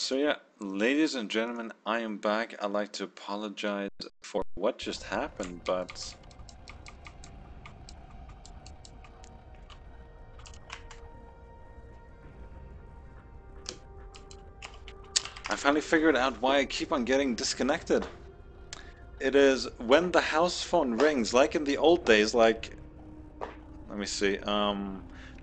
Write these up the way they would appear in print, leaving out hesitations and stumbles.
So yeah, ladies and gentlemen, I am back. I'd like to apologize for what just happened, but I finally figured out why I keep on getting disconnected. It is when the house phone rings, like in the old days, like, let me see,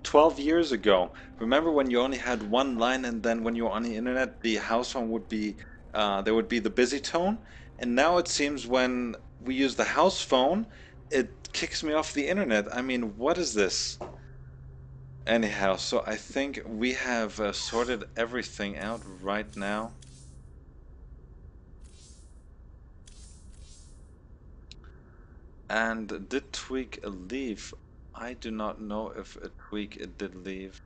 12 years ago. Remember when you only had one line and then when you were on the internet, the house phone would be, there would be the busy tone? And now it seems when we use the house phone, it kicks me off the internet. I mean, what is this? Anyhow, so I think we have sorted everything out right now. And did Tweak leave? I do not know if a Tweak did leave.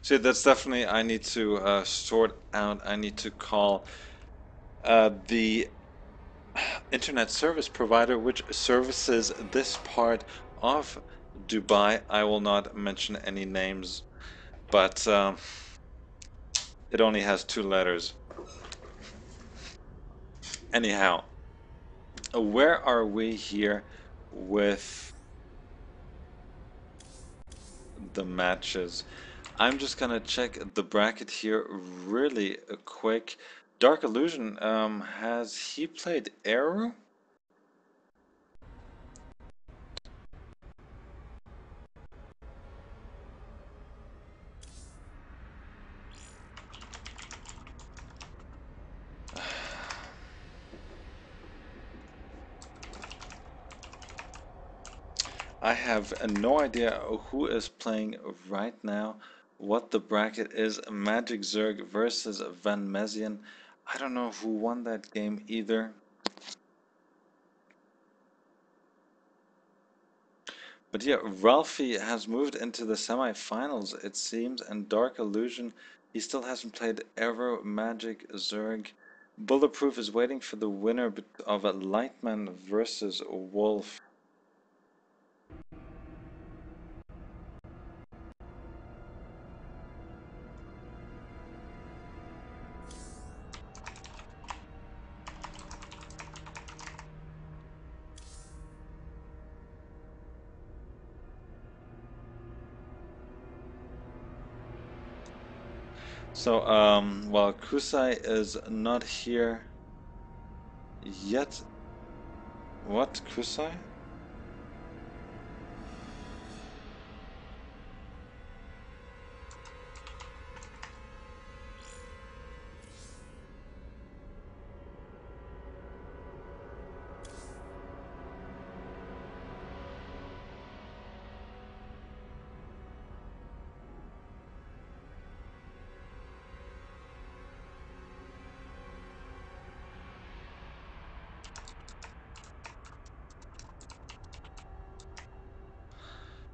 See, that's definitely I need to sort out. I need to call the internet service provider which services this part of Dubai. I will not mention any names, but it only has 2 letters. Anyhow, where are we here with the matches? I'm just gonna check the bracket here really quick. Dark Illusion, has he played Arrow? I have no idea who is playing right now, what the bracket is. Magic Zerg versus Van Mezian. I don't know who won that game either. But yeah, Ralphie has moved into the semifinals, it seems, and Dark Illusion, he still hasn't played Arrow, Magic, Zerg. Bulletproof is waiting for the winner of a Lightman versus Wolf. So, while Kusai is not here yet. What, Kusai?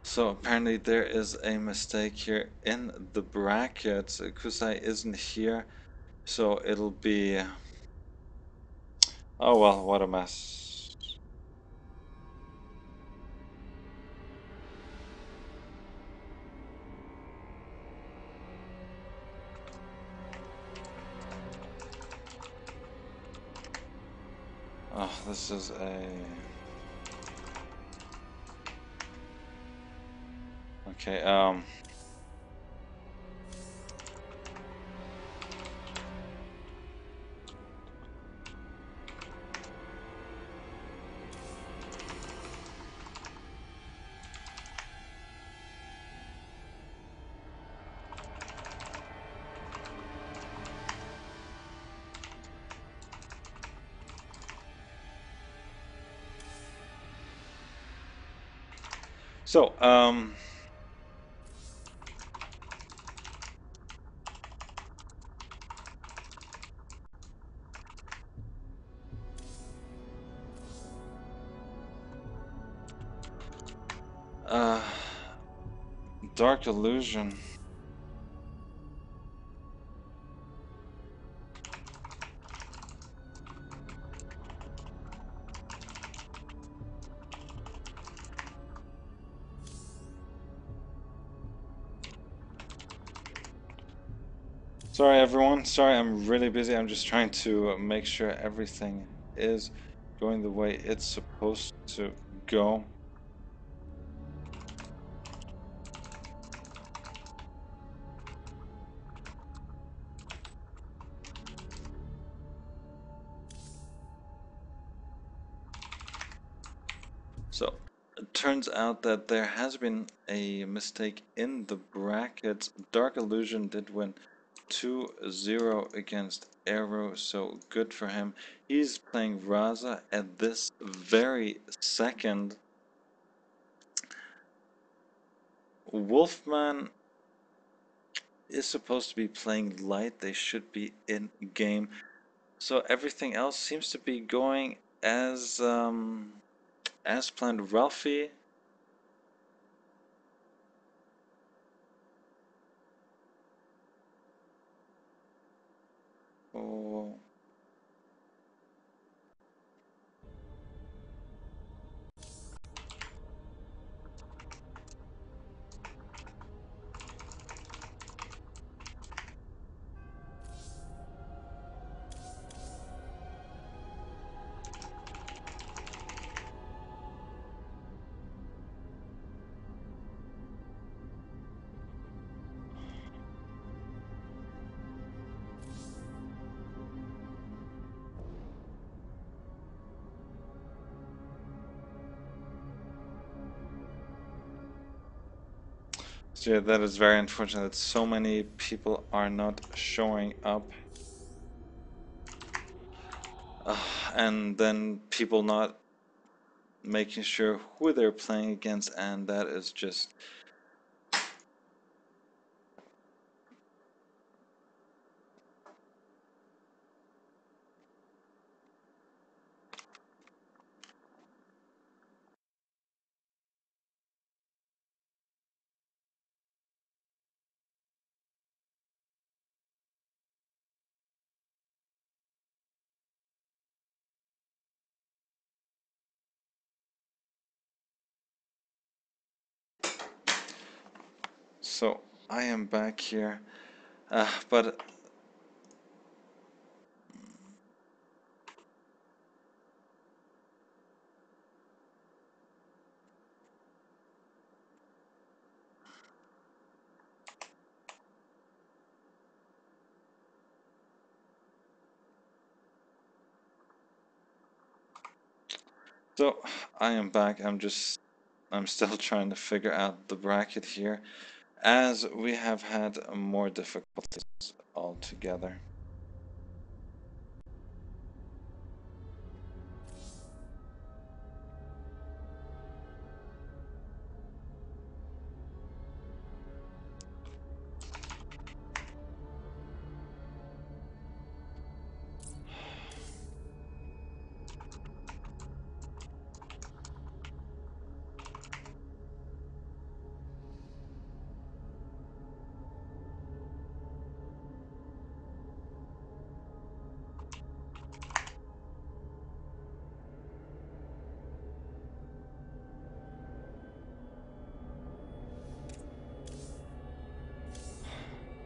So apparently there is a mistake here in the bracket. Kusai isn't here, so it'll be... Oh well, what a mess. Oh, this is a... Okay, So, uh, Dark Illusion. Sorry, everyone. Sorry, I'm really busy. I'm just trying to make sure everything is going the way it's supposed to go. So, it turns out that there has been a mistake in the brackets. Dark Illusion did win 2-0 against Arrow, so good for him. He's playing Raza at this very second. Wolfman is supposed to be playing light. They should be in game. So everything else seems to be going as planned. Ralphie. Oh. So yeah, that is very unfortunate that so many people are not showing up. And then people not making sure who they're playing against, and that is just so. I am back here, but so I am back. I'm still trying to figure out the bracket here, as we have had more difficulties altogether.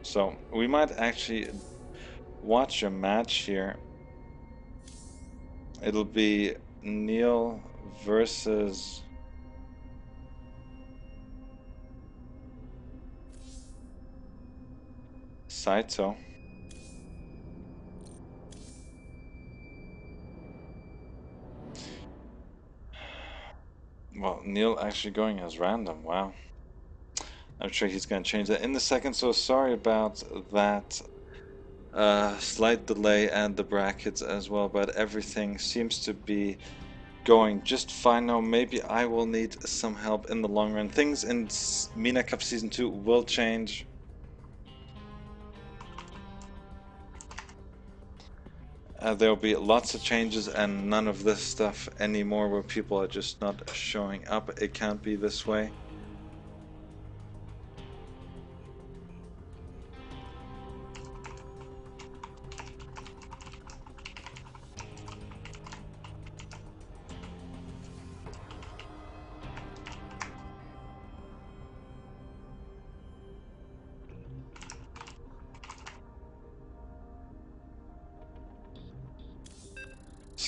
So we might actually watch a match here. It'll be Neil versus Saito. Well, Neil actually going as random. Wow. I'm sure he's going to change that in a second, so sorry about that slight delay and the brackets as well, but everything seems to be going just fine now. Maybe I will need some help in the long run. Things in MENA Cup Season 2 will change. There will be lots of changes and none of this stuff anymore where people are just not showing up. It can't be this way.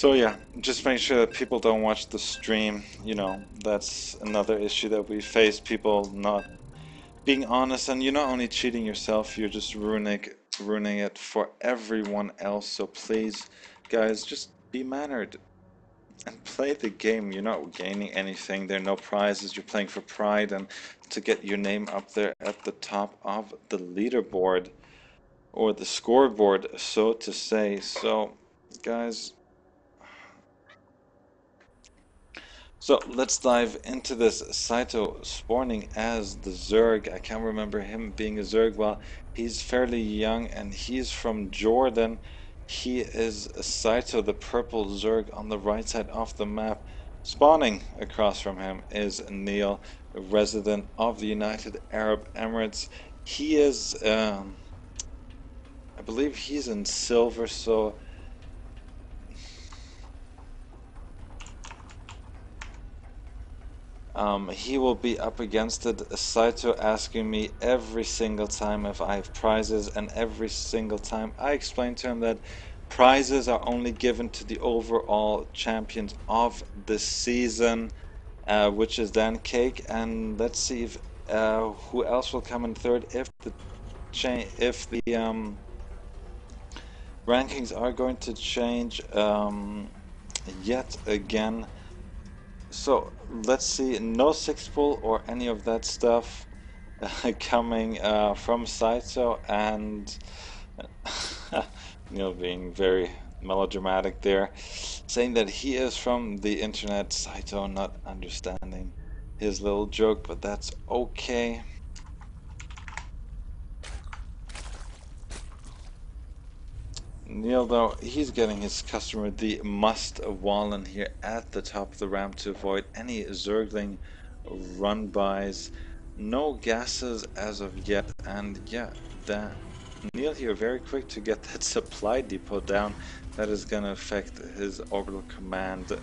So yeah, just make sure that people don't watch the stream. You know, that's another issue that we face, people not being honest, and you're not only cheating yourself, you're just ruining it for everyone else. So please, guys, just be mannered and play the game. You're not gaining anything. There are no prizes. You're playing for pride and to get your name up there at the top of the leaderboard or the scoreboard, so to say. So, guys, so let's dive into this. Saito spawning as the Zerg. I can't remember him being a Zerg. Well, he's fairly young and he's from Jordan. He is Saito, the purple Zerg on the right side of the map. Spawning across from him is Neil, a resident of the United Arab Emirates. He is, I believe he's in silver, so he will be up against it. Saito asking me every single time if I have prizes, and every single time I explain to him that prizes are only given to the overall champions of the season, which is Dan Cake. And let's see if who else will come in third if the rankings are going to change yet again. So let's see, no six pull or any of that stuff coming from Saito, and Neil being very melodramatic there, saying that he is from the internet. Saito not understanding his little joke, but that's okay. Neil, though, he's getting his customer the must wall in here at the top of the ramp to avoid any Zergling run-bys. No gases as of yet, and yeah, that Neil here very quick to get that supply depot down. That is going to affect his orbital command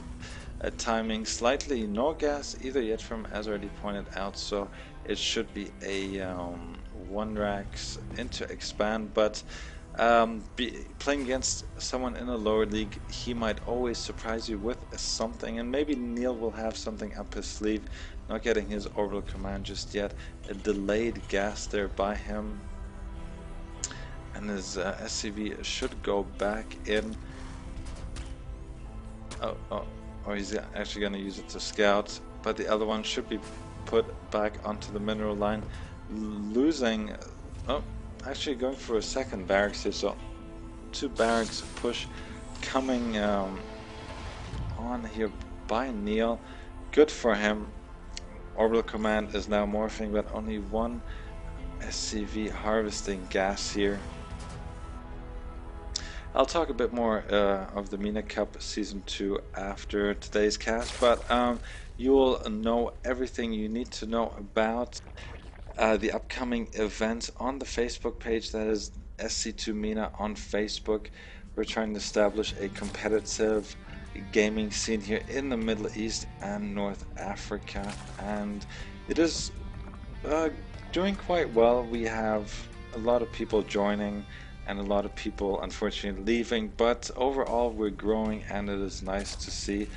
timing slightly. No gas either yet from, as already pointed out, so it should be a one racks into expand, but playing against someone in a lower league, he might always surprise you with something, and maybe Neil will have something up his sleeve. Not getting his orbital command just yet. A delayed gas there by him, and his SCV should go back in. Oh, he's actually going to use it to scout, but the other one should be put back onto the mineral line, losing. Oh, actually going for a second barracks here, so two barracks push coming on here by Neil. Good for him. Orbital command is now morphing, but only one SCV harvesting gas here. I'll talk a bit more of the MENA Cup Season 2 after today's cast, but you will know everything you need to know about the upcoming events on the Facebook page. That is SC2 MENA on Facebook. We're trying to establish a competitive gaming scene here in the Middle East and North Africa, and it is doing quite well. We have a lot of people joining and a lot of people unfortunately leaving, but overall we're growing and it is nice to see.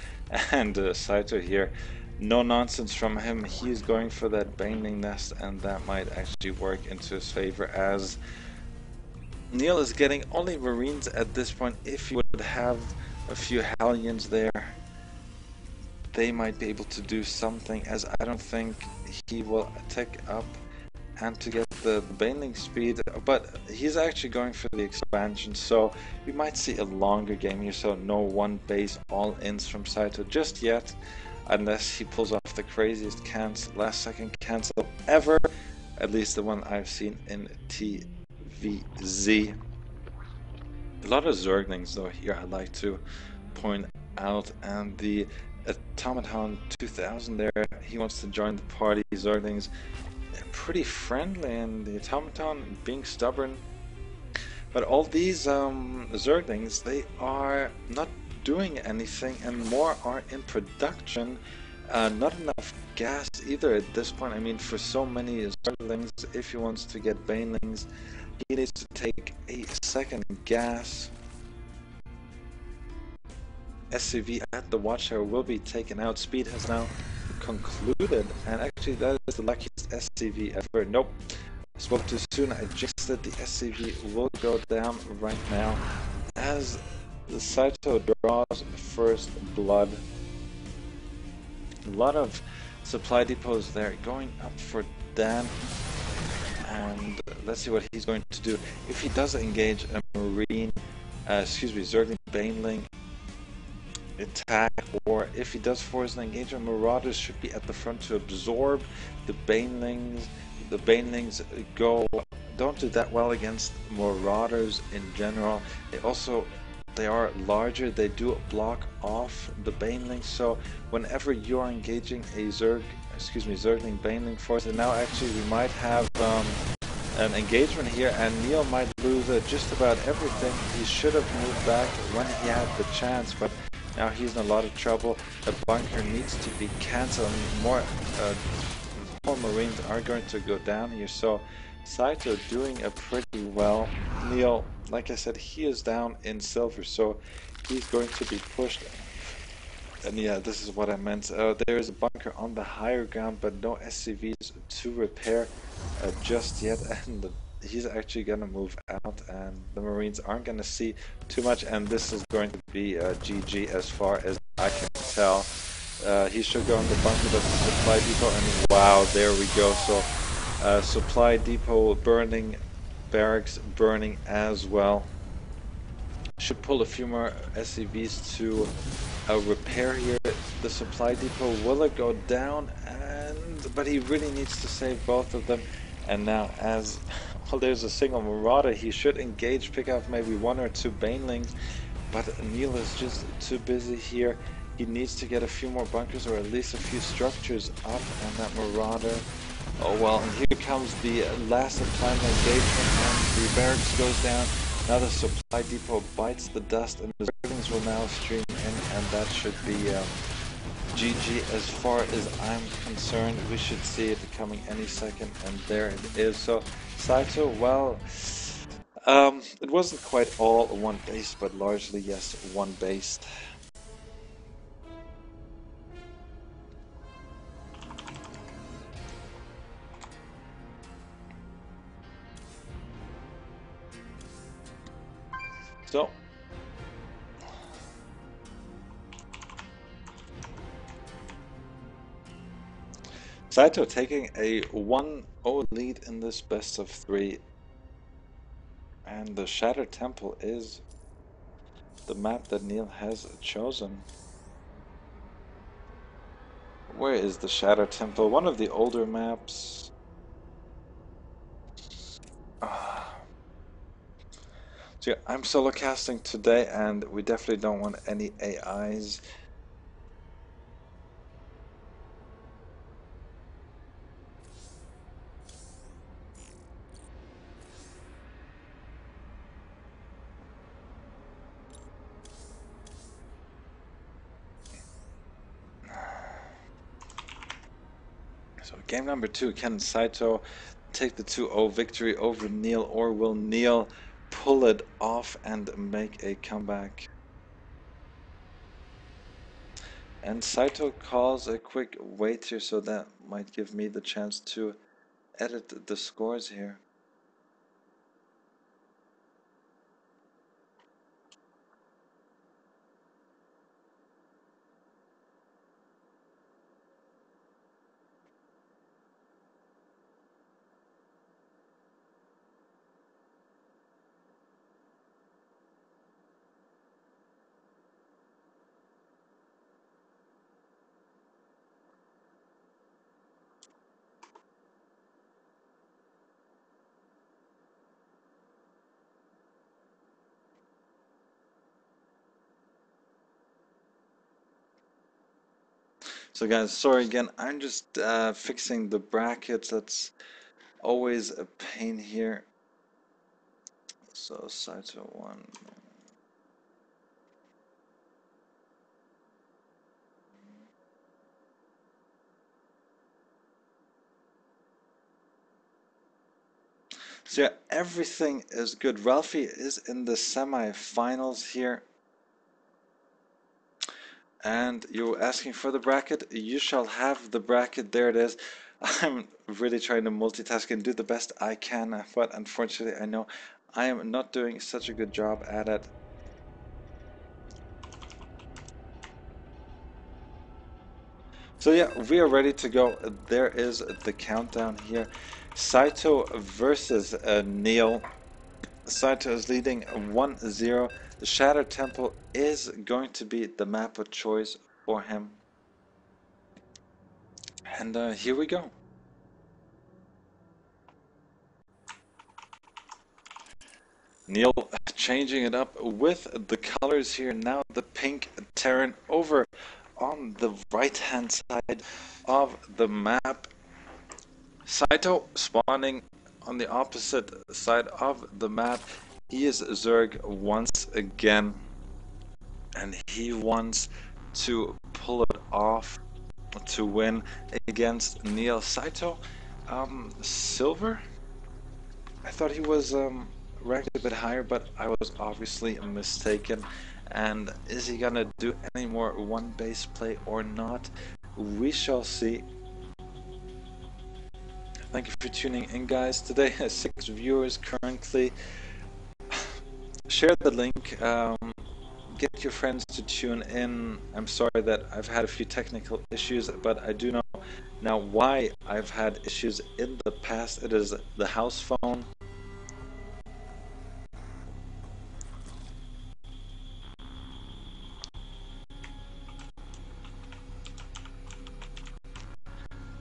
And Saito here, no nonsense from him. He's going for that Baneling nest, and that might actually work into his favor, as Neil is getting only Marines at this point. If he would have a few Hellions there, they might be able to do something, as I don't think he will take up and to get the Baneling speed, but he's actually going for the expansion, so we might see a longer game here. So no one base all-ins from Saito just yet, unless he pulls off the craziest last second cancel ever, at least the one I've seen in TVZ. A lot of Zerglings though here I'd like to point out, and the Automaton 2000 there, he wants to join the party. Zerglings pretty friendly, and the Automaton being stubborn, but all these Zerglings, they are not doing anything, and more are in production. Not enough gas either at this point. I mean, for so many Zerglings, if he wants to get Banelings, he needs to take a second gas. SCV at the watchtower will be taken out. Speed has now concluded, and actually that is the luckiest SCV ever. Nope, spoke too soon. I jinxed it. The SCV will go down right now as the Saito draws first blood. A lot of supply depots there going up for Dan, and let's see what he's going to do. If he does engage a Marine, Zergling Baneling attack, or if he does force an engagement, Marauders should be at the front to absorb the Banelings. The Banelings don't do that well against Marauders in general. They are larger, they do block off the Banelings, so whenever you're engaging a Zergling Baneling force, and now actually we might have an engagement here, and Neil might lose just about everything. He should have moved back when he had the chance, but now he's in a lot of trouble. A bunker needs to be cancelled. More Marines are going to go down here, so Saito doing a pretty well. Neil, like I said, he is down in silver, so he's going to be pushed. And yeah, this is what I meant. There is a bunker on the higher ground, but no SCVs to repair just yet, and he's actually going to move out, and the Marines aren't going to see too much, and this is going to be GG as far as I can tell. He should go on the bunker, the supply depot, and wow, there we go. So supply depot burning, barracks burning as well. Should pull a few more SCVs to repair here. The supply depot will it go down, but he really needs to save both of them. And now, as well, there's a single Marauder. He should engage, pick up maybe one or two Banelings, but Neil is just too busy here. He needs to get a few more bunkers, or at least a few structures up, and that Marauder. Oh well, and here comes the last of planned engagement, and the barracks goes down. Now the supply depot bites the dust, and the Zerglings will now stream in, and that should be GG as far as I'm concerned. We should see it coming any second, and there it is. So Saito, well, it wasn't quite all one base, but largely yes, one based. So Saito taking a 1-0 lead in this best of 3, and the Shattered Temple is the map that Neil has chosen. Where is the Shattered Temple? One of the older maps. So yeah, I'm solo casting today, and we definitely don't want any AIs. So game number 2, can Saito take the 2-0 victory over Neil, or will Neil pull it off and make a comeback? And Saito calls a quick wait here, so that might give me the chance to edit the scores here. So guys, sorry again, I'm just fixing the brackets. That's always a pain here. So Saito 1. So yeah, everything is good. Ralphie is in the semi-finals here. And you're asking for the bracket. You shall have the bracket. There it is. I'm really trying to multitask and do the best I can, but unfortunately, I know I am not doing such a good job at it. So yeah, we are ready to go. There is the countdown here. Saito versus Neil. Saito is leading 1-0. The Shattered Temple is going to be the map of choice for him. And here we go. Neil changing it up with the colors here. Now the pink Terran over on the right hand side of the map. Saito spawning on the opposite side of the map. He is Zerg once again, and he wants to pull it off to win against Neil. Saito, silver? I thought he was ranked a bit higher, but I was obviously mistaken. And is he gonna do any more one base play or not? We shall see. Thank you for tuning in, guys. Today has 6 viewers currently. Share the link. Get your friends to tune in. I'm sorry that I've had a few technical issues, but I do know now why I've had issues in the past. It is the house phone.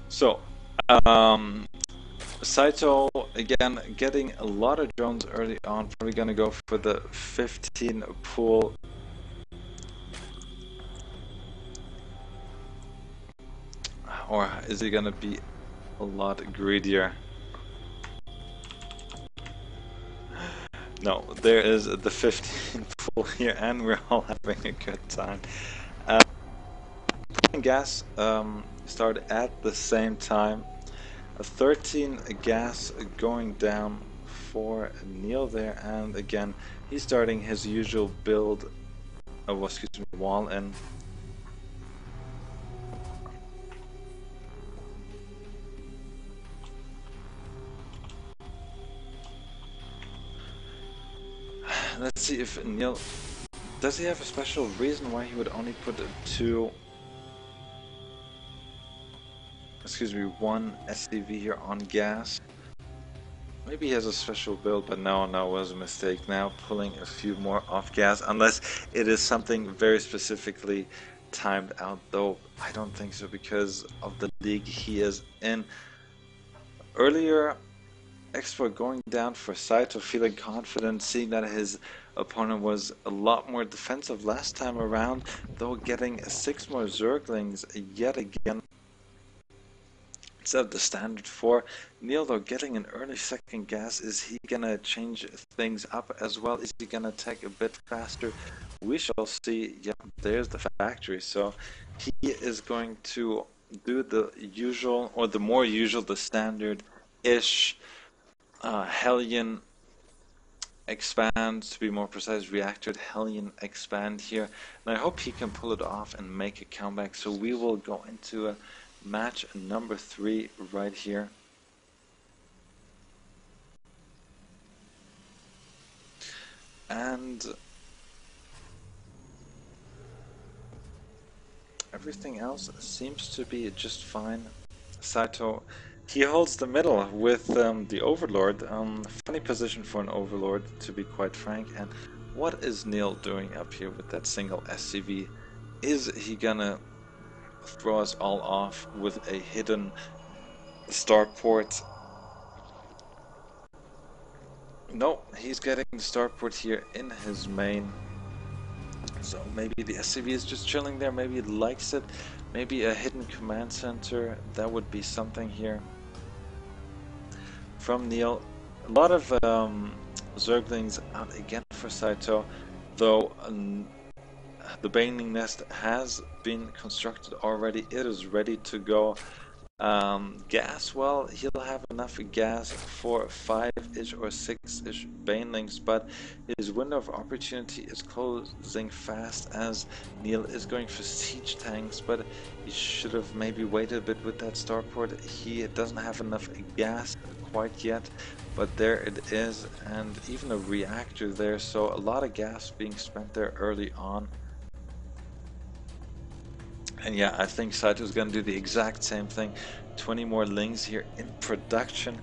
So, Saito again getting a lot of drones early on. Probably gonna go for the 15 pool. Or is he gonna be a lot greedier? No, there is the 15 pool here, and we're all having a good time. Gas started at the same time. 13 gas going down for Neil there, and again he's starting his usual build of wall in. Let's see if Neil does he have a special reason why he would only put one SCV here on gas. Maybe he has a special build, but no, it was a mistake. Now pulling a few more off gas, unless it is something very specifically timed out, though I don't think so because of the league he is in. Earlier, Export going down for Saito, feeling confident, seeing that his opponent was a lot more defensive last time around, though getting 6 more Zerglings yet again instead of the standard 4. Neil, though, getting an early second gas. Is he gonna change things up as well? Is he gonna attack a bit faster? We shall see. Yeah, there's the factory. So he is going to do the usual, or the more usual, the standard-ish Hellion expand, to be more precise, reactor Hellion expand here. And I hope he can pull it off and make a comeback. So we will go into a match number 3 right here. And everything else seems to be just fine. Saito, he holds the middle with the Overlord. Funny position for an Overlord, to be quite frank. And what is Neil doing up here with that single SCV? Is he gonna throw us all off with a hidden starport? No, he's getting the starport here in his main. So maybe the SCV is just chilling there, maybe it likes it, maybe a hidden command center, that would be something here. From Neil, a lot of Zerglings out again for Saito, though the Baning Nest has been constructed already, it is ready to go. Gas, well, he'll have enough gas for 5-ish or 6-ish banelings, but his window of opportunity is closing fast as Neil is going for siege tanks, but he should have maybe waited a bit with that starport. He doesn't have enough gas quite yet, but there it is, and even a reactor there, so a lot of gas being spent there early on. And yeah, I think Saito is going to do the exact same thing. 20 more lings here in production,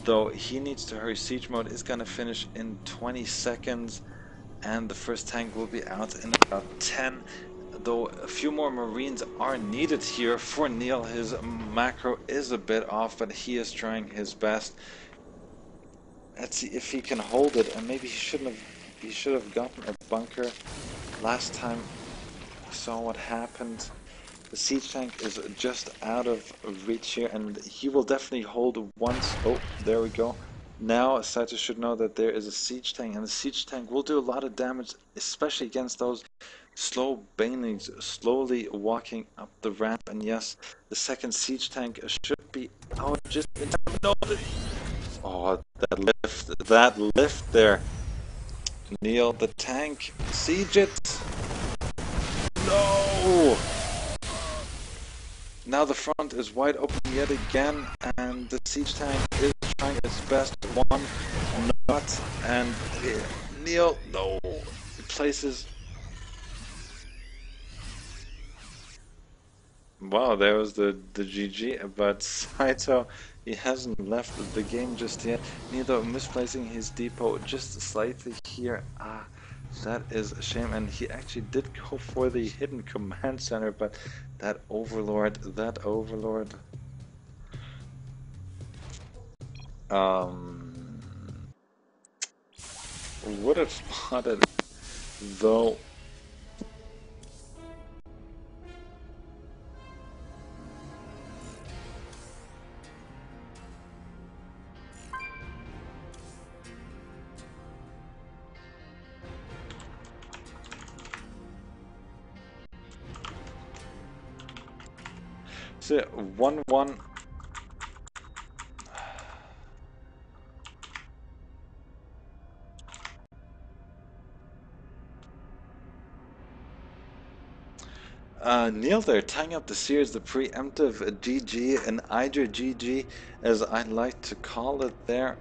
though he needs to hurry. Siege mode is going to finish in 20 seconds, and the first tank will be out in about 10. Though a few more Marines are needed here for Neil. His macro is a bit off, but he is trying his best. Let's see if he can hold it, and maybe he shouldn't have. He should have gotten a bunker last time. We saw what happened. The siege tank is just out of reach here, and he will definitely hold once. Oh, there we go. Now Saito should know that there is a siege tank, and the siege tank will do a lot of damage, especially against those slow banelings slowly walking up the ramp. And yes, the second siege tank should be out just in time. No, oh, that lift there. Neil, the tank, siege it. No! Now the front is wide open yet again, and the siege tank is trying its best. One not, and Neil, no, places. Wow, there was the GG, but Saito, he hasn't left the game just yet. Neither misplacing his depot just slightly here. Ah, that is a shame, and he actually did go for the hidden command center, but that overlord, um, would have spotted though. So 1-1. Neil there, tying up the series, the preemptive GG, an Hydra GG, as I like to call it there.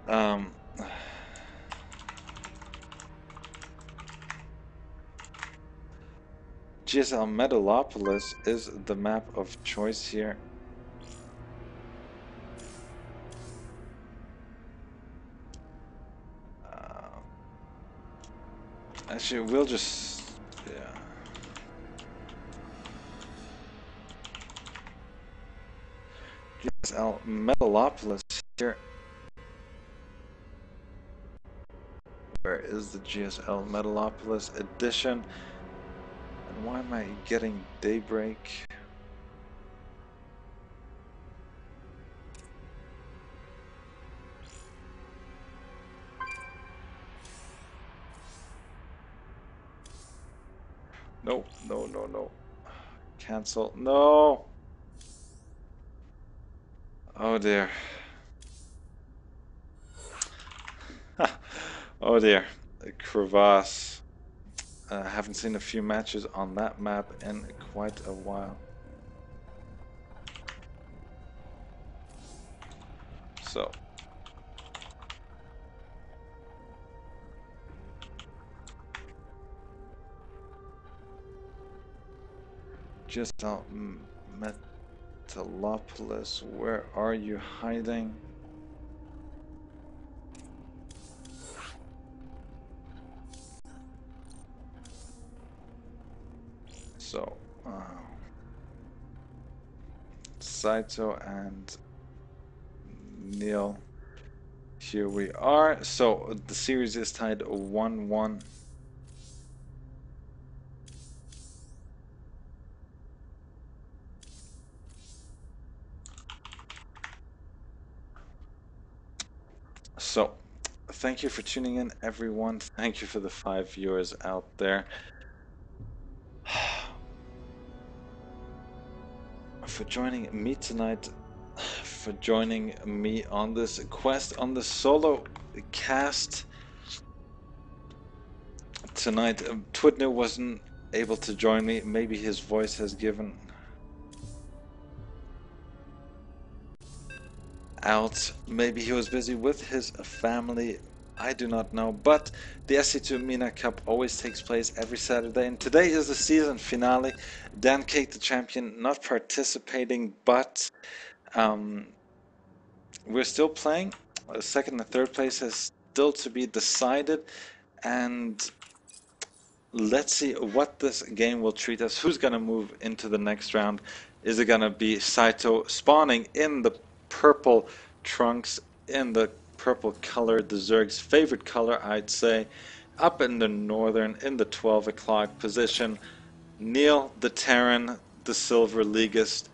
Um, GSL Metalopolis is the map of choice here. Actually, we'll just, yeah. GSL Metalopolis here. Where is the GSL Metalopolis edition? And why am I getting Daybreak? No, no, no, no. Cancel. No! Oh dear. Oh dear. Crevasse. Haven't seen a few matches on that map in quite a while. So. Just out Metalopolis, where are you hiding? So, Saito and Neil, here we are. So the series is tied 1-1. So, thank you for tuning in, everyone. Thank you for the 5 viewers out there. For joining me tonight, for joining me on this quest, on the solo cast tonight. Twidner wasn't able to join me. Maybe his voice has given out. Maybe he was busy with his family. I do not know. But the SC2 MENA Cup always takes place every Saturday, and today is the season finale. Dan Cake, the champion, not participating, but we're still playing. Second and third place has still to be decided, and let's see what this game will treat us. Who's going to move into the next round? Is it going to be Saito spawning in the purple trunks, in the purple color, the Zerg's favorite color, I'd say, up in the northern, in the 12 o'clock position? Neil, the Terran, the Silver Leaguist,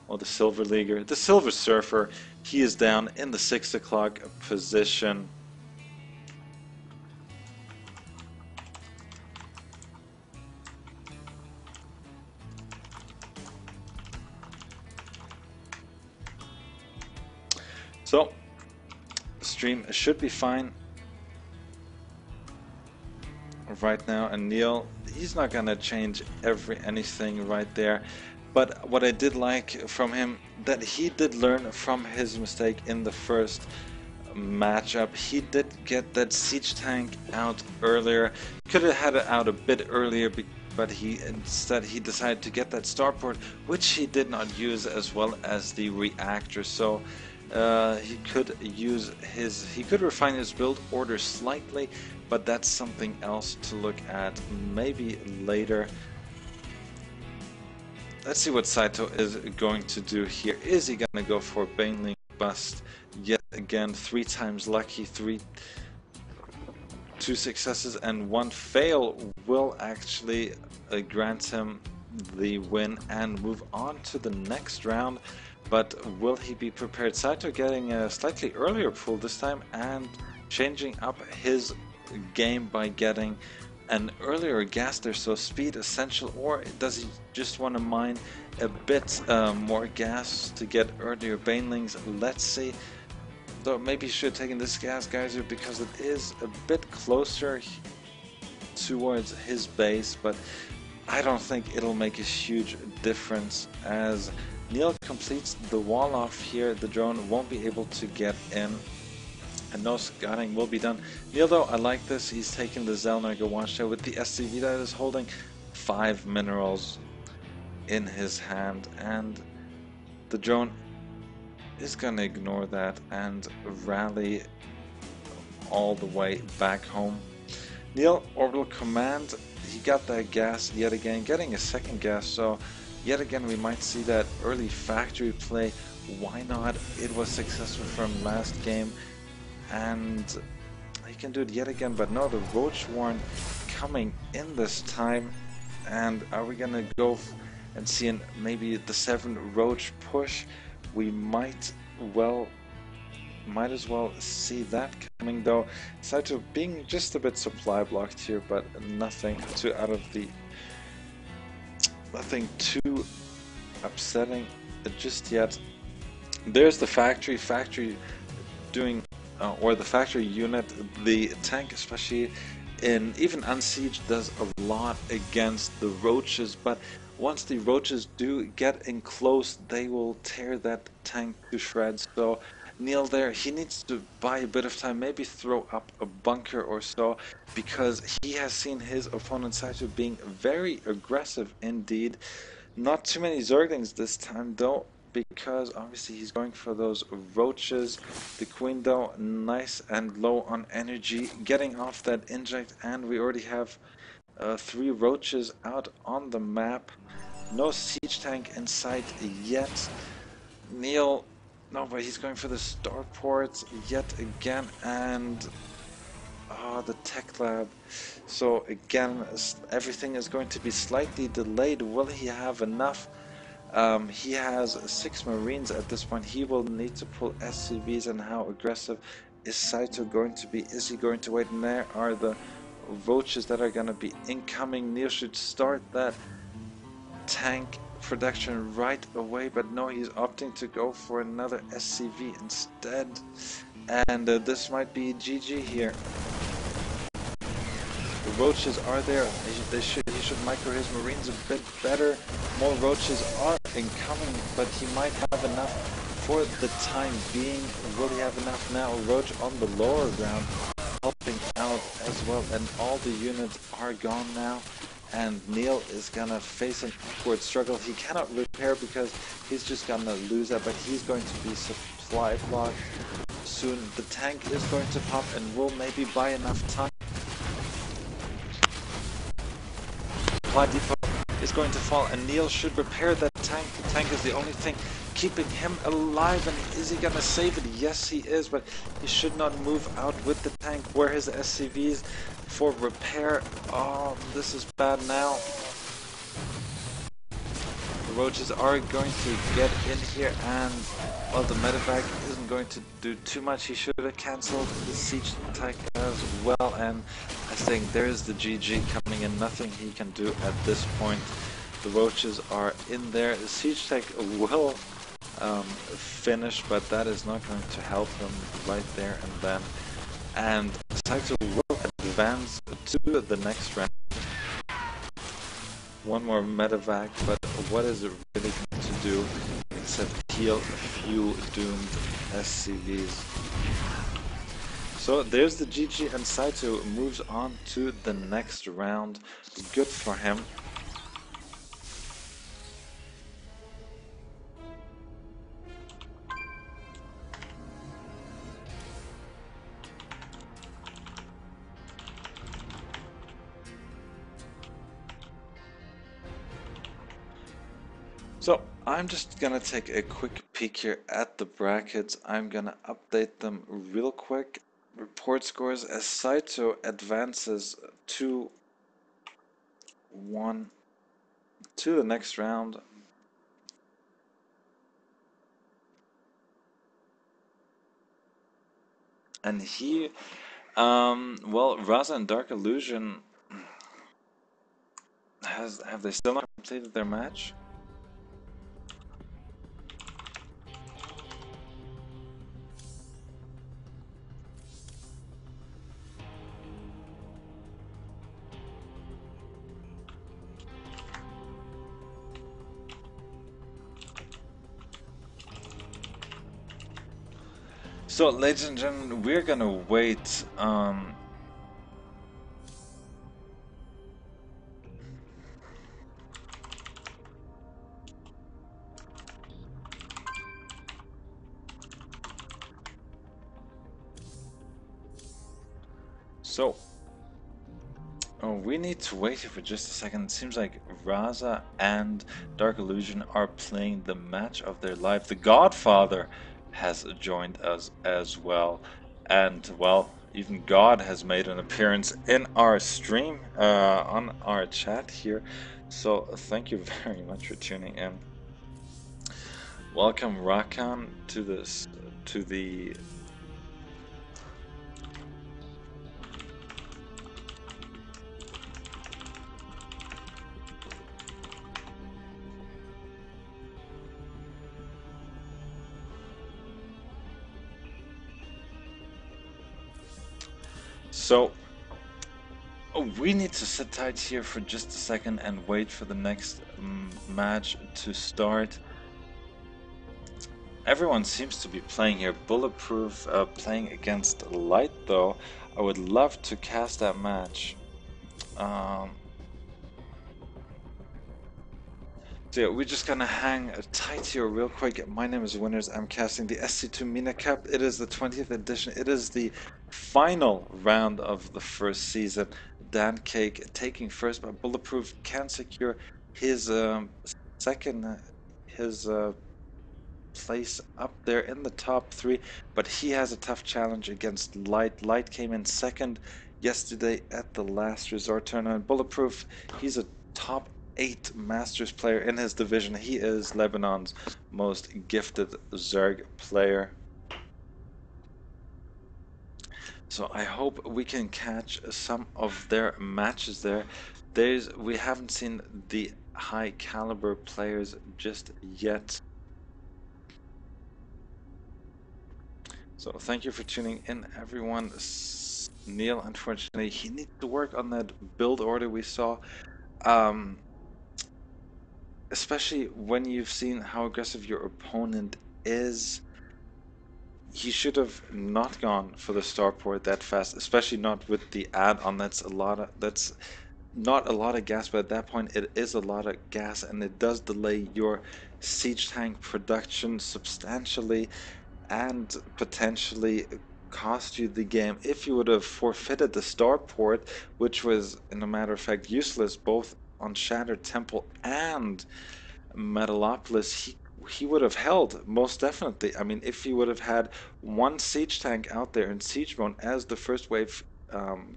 or the Silver Leaguer, the Silver Surfer, he is down in the 6 o'clock position. So, stream should be fine right now, and Neil, he's not gonna change anything right there. But what I did like from him, that he did learn from his mistake in the first matchup. He did get that siege tank out earlier. Could have had it out a bit earlier, but instead he decided to get that starport, which he did not use, as well as the reactor. So he could refine his build order slightly, but that's something else to look at maybe later. Let's see what Saito is going to do here. Is he going to go for Baneling Bust yet again? 3 times lucky, 2 successes and 1 fail will actually grant him the win and move on to the next round. But will he be prepared? Saito getting a slightly earlier pull this time and changing up his game by getting an earlier gas there. So speed essential, or does he just want to mine a bit more gas to get earlier banelings? Let's see. Though maybe he should have taken this gas geyser because it is a bit closer towards his base, but I don't think it'll make a huge difference. As Neil completes the wall off here, the drone won't be able to get in, and no scouting will be done. Neil, though, I like this. He's taking the Zelnaga Watchtower with the SCV that is holding 5 minerals in his hand, and the drone is gonna ignore that and rally all the way back home. Neil, orbital command, he got that gas yet again, getting a second gas, so yet again we might see that early factory play. Why not? It was successful from last game, and he can do it yet again. But no, the Roach Warren coming in this time, and are we gonna go and see maybe the 7 Roach push? We might as well see that coming, though. Saito being just a bit supply blocked here, but nothing too upsetting just yet. There's the factory doing or the factory unit. The tank, especially in even unsieged, does a lot against the roaches, but once the roaches do get in close, they will tear that tank to shreds. So Neil there, he needs to buy a bit of time, maybe throw up a bunker or so, because he has seen his opponent Saito being very aggressive indeed. Not too many Zerglings this time though, because obviously he's going for those roaches. The Queen though, nice and low on energy, getting off that inject, and we already have 3 roaches out on the map. No siege tank in sight yet. Neil, no, but he's going for the starport yet again, and the tech lab. So again, everything is going to be slightly delayed. Will he have enough? He has 6 Marines at this point. He will need to pull SCVs, and how aggressive is Saito going to be? Is he going to wait? And there are the roaches that are going to be incoming. Neil should start that tank production right away, but no, he's opting to go for another SCV instead. And this might be GG here. The roaches are there. He should micro his marines a bit better. More roaches are incoming, but he might have enough for the time being. Will he have enough now? Roach on the lower ground helping out as well, and all the units are gone now. And Neil is gonna face an upward struggle. He cannot repair because he's just gonna lose that, but he's going to be supply blocked soon. The tank is going to pop and will maybe buy enough time. Supply depot is going to fall, and Neil should repair that tank. The tank is the only thing keeping him alive, and is he gonna save it? Yes, he is, but he should not move out with the tank. Where his SCVs for repair? Oh, this is bad now. The roaches are going to get in here, and well, the medevac isn't going to do too much. He should have cancelled the siege attack as well, and I think there's the GG coming in. Nothing he can do at this point. The roaches are in there. The siege tech will finish, but that is not going to help him right there and then. And Saito will advance to the next round. One more medevac, but what is it really going to do except heal a few doomed SCVs? So there's the GG, and Saito moves on to the next round. Good for him. So I'm just gonna take a quick peek here at the brackets. I'm gonna update them real quick. Report scores as Saito advances 2-1 to the next round. And he, well, Raza and Dark Illusion have they still not completed their match? So, ladies and gentlemen, we're gonna wait. So, we need to wait here for just a second. It seems like Raza and Dark Illusion are playing the match of their life. The Godfather has joined us as well, and well, even God has made an appearance in our stream, on our chat here. So thank you very much for tuning in. Welcome Rakan to this, to the So, we need to sit tight here for just a second and wait for the next match to start. Everyone seems to be playing here. Bulletproof playing against Light, though. I would love to cast that match. So yeah, we're just gonna hang tight here real quick. My name is Winners. I'm casting the SC2 MENA Cup. It is the 20th edition. It is the final round of the first season. Dan Cake taking first, but Bulletproof can secure his his place up there in the top 3, but he has a tough challenge against Light. Light came in second yesterday at the last resort tournament. Bulletproof, he's a top 8 Masters player in his division. He is Lebanon's most gifted Zerg player. So I hope we can catch some of their matches there. We haven't seen the high caliber players just yet. So thank you for tuning in, everyone. Neil, unfortunately, he needs to work on that build order we saw. Um, Especially when you've seen how aggressive your opponent is. He should have not gone for the starport that fast, especially not with the add-on. That's not a lot of gas, but at that point it is a lot of gas, and it does delay your siege tank production substantially and potentially cost you the game if you would have forfeited the starport, which was in a matter of fact useless both on Shattered Temple and Metalopolis. He would have held, most definitely. I mean, if he would have had one siege tank out there in siege mode as the first wave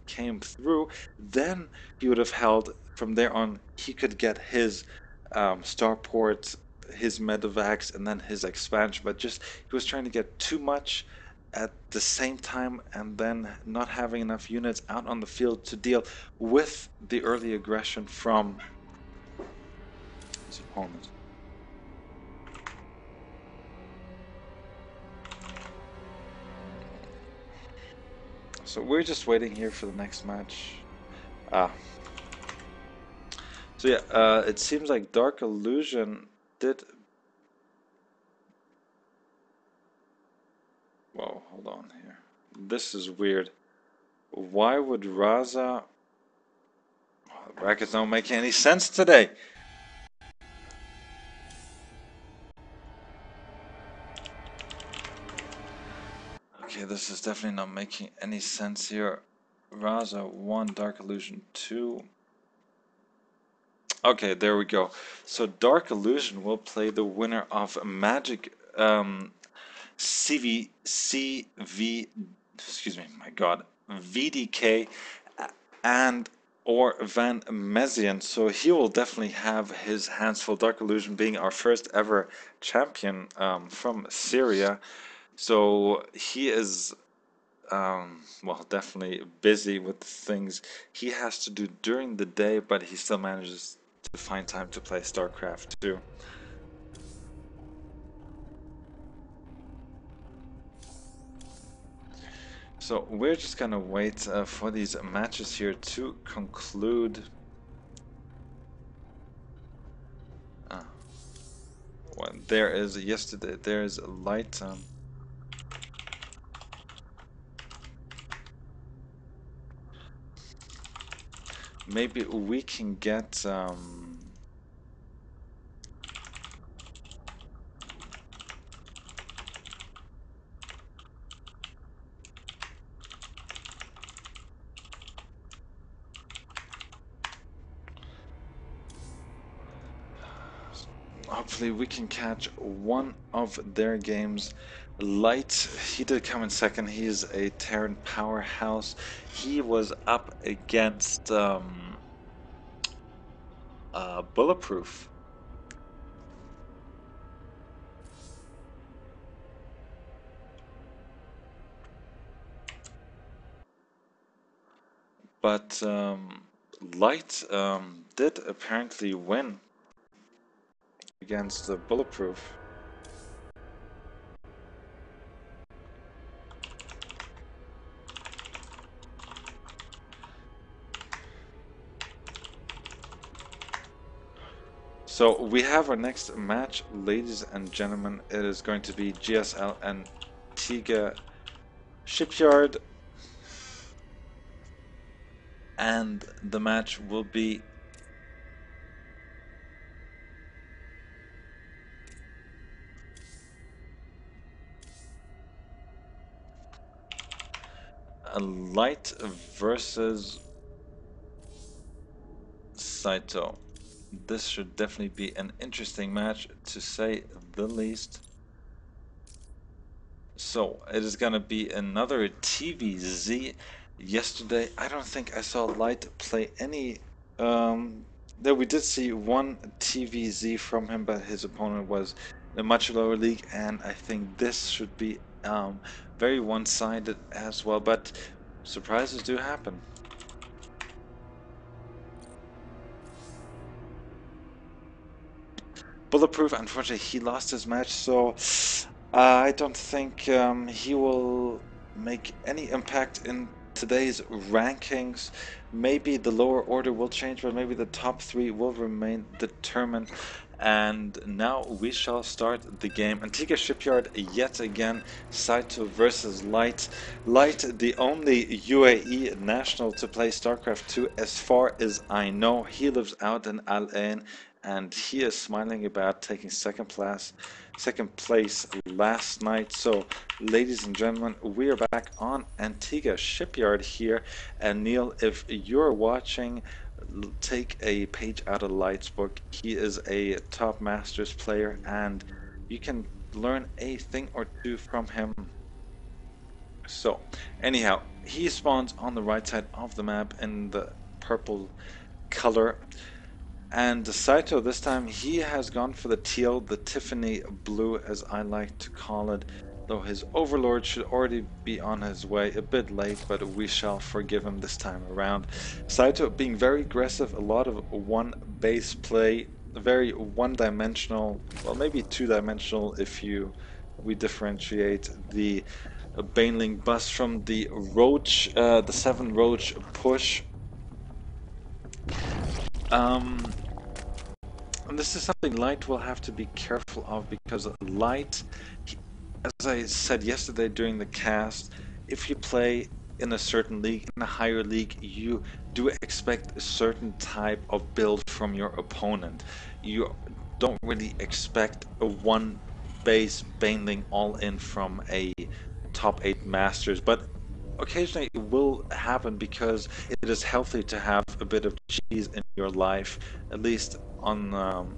came through, then he would have held. From there on, he could get his starport, his medevacs, and then his expansion. But just he was trying to get too much at the same time, and then not having enough units out on the field to deal with the early aggression from his opponent. So we're just waiting here for the next match. Ah. So yeah, it seems like Dark Illusion did... Whoa, hold on here. This is weird. Why would Raza... Oh, the brackets don't make any sense today. Okay, this is definitely not making any sense here. Raza 1, Dark Illusion 2. Okay, there we go. So Dark Illusion will play the winner of Magic excuse me, my God, VDK and or Van Mezian. So he will definitely have his hands full. Dark Illusion being our first ever champion from Syria. So he is well, definitely busy with things he has to do during the day, but he still manages to find time to play StarCraft too. So we're just gonna wait for these matches here to conclude. Well, there is yesterday. There is a light. Maybe we can get. Hopefully we can catch one of their games. Light, he did come in second. He is a Terran powerhouse. He was up against Bulletproof. But Light did apparently win against Bulletproof. So we have our next match, ladies and gentlemen. It is going to be GSL and Tiga Shipyard. And the match will be a Light versus Saito. This should definitely be an interesting match, to say the least. So it is going to be another TVZ. Yesterday, I don't think I saw Light play any. There we did see one TVZ from him, but his opponent was in a much lower league, and I think this should be very one-sided as well. But surprises do happen. Bulletproof, unfortunately, he lost his match, so I don't think he will make any impact in today's rankings. Maybe the lower order will change, but maybe the top three will remain determined. And now we shall start the game. Antigua Shipyard yet again, Saito versus Light. Light, the only UAE national to play StarCraft 2 as far as I know. He lives out in Al Ain, and he is smiling about taking second place last night. So, ladies and gentlemen, we are back on Antigua Shipyard here. And Neil, if you're watching, take a page out of Light's book. He is a top Masters player, and you can learn a thing or two from him. So, anyhow, he spawns on the right side of the map in the purple color. And Saito this time, he has gone for the teal, the Tiffany blue as I like to call it, though his overlord should already be on his way, a bit late, but we shall forgive him this time around. Saito being very aggressive, a lot of one base play, very one-dimensional, well maybe two-dimensional if we differentiate the Baneling bust from the Roach, the 7 Roach push. And this is something Light will have to be careful of, because Light, as I said yesterday during the cast, if you play in a certain league, in a higher league, you do expect a certain type of build from your opponent. You don't really expect a one base Baneling all in from a top 8 Masters, but occasionally it will happen because it is healthy to have a bit of cheese in your life, at least on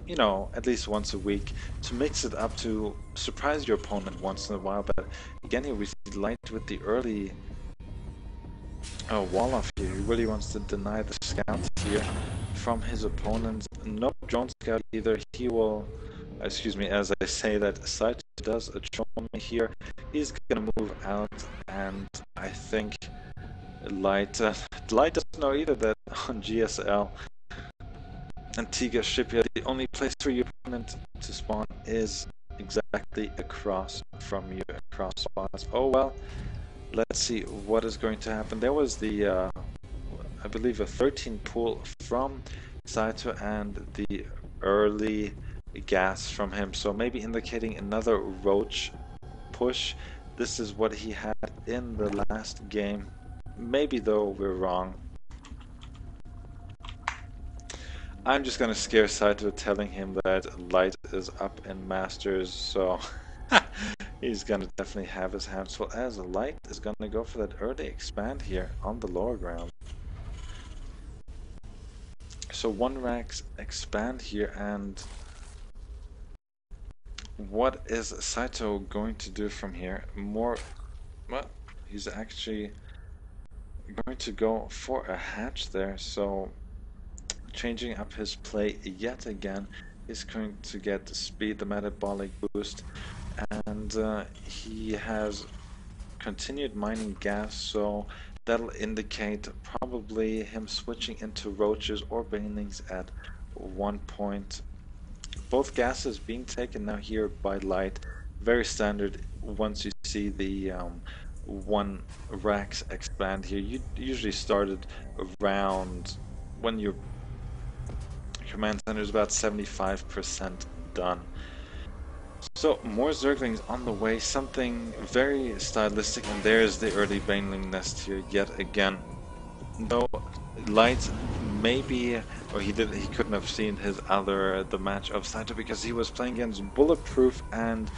you know, at least once a week, to mix it up, to surprise your opponent once in a while. But again, here we see Light with the early wall off here. He really wants to deny the scouts here from his opponents. No drone scout either. He will, excuse me, as I say that, Saito does a drone here. He's gonna move out, and I think Light doesn't know either that on GSL Antigua Shipyard, the only place for your opponent to spawn is exactly across from you, across spots. Oh well, let's see what is going to happen. There was the, I believe, a 13 pull from Saito and the early gas from him, so maybe indicating another Roach push. This is what he had in the last game. Maybe though we're wrong. I'm just gonna scare Saito telling him that Light is up in Masters, so he's gonna definitely have his hands full, as Light is gonna go for that early expand here on the lower ground. So 1 racks expand here, and what is Saito going to do from here? More, well, he's actually going to go for a hatch there, so changing up his play yet again. He's going to get the speed, the metabolic boost, and he has continued mining gas, so that'll indicate probably him switching into roaches or banelings at one point. Both gases being taken now here by Light. Very standard once you see the 1 racks expand here. You usually started around when your command center is about 75% done. So more Zerglings on the way, something very stylistic, and there's the early Baneling nest here yet again. Though Light maybe, or he couldn't have seen the match of Saito because he was playing against Bulletproof, and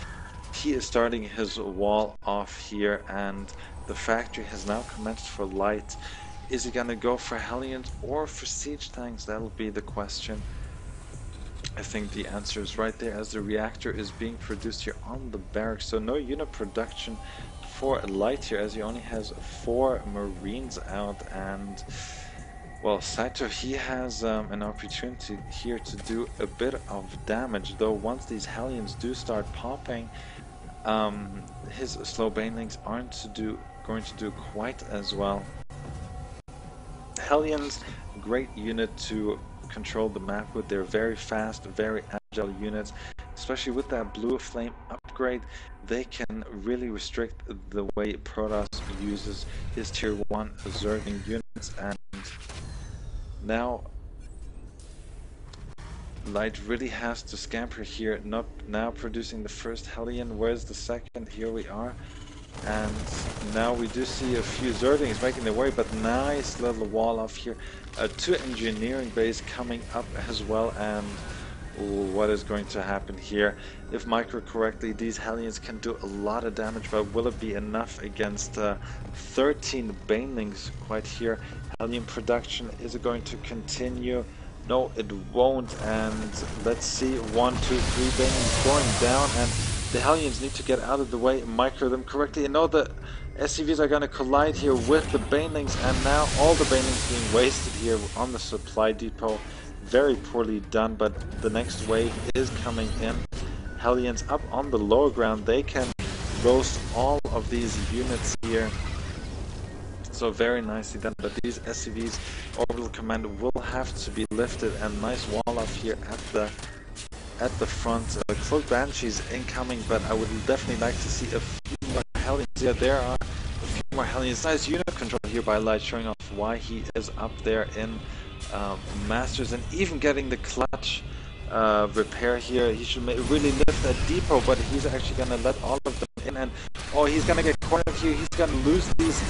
he is starting his wall off here, and the factory has now commenced for Light. Is he gonna go for Hellions or for Siege Tanks? That'll be the question. I think the answer is right there, as the reactor is being produced here on the barracks. So no unit production for Light here, as he only has 4 Marines out. And well, Saito, he has an opportunity here to do a bit of damage, though once these Hellions do start popping, his slow banelings aren't to do going to do quite as well. Hellions, great unit to control the map with. They're very fast, very agile units. Especially with that blue flame upgrade, they can really restrict the way Protoss uses his tier 1 Zergling units. And now Light really has to scamper here, not now producing the first Hellion. Where's the second? Here we are. And now we do see a few Zerglings making their way, but nice little wall off here. 2 engineering base coming up as well, and what is going to happen here? If micro correctly, these Hellions can do a lot of damage, but will it be enough against 13 Banelings quite here? Hellion production, is it going to continue? No, it won't, and let's see, 1, 2, 3 Banelings going down, and the Hellions need to get out of the way, micro them correctly, and know the SCVs are going to collide here with the Banelings, and now all the Banelings being wasted here on the supply depot. Very poorly done, but the next wave is coming in. Hellions up on the lower ground, they can roast all of these units here. So very nicely done, but these SCVs, orbital command, will have to be lifted, and nice wall off here at the front. Cloak Banshees incoming, but I would definitely like to see a few more Hellions. Yeah, there are a few more Hellions. Nice unit control here by Light, showing off why he is up there in Masters, and even getting the clutch repair here. He should really lift that depot, but he's actually going to let all of them in, and oh, he's going to get cornered here. He's going to lose these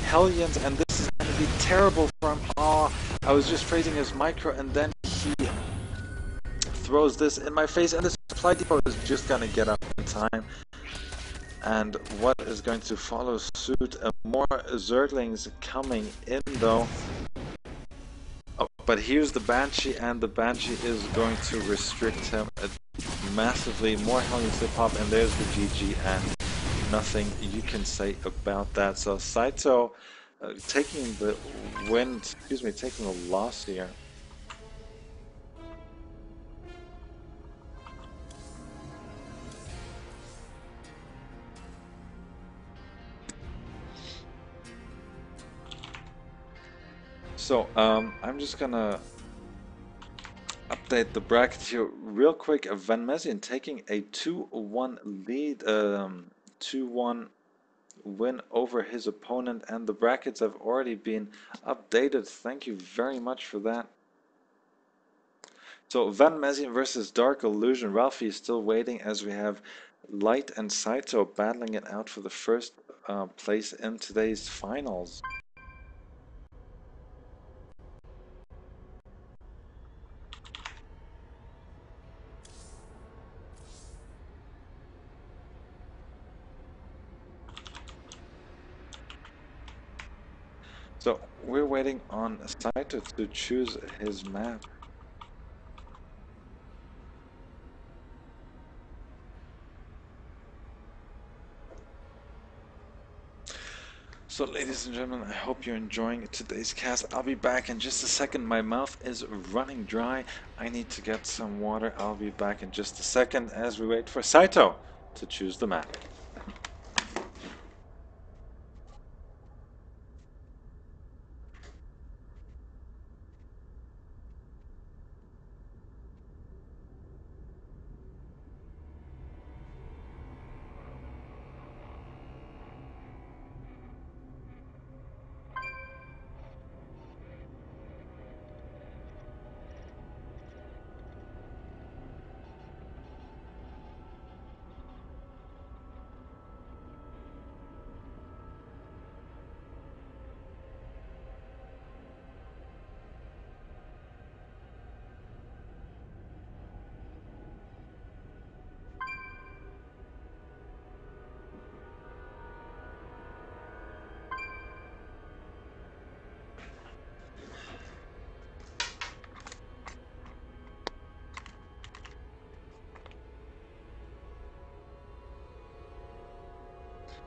Hellions, and this is going to be terrible for him. Oh, I was just praising his micro, and then he throws this in my face, and the supply depot is just going to get up in time. And what is going to follow suit? More Zerglings coming in though. Oh, but here's the Banshee, and the Banshee is going to restrict him massively. More Hellions to pop, and there's the GG, and nothing you can say about that. So Saito taking the win, taking the loss here. So I'm just gonna update the bracket here real quick. Van Mezien taking a 2-1 lead, 2-1 win over his opponent, and the brackets have already been updated. Thank you very much for that. So Van Mezien versus Dark Illusion. Ralphie is still waiting, as we have Light and Saito battling it out for the first place in today's finals. So we're waiting on Saito to choose his map. So ladies and gentlemen, I hope you're enjoying today's cast. I'll be back in just a second. My mouth is running dry. I need to get some water. I'll be back in just a second as we wait for Saito to choose the map.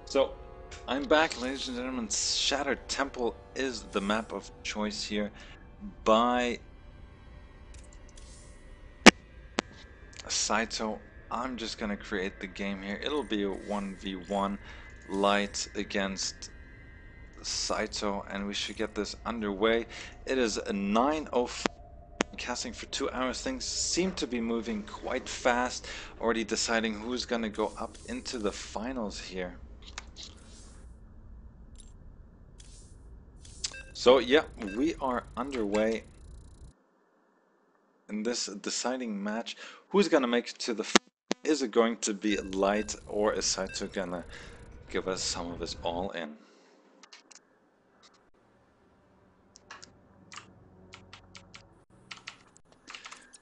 So I'm back, ladies and gentlemen. Shattered Temple is the map of choice here by Saito. I'm just gonna create the game here. It'll be a 1v1 Light against Saito, and we should get this underway. It is a 9:04. Casting for 2 hours. Things seem to be moving quite fast. Already deciding who's gonna go up into the finals here. So yeah, we are underway in this deciding match. Who's gonna make it to the finals? Is it going to be Light, or is Saito gonna give us some of his all in?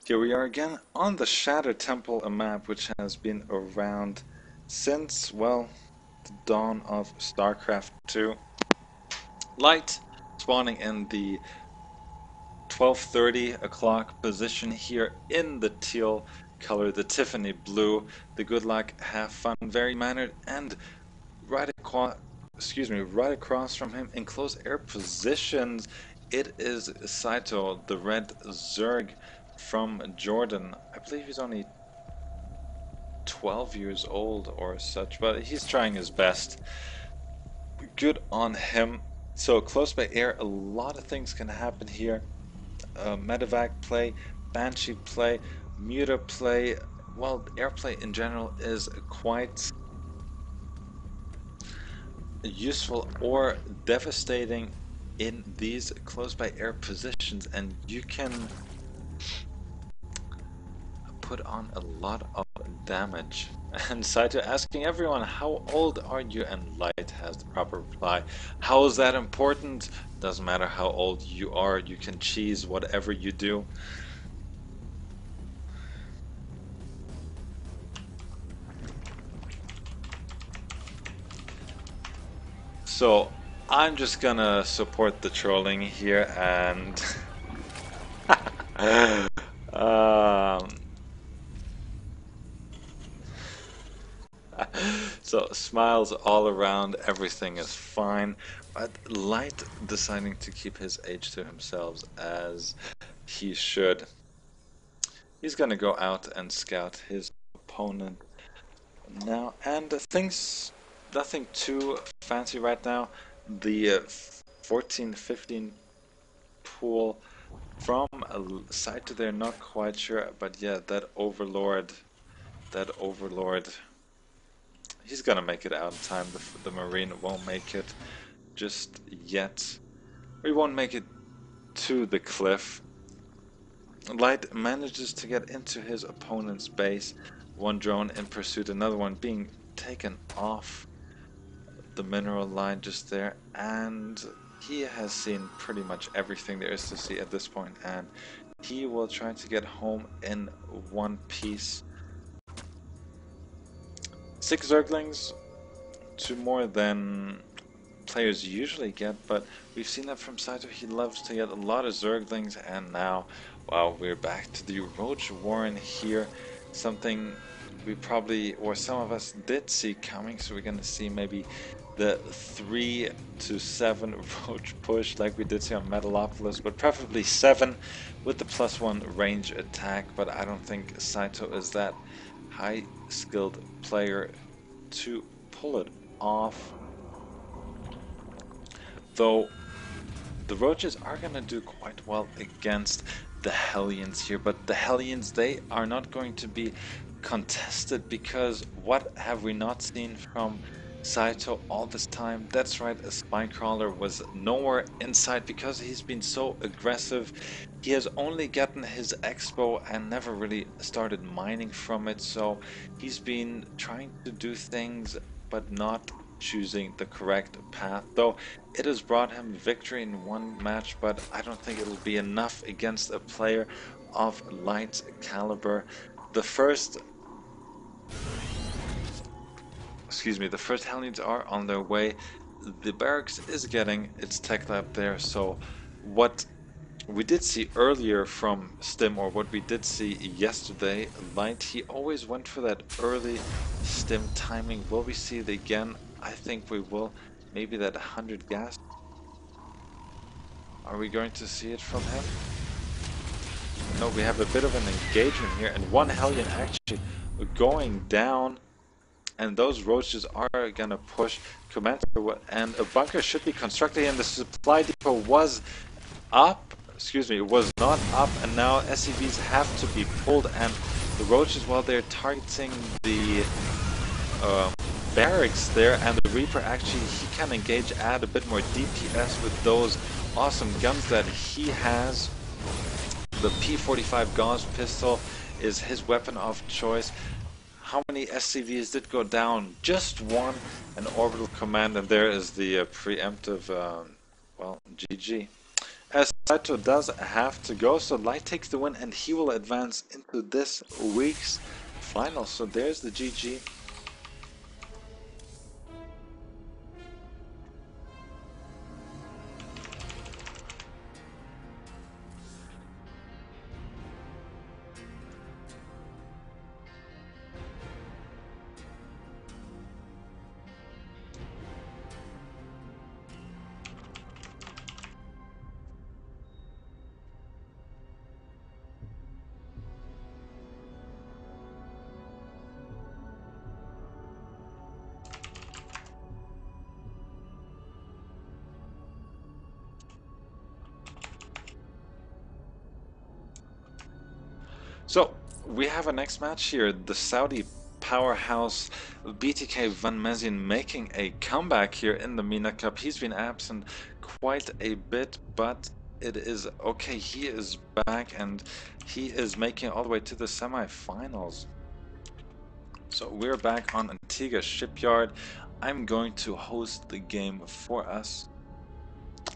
Here we are again on the Shattered Temple, a map which has been around since, well, the dawn of StarCraft 2. Light spawning in the 12:30 o'clock position here in the teal color, the Tiffany blue. The good luck, have fun, very mannered, and right across from him in close air positions, it is Saito, the red Zerg from Jordan. I believe he's only 12 years old or such, but he's trying his best. Good on him. So close by air, a lot of things can happen here. Medevac play, Banshee play, Muta play. Well, airplay in general is quite useful or devastating in these close by air positions, and you can put on a lot of damage. And Saito asking everyone, how old are you? And Light has the proper reply. How is that important? Doesn't matter how old you are, you can cheese whatever you do. So I'm just gonna support the trolling here and so smiles all around, everything is fine, but Light deciding to keep his age to himself as he should. He's gonna go out and scout his opponent now, and things nothing too fancy right now. The 14-15 pool from a side to there, not quite sure, but yeah, that overlord, he's gonna make it out in time. The Marine won't make it just yet. He won't make it to the cliff. Light manages to get into his opponent's base. One drone in pursuit, another one being taken off the mineral line just there, and he has seen pretty much everything there is to see at this point, and he will try to get home in one piece. 6 Zerglings, 2 more than players usually get, but we've seen that from Saito. He loves to get a lot of Zerglings, and now, wow, we're back to the Roach Warren here. Something we probably, or some of us did see coming, so we're going to see maybe the 3 to 7 Roach push like we did see on Metalopolis, but preferably 7 with the +1 range attack. But I don't think Saito is that high skilled player to pull it off. Though the Roaches are going to do quite well against the Hellions here, but the Hellions, they are not going to be contested, because what have we not seen from Saito all this time? That's right, a Spinecrawler was nowhere inside because he's been so aggressive. He has only gotten his Expo and never really started mining from it, so he's been trying to do things but not choosing the correct path. Though it has brought him victory in one match, but I don't think it'll be enough against a player of Light's caliber. The first Hellions are on their way. The barracks is getting its tech lab there, so what we did see earlier from Stim, or what we did see yesterday, Light, he always went for that early Stim timing. Will we see it again? I think we will. Maybe that 100 gas. Are we going to see it from him? No, we have a bit of an engagement here, and one Hellion actually going down. and those roaches are gonna push command, and a bunker should be constructed, and the supply depot was up, excuse me, it was not up, and now SCVs have to be pulled, and the roaches, while they're targeting the barracks there, and the Reaper actually, he can engage, add a bit more DPS with those awesome guns that he has. The P45 Gauss pistol is his weapon of choice. How many SCVs did go down? Just one, an orbital command, and there is the preemptive, well, GG. As Saito does have to go, so Light takes the win, and he will advance into this week's final. So there's the GG. So, we have a next match here, the Saudi powerhouse BTK Van Mezien making a comeback here in the MENA Cup. He's been absent quite a bit, but it is okay. He is back, and he is making it all the way to the semi-finals. So we're back on Antigua Shipyard. I'm going to host the game for us,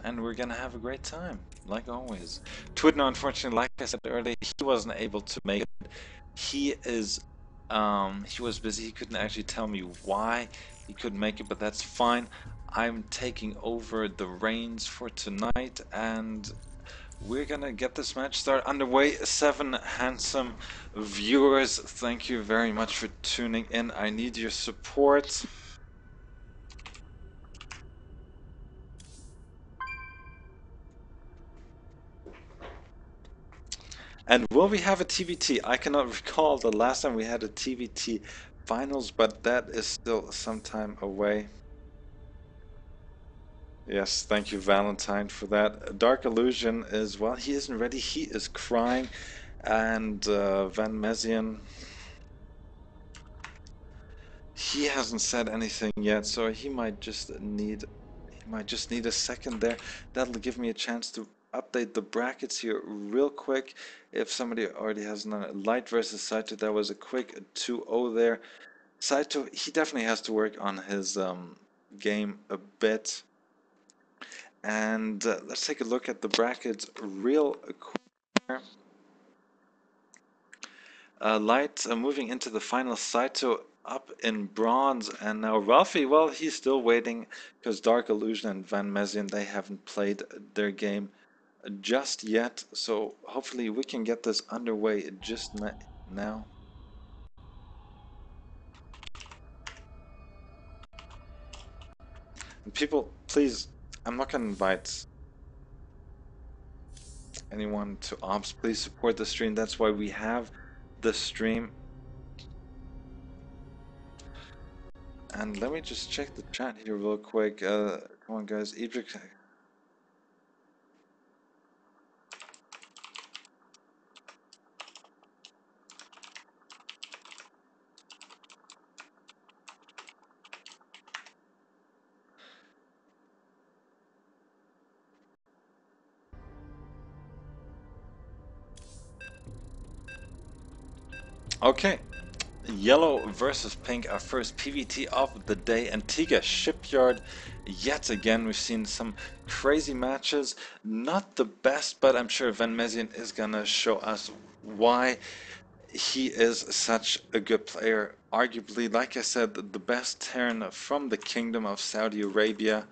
and we're gonna have a great time, like always. Twidno, unfortunately, like I said earlier, he wasn't able to make it. He was busy. He couldn't actually tell me why he couldn't make it, but that's fine. I'm taking over the reins for tonight, and we're gonna get this match started underway. 7 handsome viewers, thank you very much for tuning in. I need your support. And will we have a TVT? I cannot recall the last time we had a TVT finals, but that is still some time away. Yes, thank you, Valentine, for that. Dark Illusion is, well, he isn't ready. He is crying. And Van Mezien, he hasn't said anything yet, so he might just need a second there. That'll give me a chance to update the brackets here real quick. If somebody already has done Light versus Saito, that was a quick 2-0 there. Saito, he definitely has to work on his game a bit. And let's take a look at the brackets real quick. Light moving into the final, Saito up in bronze, and now Ralphie, well, he's still waiting because Dark Illusion and Van Mezien, they haven't played their game just yet, so hopefully we can get this underway just now. And people, please, I'm not gonna invite anyone to ops. Please support the stream. That's why we have the stream. And let me just check the chat here real quick. Come on, guys. Edric. Okay. Yellow versus pink, our first PvT of the day. Antigua Shipyard, yet again, we've seen some crazy matches. Not the best, but I'm sure Van Mezien is gonna show us why he is such a good player. Arguably, like I said, the best Terran from the Kingdom of Saudi Arabia.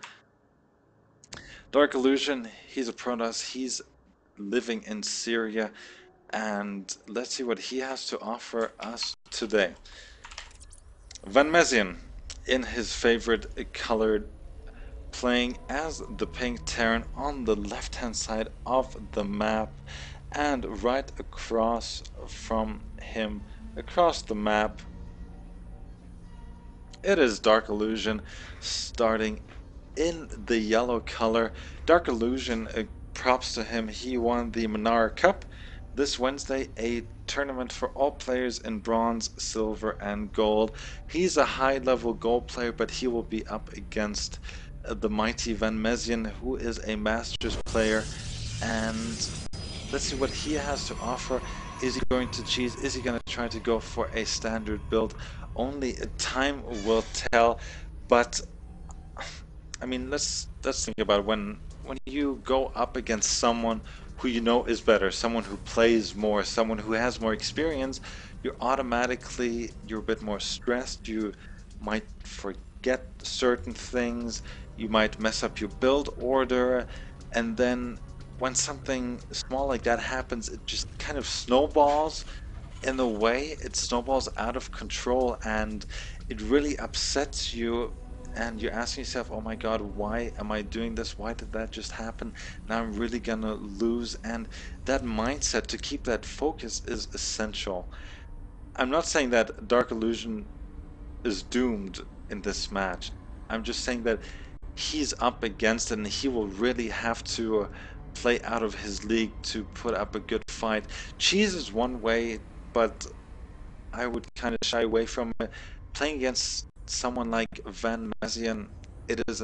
Dark Illusion, he's a Protoss, he's living in Syria, and let's see what he has to offer us today. Van Mezien, in his favorite colored, playing as the pink Terran on the left hand side of the map, and right across from him, across the map, It is Dark Illusion starting in the yellow color. Dark Illusion, props to him, he won the MENA Cup this Wednesday, a tournament for all players in bronze, silver, and gold. He's a high-level gold player, but he will be up against the mighty Van Mezien, who is a Masters player, and let's see what he has to offer. Is he going to cheese? Is he going to try to go for a standard build? Only time will tell, but I mean, let's think about it. When you go up against someone who you know is better, someone who plays more, someone who has more experience, you're a bit more stressed. You might forget certain things. You might mess up your build order, and then when something small like that happens, it just kind of snowballs. In a way, it snowballs out of control, and it really upsets you, and you're asking yourself, oh my god, why am I doing this? Why did that just happen? Now I'm really gonna lose. And that mindset, to keep that focus, is essential. I'm not saying that Dark Illusion is doomed in this match. I'm just saying that he's up against it, and he will really have to play out of his league to put up a good fight. Cheese is one way, but I would kind of shy away from it. Playing against someone like Van Mezien, it is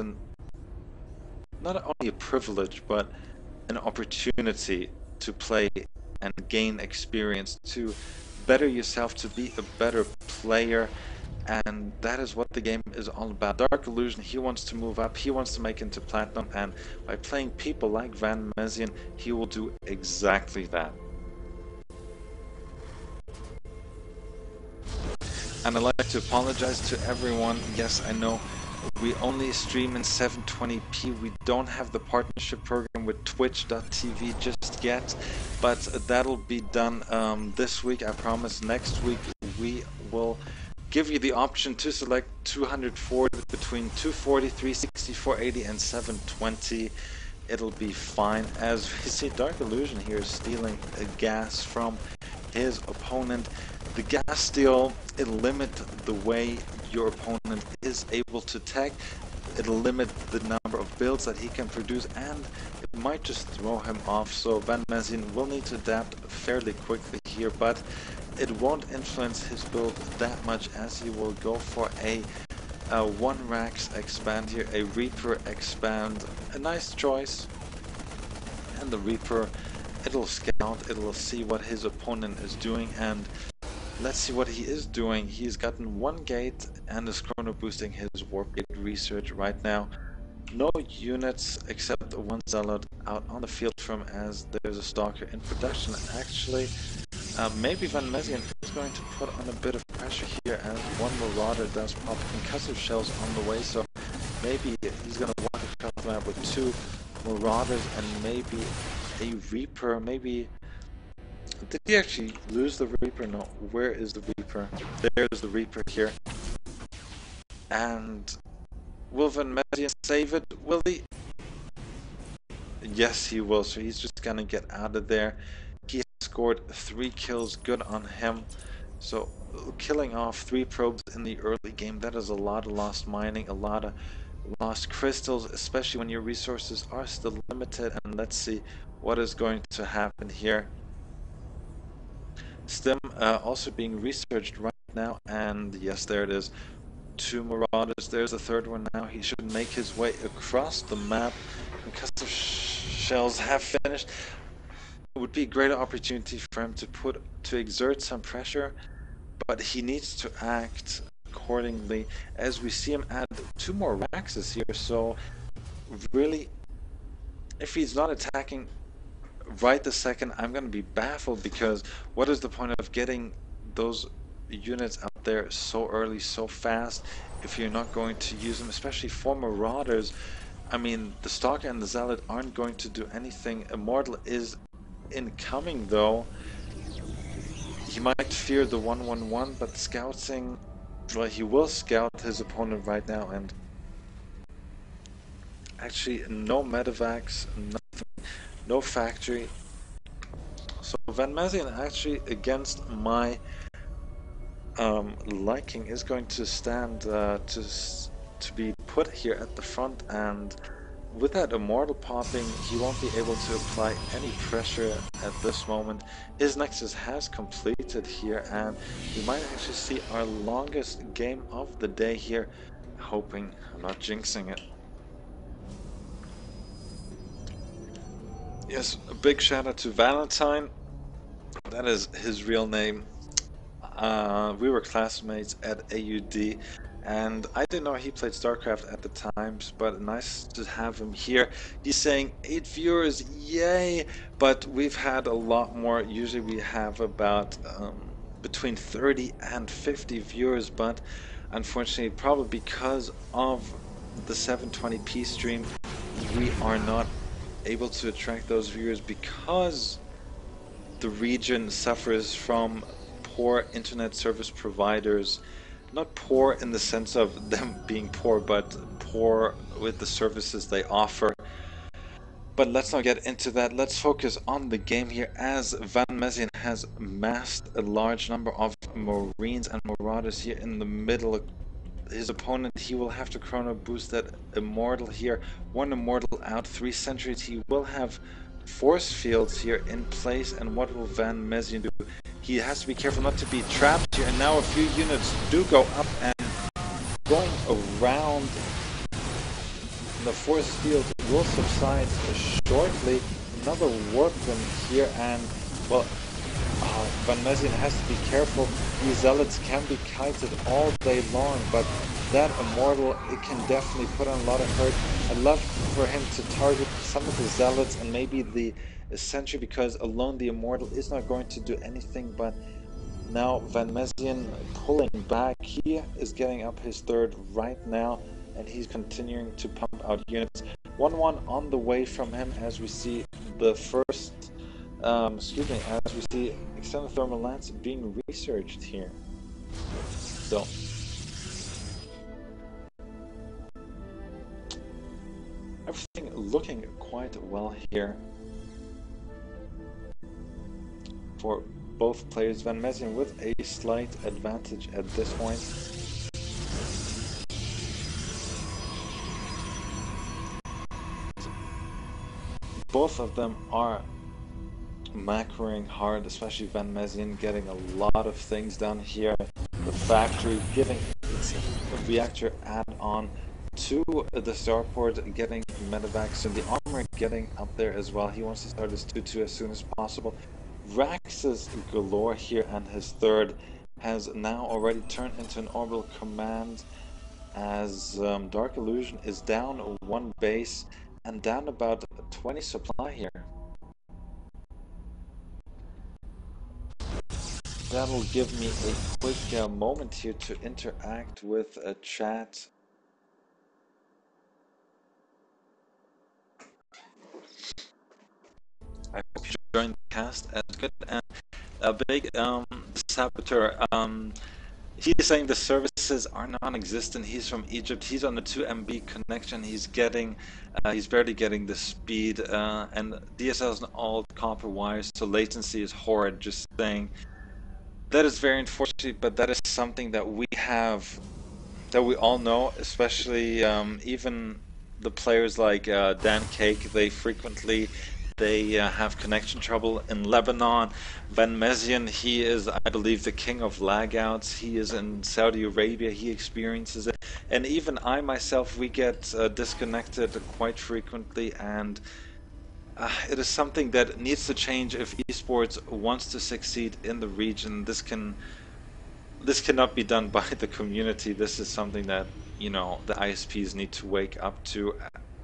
not only a privilege, but an opportunity to play and gain experience, to better yourself, to be a better player, and that is what the game is all about. Dark Illusion, he wants to move up, he wants to make into Platinum, and by playing people like Van Mezien, he will do exactly that. And I'd like to apologize to everyone. Yes, I know we only stream in 720p. We don't have the partnership program with twitch.tv just yet, but that'll be done this week. I promise next week we will give you the option to select 240 between 240, 360, 480, and 720. It'll be fine. As we see, Dark Illusion here is stealing a gas from his opponent. The gas steal, it'll limit the way your opponent is able to tech. It'll limit the number of builds that he can produce, and it might just throw him off. So Van Mezien will need to adapt fairly quickly here, but it won't influence his build that much, as he will go for a 1 Rax expand here, a Reaper expand, a nice choice. And the Reaper, it'll scout, it'll see what his opponent is doing, and let's see what he is doing. He's gotten 1 gate and is chrono boosting his warp gate research right now. No units except 1 zealot out on the field from, as there's a stalker in production. Actually, maybe Van Mezien is going to put on a bit of pressure here, as 1 marauder does pop concussive shells on the way, so maybe he's going to walk across the map with 2 marauders and maybe a Reaper. Maybe did he actually lose the Reaper? No. Where is the Reaper? There's the Reaper here. And will Van Mezien save it? Will he? Yes, he will. So he's just gonna get out of there. He has scored 3 kills. Good on him. So killing off 3 probes in the early game, that is a lot of lost mining, a lot of lost crystals, especially when your resources are still limited. And let's see what is going to happen here. Stem also being researched right now, and yes, there it is. 2 marauders. There's a 3rd one now. He should make his way across the map. Concussive shells have finished. It would be a great opportunity for him to exert some pressure, but he needs to act accordingly, as we see him add 2 more Raxes here. So really, if he's not attacking right this second, I'm going to be baffled, because what is the point of getting those units out there so early, so fast, if you're not going to use them, especially for marauders? I mean, the Stalker and the Zealot aren't going to do anything. Immortal is incoming though. He might fear the 1-1-1, but scouting, well, he will scout his opponent right now, and actually no medevacs, nothing, no factory. So Van Mezien actually against my liking is going to stand to be put here at the front, and with that immortal popping, he won't be able to apply any pressure at this moment. His Nexus has completed here, and we might actually see our longest game of the day here. Hoping I'm not jinxing it. Yes, a big shout out to Valentine. That is his real name. We were classmates at AUD, and I didn't know he played StarCraft at the times, but nice to have him here. He's saying 8 viewers, yay! But we've had a lot more. Usually we have about between 30 and 50 viewers, but unfortunately, probably because of the 720p stream, we are not able to attract those viewers because the region suffers from poor internet service providers. Not poor in the sense of them being poor, but poor with the services they offer. But let's not get into that. Let's focus on the game here, as Van Mezien has massed a large number of Marines and Marauders here in the middle. His opponent, he will have to chrono boost that Immortal here. 1 Immortal out, 3 Sentries. He will have force fields here in place, and what will Van Mezien do? He has to be careful not to be trapped here, and now a few units do go up and going around. The force field will subside shortly. Another workman here, and well, Van Mezien has to be careful. These zealots can be kited all day long, but that Immortal, it can definitely put on a lot of hurt. I'd love for him to target some of the zealots and maybe the Sentry, because alone the Immortal is not going to do anything. But now Van Mezien pulling back. He is getting up his third right now, and he's continuing to pump out units. 1-1 on the way from him, as we see the first as we see extended thermal lance being researched here. So everything looking quite well here for both players. Van Mezien with a slight advantage at this point. Both of them are macroing hard, especially Van Mezien getting a lot of things done here. The factory giving its reactor add-on to the starport, getting medevacs, and the armor getting up there as well. He wants to start his 2-2 as soon as possible. Rax's galore here, and his third has now already turned into an orbital command, as Dark Illusion is down 1 base and down about 20 supply here. That'll give me a quick moment here to interact with a chat. I hope you joined the cast as good. And a big saboteur. He's saying the services are non-existent. He's from Egypt. He's on the 2 MB connection. He's barely getting the speed, and DSL is all copper wires, so latency is horrid. Just saying. That is very unfortunate, but that is something that we have, that we all know, especially even the players like Dan Cake. They frequently have connection trouble in Lebanon. Van Mezien, he is, I believe, the king of lagouts. He is in Saudi Arabia. He experiences it, and even I myself, we get disconnected quite frequently, and it is something that needs to change if esports wants to succeed in the region. This cannot be done by the community. This is something that, you know, the ISPs need to wake up to,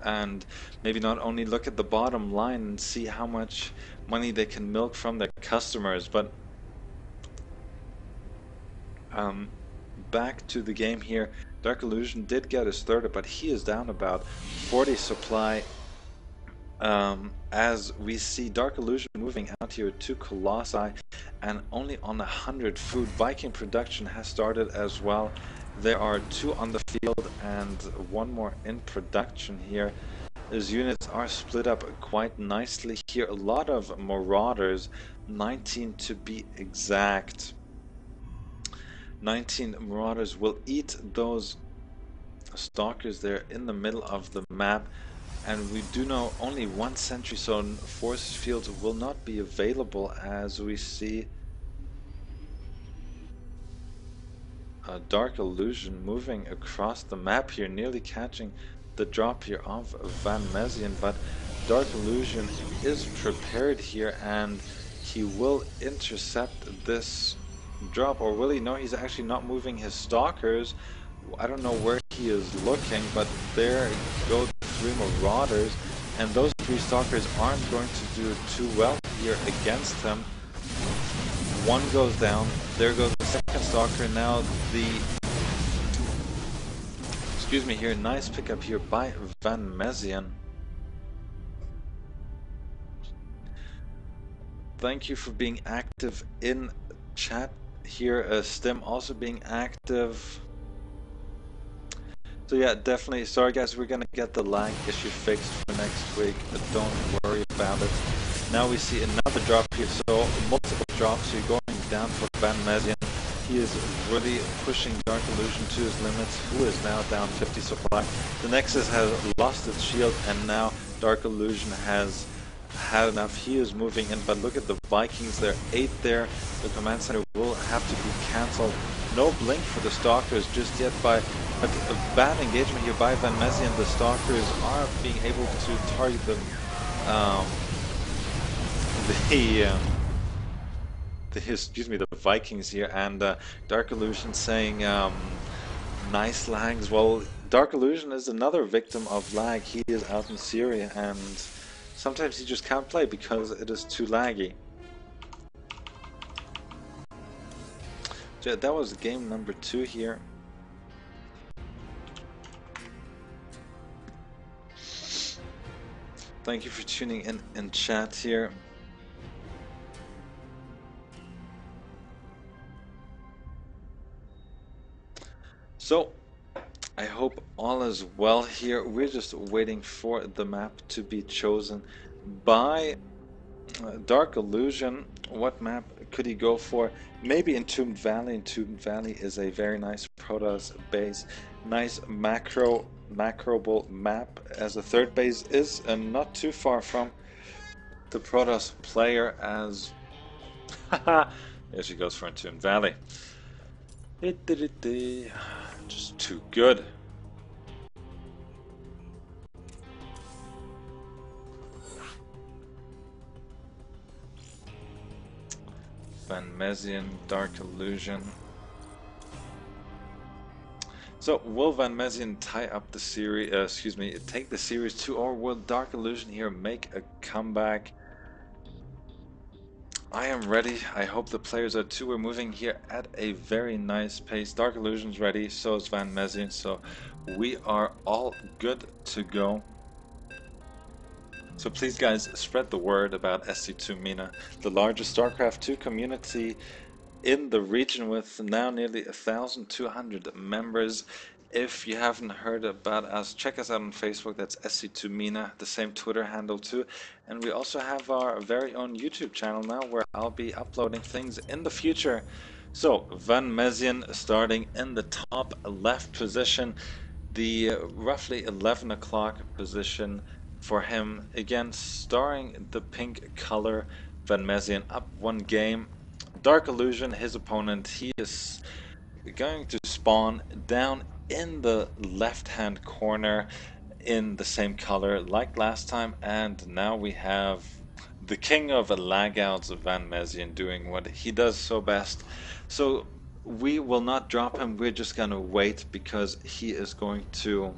and maybe not only look at the bottom line and see how much money they can milk from their customers, but back to the game here. Dark Illusion did get his third, but he is down about 40 supply. As we see Dark Illusion moving out here to Colossi, and only on 100 food. Viking production has started as well. There are 2 on the field and 1 more in production here. His units are split up quite nicely here. A lot of Marauders, 19 to be exact. 19 Marauders will eat those Stalkers there in the middle of the map. And we do know only one sentry, so Force Fields will not be available, as we see a Dark Illusion moving across the map here, nearly catching the drop here of Van Mezien, but Dark Illusion is prepared here and he will intercept this drop. Or will he? No, he's actually not moving his Stalkers. I don't know where he is looking, but there go the 3 Marauders, and those 3 Stalkers aren't going to do too well here against him. One goes down, there goes the second Stalker. Now excuse me here, nice pickup here by Van Mezien. Thank you for being active in chat here, Stim also being active. So yeah, definitely, sorry guys, we're gonna get the lag issue fixed for next week, but don't worry about it. Now we see another drop here, so multiple drops here going down for Van Mezien. He is really pushing Dark Illusion to his limits, who is now down 50 supply. The Nexus has lost its shield, and now Dark Illusion has had enough. He is moving in, but look at the Vikings, they're 8 there. The command center will have to be cancelled. No blink for the Stalkers just yet, but a bad engagement here by Van Mezien. The Stalkers are being able to target them. The Vikings here, and Dark Illusion saying nice lags. Well, Dark Illusion is another victim of lag. He is out in Syria, and sometimes he just can't play because it is too laggy. So that was game number 2 here. Thank you for tuning in chat here. So, I hope all is well here. We're just waiting for the map to be chosen by Dark Illusion. What map could he go for? Maybe Entombed Valley. Entombed Valley is a very nice Protoss base. Nice macroable map, as the third base is not too far from the Protoss player, as there she goes for Entombed Valley. Just too good. Van Mezien, Dark Illusion. So will Van Mezien tie up the series, take the series 2, or will Dark Illusion here make a comeback? I am ready. I hope the players are too. We're moving here at a very nice pace. Dark Illusion's ready, so is Van Mezien, so we are all good to go. So please guys, spread the word about SC2 MENA, the largest StarCraft 2 community in the region, with now nearly 1,200 members. If you haven't heard about us, check us out on Facebook. That's SC2 MENA, the same Twitter handle too. And we also have our very own YouTube channel now, where I'll be uploading things in the future. So Van Mezien starting in the top left position, the roughly 11 o'clock position for him. Again, starring the pink color, Van Mezien up 1 game. Dark Illusion, his opponent, he is going to spawn down in the left hand corner in the same color like last time, and now we have the king of lagouts, Van Mezien, doing what he does so best. So we will not drop him, we're just gonna wait, because he is going to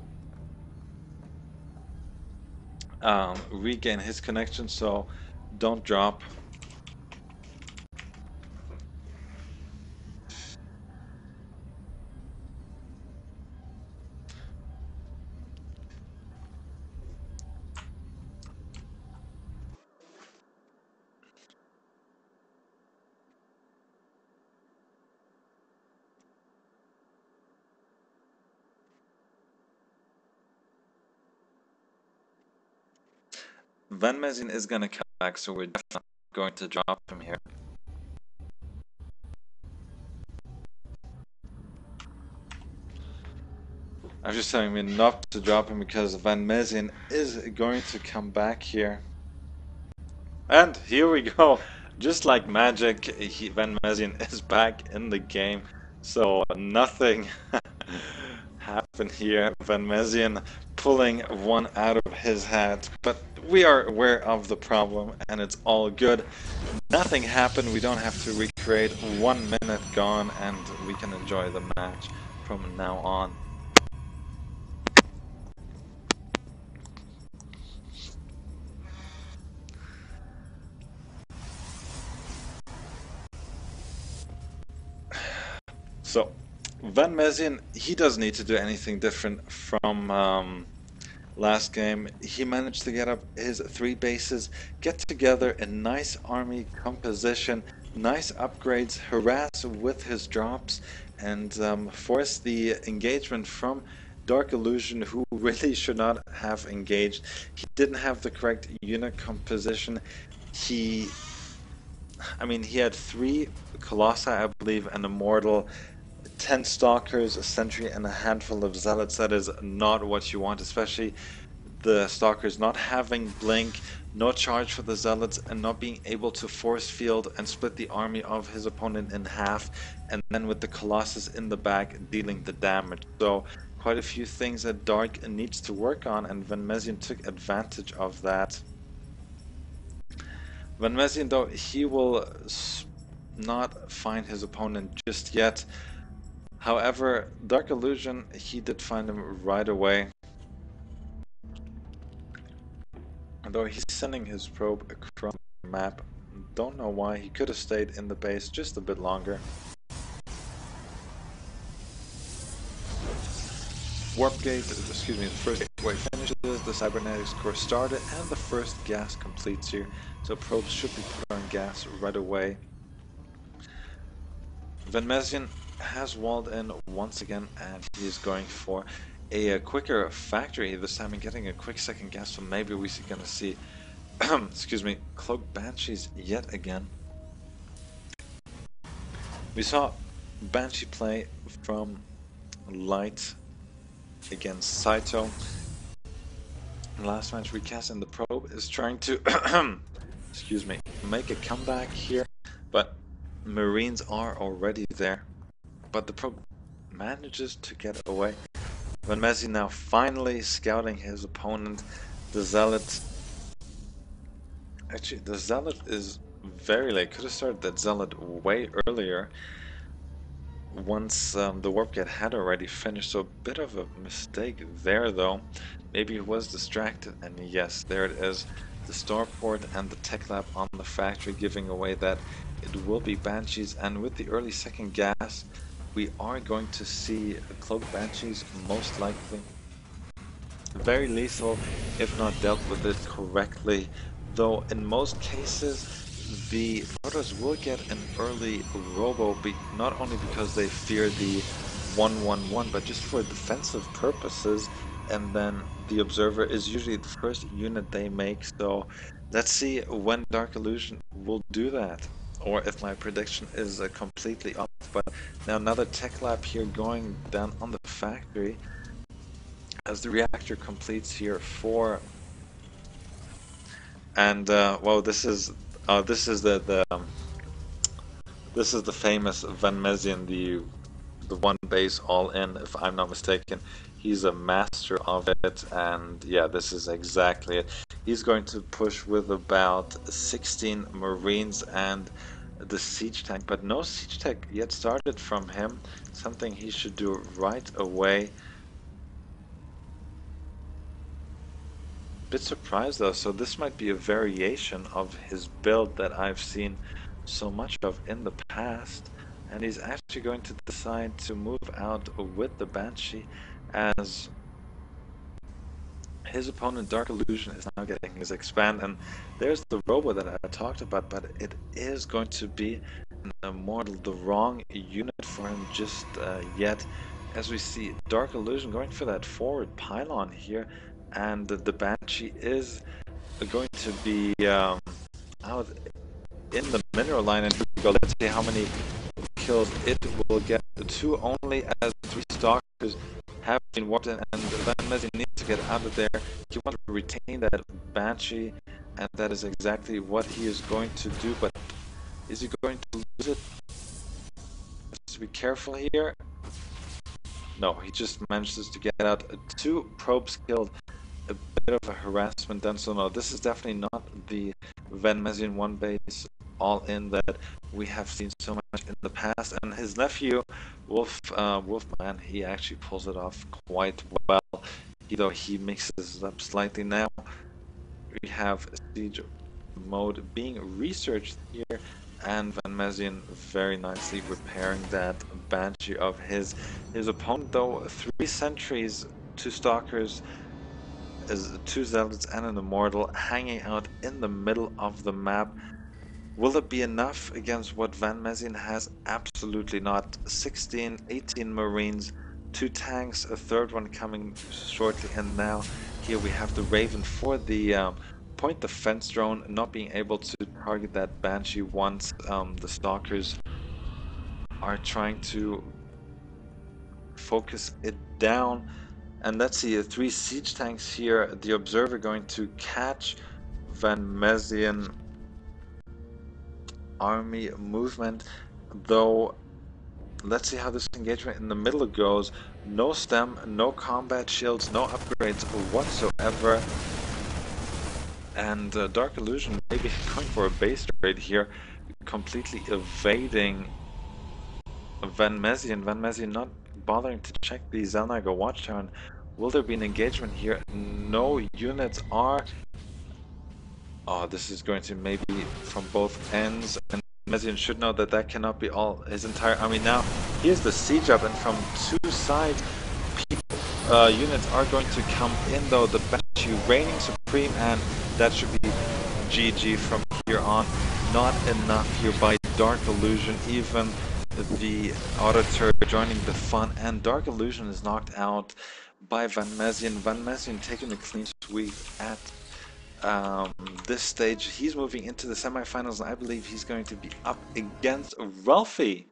regain his connection, so don't drop. Van Mezien is going to come back, so we're definitely not going to drop him here. I'm just telling me not to drop him because Van Mezien is going to come back here. And here we go. Just like magic, Van Mezien is back in the game. So nothing happened here. Van Mezien pulling one out of his hat. But we are aware of the problem and it's all good. Nothing happened. We don't have to recreate. 1 minute gone and we can enjoy the match from now on. So, Van Mezien, he doesn't need to do anything different from last game. He managed to get up his 3 bases, get together a nice army composition, nice upgrades, harass with his drops, and force the engagement from Dark Illusion, who really should not have engaged. He didn't have the correct unit composition. He had 3 Colossi, I believe, an Immortal, 10 Stalkers, a Sentry, and a handful of Zealots. That is not what you want, especially the Stalkers not having Blink, no charge for the Zealots, and not being able to force field and split the army of his opponent in half, and then with the Colossus in the back dealing the damage. So quite a few things that Dark needs to work on, and Van Mezien took advantage of that. Van Mezien, though, he will not find his opponent just yet. However, Dark Illusion, he did find him right away. Although he's sending his probe across the map. Don't know why. He could have stayed in the base just a bit longer. Warp gate, excuse me, the first gateway finishes, the cybernetics core started, and the first gas completes here. So probes should be put on gas right away. Van Mezien has walled in once again, and he is going for a quicker factory, this time and getting a quick second gas, so maybe we're going to see excuse me, Cloaked Banshees yet again. We saw Banshee play from Light against Saito. Last match recast, and the probe is trying to excuse me, make a comeback here, but Marines are already there. But the probe manages to get away. Van Mezien now finally scouting his opponent, the Zealot. Actually, the Zealot is very late. Could have started that Zealot way earlier. Once the warp gate had already finished, so a bit of a mistake there though. Maybe he was distracted, and yes, there it is. The starport and the tech lab on the factory giving away that it will be Banshees, and with the early second gas, we are going to see Cloaked Banshees most likely. Very lethal if not dealt with it correctly, though in most cases the Protoss will get an early robo, not only because they fear the 1-1-1, but just for defensive purposes, and then the Observer is usually the first unit they make, so let's see when Dark Illusion will do that, or if my prediction is completely off. But now another tech lab here going down on the factory as the reactor completes here for, and well, this is the famous Van Mezien, the one base all in, if I'm not mistaken. He's a master of it, and yeah, this is exactly it. He's going to push with about 16 Marines and the siege tank, but no siege tech yet started from him, something he should do right away. Bit surprised though, so this might be a variation of his build that I've seen so much of in the past, and he's actually going to decide to move out with the Banshee as his opponent Dark Illusion is now getting his expand, and there's the robo that I talked about, but it is going to be an Immortal, the wrong unit for him just yet, as we see Dark Illusion going for that forward pylon here, and the Banshee is going to be out in the mineral line, and here we go. Let's see how many kills it will get. 2 only, as 3 Stalkers have been warped in, and Van Mezien needs to get out of there. He wants to retain that Banshee, and that is exactly what he is going to do, but is he going to lose it? Has to be careful here. No, he just manages to get out. 2 probes killed, a bit of a harassment done, so no, this is definitely not the Van Mezien 1 base all-in that we have seen so much in the past, and his nephew, Wolfman, he actually pulls it off quite well, though he mixes it up slightly. Now we have siege mode being researched here, and Van Mezien very nicely repairing that Banshee of his. His opponent, though, 3 sentries, 2 stalkers, 2 zealots, and an immortal hanging out in the middle of the map. Will it be enough against what Van Mezien has? Absolutely not. 16, 18 marines, 2 tanks, a 3rd one coming shortly, and now here we have the Raven for the point defense drone, not being able to target that Banshee once the stalkers are trying to focus it down. And let's see, 3 siege tanks here. The observer going to catch Van Mezien army movement, though. Let's see how this engagement in the middle goes. No stem, no combat shields, no upgrades whatsoever. And Dark Illusion maybe going for a base trade here, completely evading Van Mezien. Van Mezien not bothering to check the Zelnaga Watchtower. And will there be an engagement here? No units are. Oh, this is going to maybe from both ends, and Mezien should know that that cannot be all his entire army. Now, here's the siege up, and from 2 sides, units are going to come in, though. The Banshee reigning supreme, and that should be GG from here on. Not enough here by Dark Illusion, even the Auditor joining the fun, and Dark Illusion is knocked out by Van Mezien. Van Mezien taking the clean sweep at this stage. He's moving into the semifinals, and I believe he's going to be up against Ralphie.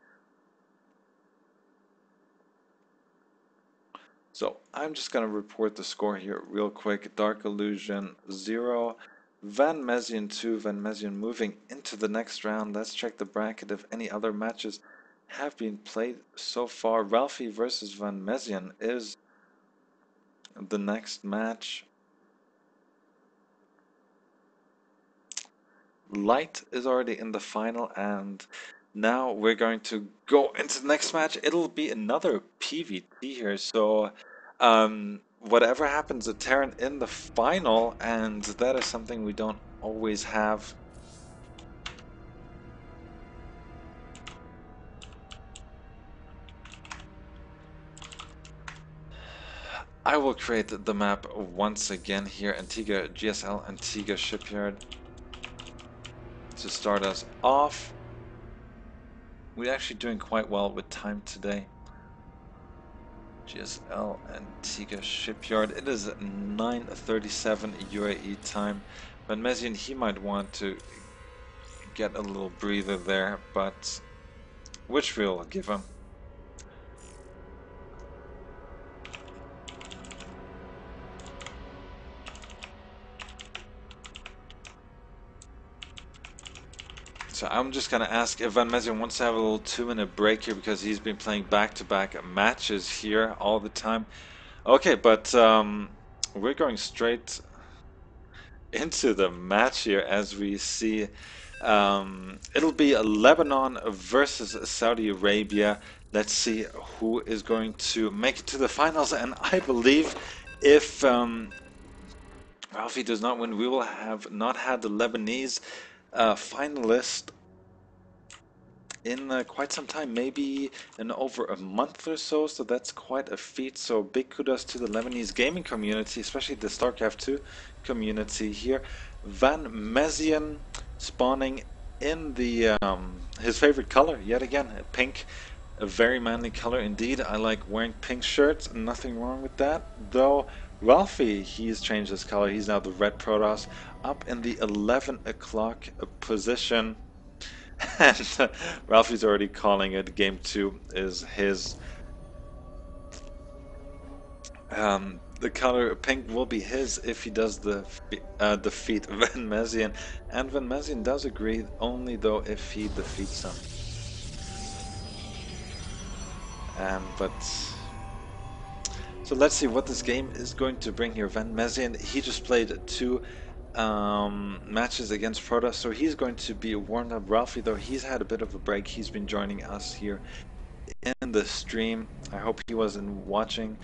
So I'm just going to report the score here real quick. Dark Illusion 0, Van Mezien 2, Van Mezien moving into the next round. Let's check the bracket if any other matches have been played so far. Ralphie versus Van Mezien is the next match. Light is already in the final, and now we're going to go into the next match. It'll be another PvT here, so whatever happens at Terran in the final, and that is something we don't always have. I will create the map once again here, Antigua GSL Antigua Shipyard, to start us off. We're actually doing quite well with time today. GSL Antigua Shipyard. It is 9:37 UAE time. Van Mezien, he might want to get a little breather there, but which we'll give him. So I'm just going to ask if Van Mezien wants to have a little 2-minute break here, because he's been playing back-to-back matches here all the time. Okay, but we're going straight into the match here as we see. It'll be Lebanon versus Saudi Arabia. Let's see who is going to make it to the finals, and I believe if Ralphie does not win, we will have not had the Lebanese finalist in quite some time, maybe in over a month or so, so that's quite a feat. So big kudos to the Lebanese gaming community, especially the StarCraft 2 community here. Van Mezien spawning in the his favorite color yet again, pink, a very manly color indeed. I like wearing pink shirts, nothing wrong with that, though. Ralphie, he's changed his color. He's now the red Protoss, up in the 11 o'clock position. And Ralphie's already calling it. Game 2 is his. The color pink will be his if he does defeat Van Mezien, and Van Mezien does agree only though if he defeats him. But so let's see what this game is going to bring here. Van Mezien, he just played two matches against Protoss, so he's going to be warmed up. Ralphie, though, he's had a bit of a break. He's been joining us here in the stream. I hope he wasn't watching,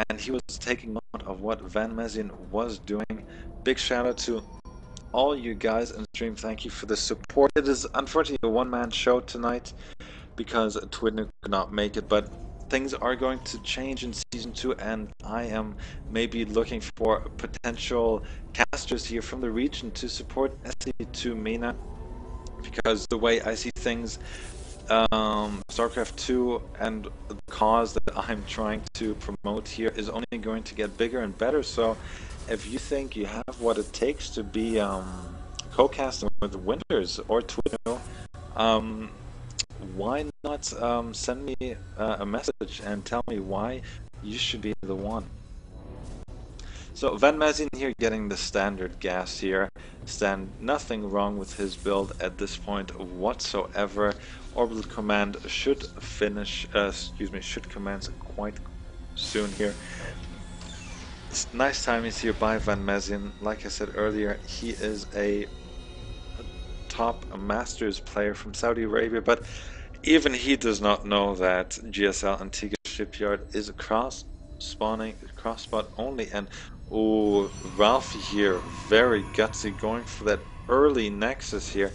and he was taking note of what Van Mezien was doing. Big shout out to all you guys in the stream. Thank you for the support. It is unfortunately a one-man show tonight because Twidner could not make it, but things are going to change in Season 2, and I am maybe looking for potential casters here from the region to support SC2 MENA, because the way I see things, StarCraft 2 and the cause that I'm trying to promote here is only going to get bigger and better. So if you think you have what it takes to be co-casting with Winters or Twidner, why not send me a message and tell me why you should be the one. So Van Mezien here getting the standard gas here. Nothing wrong with his build at this point whatsoever. Orbital command should should commence quite soon here. Nice timings here by Van Mezien. Like I said earlier, he is a top Masters player from Saudi Arabia, but even he does not know that GSL Antigua Shipyard is a cross spot only. And oh, Ralphie here, very gutsy, going for that early Nexus here.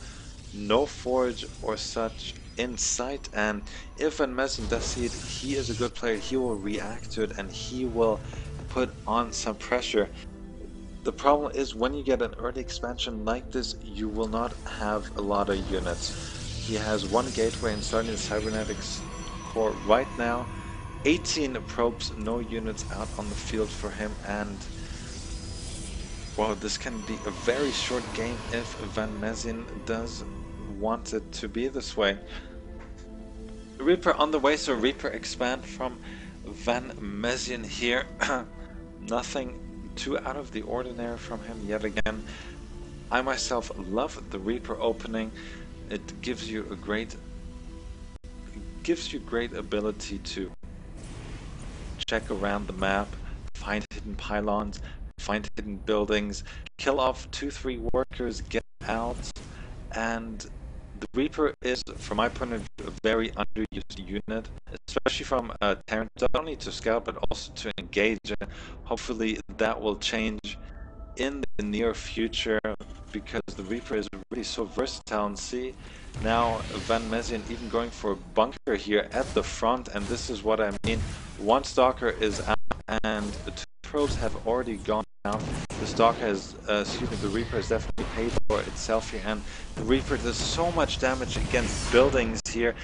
No forge or such in sight, and if Van Mezien does see it, he is a good player. He will react to it and he will put on some pressure. The problem is when you get an early expansion like this, you will not have a lot of units. He has one gateway and starting the cybernetics core right now. 18 probes, no units out on the field for him, and well, this can be a very short game if Van Mezien does want it to be this way. Reaper on the way, so Reaper expand from Van Mezien here. Nothing too out of the ordinary from him yet again. I myself love the Reaper opening. It gives you a great ability to check around the map, find hidden pylons, find hidden buildings, kill off 2-3 workers, get out, and the Reaper is, from my point of view, a very underused unit, especially from Terran, not only to scout but also to engage. Hopefully that will change in the near future, because the Reaper is really so versatile. And see, now Van Mezien even going for a bunker here at the front, and this is what I mean. One Stalker is out and 2 probes have already gone down. The Stalker has, the Reaper has definitely paid for itself here, and the Reaper does so much damage against buildings here.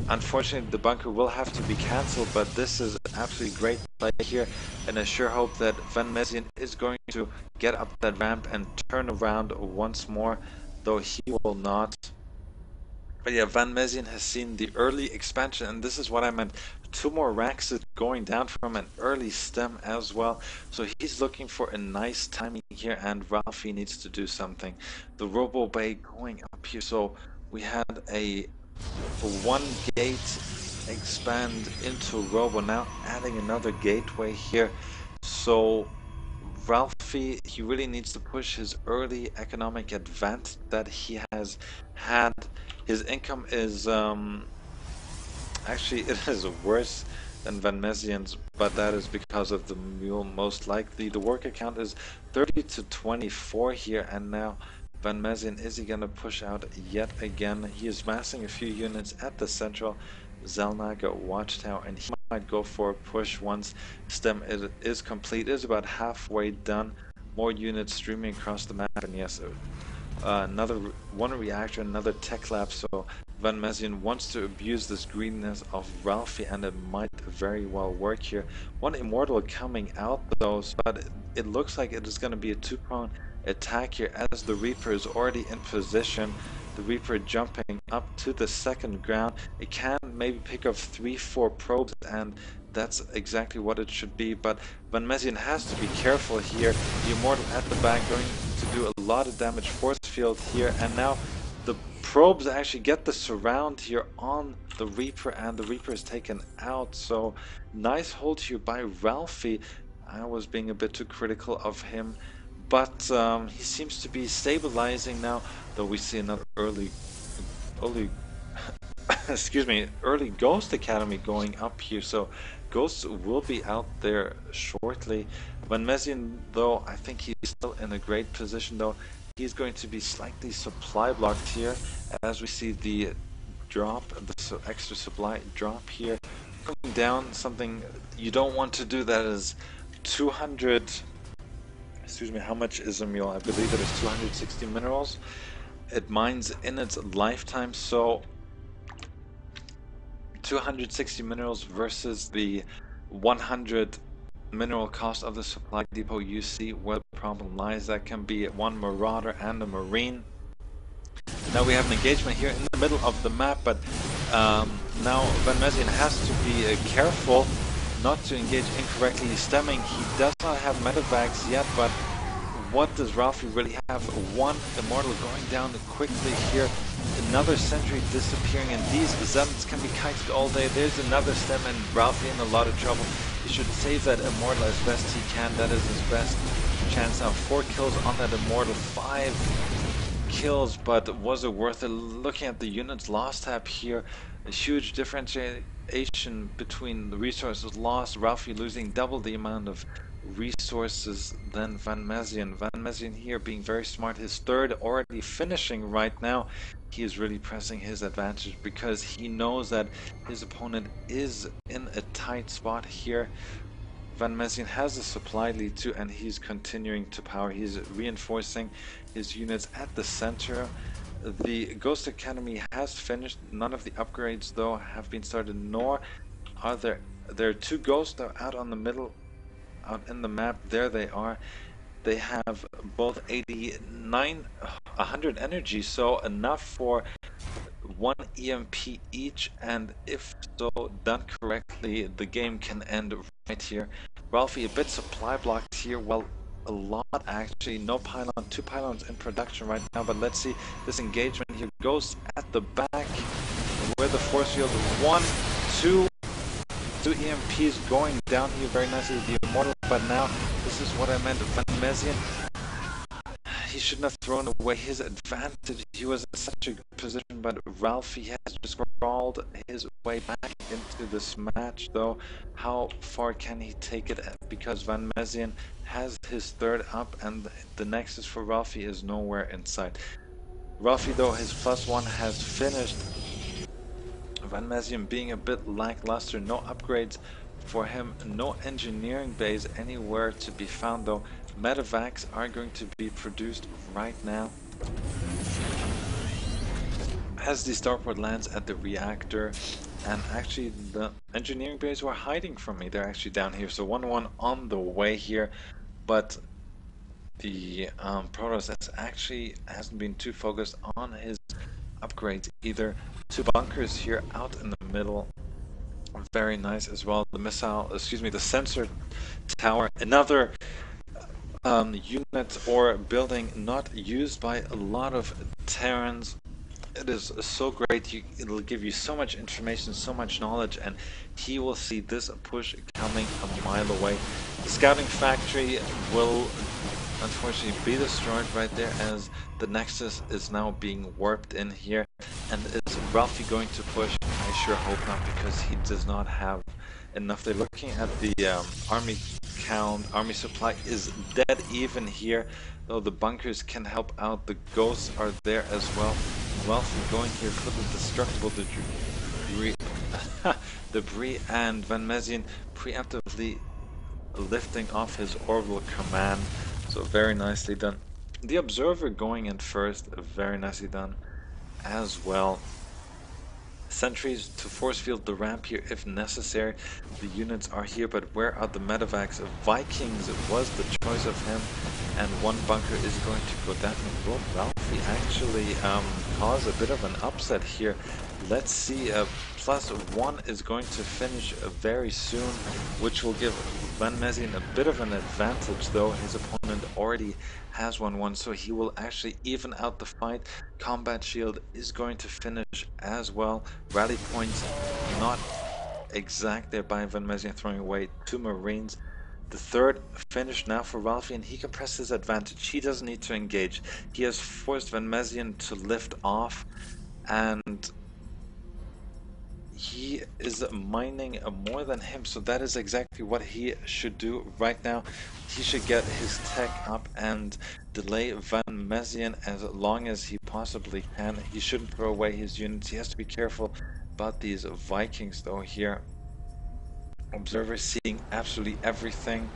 Unfortunately, the bunker will have to be cancelled, but this is absolutely great play here, and I sure hope that Van Mezien is going to get up that ramp and turn around once more, though he will not. But yeah, Van Mezien has seen the early expansion, and this is what I meant. 2 more ranks is going down from an early stem as well. So he's looking for a nice timing here, and Ralphie needs to do something. The Robo Bay going up here, so we had a 1 gate expand into Robo, now adding another gateway here. So Ralphie, he really needs to push his early economic advance that he has had. His income is actually, it is worse than Van Mezien's, but that is because of the mule most likely. The work account is 30 to 24 here, and now Van Mezien, is he going to push out yet again? He is massing a few units at the central Zelnaga watchtower, and he might go for a push once stem is complete. It is about halfway done. More units streaming across the map, and yes, another one reactor, another tech lab. So Van Mezien wants to abuse this greediness of Ralphie, and it might very well work here. One immortal coming out though, but it looks like it is going to be a 2-pronged attack here, as the Reaper is already in position. The Reaper jumping up to the second ground. It can maybe pick up 3-4 probes and That's exactly what it should be, but Van Mezien has to be careful here. The Immortal at the back going to do a lot of damage. Force field here, and now the probes actually get the surround here on the Reaper, and the Reaper is taken out. So nice hold here by Ralphie. I was being a bit too critical of him, but he seems to be stabilizing now, though we see another early excuse me, early Ghost Academy going up here, so Ghosts will be out there shortly. Van Mezien, though, I think he's still in a great position, though. He's going to be slightly supply blocked here, as we see the drop, the extra supply drop here. Coming down, something you don't want to do, that is 200, excuse me, how much is a mule? I believe it is 260 minerals. It mines in its lifetime, so 260 minerals versus the 100 mineral cost of the supply depot. You see where the problem lies. That can be one Marauder and a Marine. Now we have an engagement here in the middle of the map, but now Van Mezien has to be careful not to engage incorrectly. Stemming, he does not have medevacs yet, but what does Ralphie really have? One Immortal going down quickly here. Another sentry disappearing, and these Zealots can be kited all day. There's another stem, and Ralphie in a lot of trouble. He should save that Immortal as best he can. That is his best chance now. 4 kills on that Immortal, 5 kills, but was it worth it? Looking at the units lost tab here, a huge differentiation between the resources lost. Ralphie losing double the amount of resources than Van Mezien. Van Mezien here being very smart. His third already finishing right now. He is really pressing his advantage because he knows that his opponent is in a tight spot here. Van Mezien has a supply lead too, and he's continuing to power. He's reinforcing his units at the center. The Ghost Academy has finished. None of the upgrades though have been started, nor are there are 2 ghosts that are out on the middle, out in the map. There they are. They have both 100 energy, so enough for 1 EMP each, and if so done correctly, the game can end right here. Ralphie a bit supply blocked here. Well, a lot actually. No pylon, 2 pylons in production right now, but let's see this engagement here. Goes at the back where the force field 1, 2 EMPs going down here very nicely with the Immortal, but now this is what I meant. Van Mezien, he shouldn't have thrown away his advantage. He was in such a good position, but Ralphie has just crawled his way back into this match, though. How far can he take it? Because Van Mezien has his third up, and the nexus for Ralphie is nowhere in sight. Ralphie, though, his +1 has finished. Van Mezien being a bit lackluster, no upgrades for him, no engineering base anywhere to be found, though. Medevacs are going to be produced right now as the starport lands at the reactor, and actually the engineering base were hiding from me. They're actually down here, so 1-1 on the way here, but the Protoss actually hasn't been too focused on his upgrades either. 2 bunkers here out in the middle, very nice as well. The the sensor tower, another unit or building not used by a lot of Terrans. It is so great. It'll give you so much information, so much knowledge, and he will see this push coming a mile away. The scouting factory will unfortunately be destroyed right there, as the Nexus is now being warped in here. And is Ralphie going to push? I sure hope not, because he does not have enough. They're looking at the army count. Army supply is dead even here, though the bunkers can help out. The ghosts are there as well. Ralphie going here for the destructible debris, and Van Mezien preemptively lifting off his orbital command. So very nicely done. The observer going in first, very nicely done as well. Sentries to force field the ramp here if necessary. The units are here, but where are the medevacs? Vikings was the choice of him, and 1 bunker is going to go down. Will Ralphie actually cause a bit of an upset here? Let's see. +1 is going to finish very soon, which will give Van Mezien a bit of an advantage, though his opponent already has 1-1, so he will actually even out the fight. Combat Shield is going to finish as well. Rally points not exact there by Van Mezien, throwing away 2 Marines. The third finish now for Ralphie, and he can press his advantage. He doesn't need to engage. He has forced Van Mezien to lift off, and he is mining more than him, so that is exactly what he should do right now. He should get his tech up and delay Van Mezien as long as he possibly can. He shouldn't throw away his units. He has to be careful about these Vikings though here. Observer seeing absolutely everything.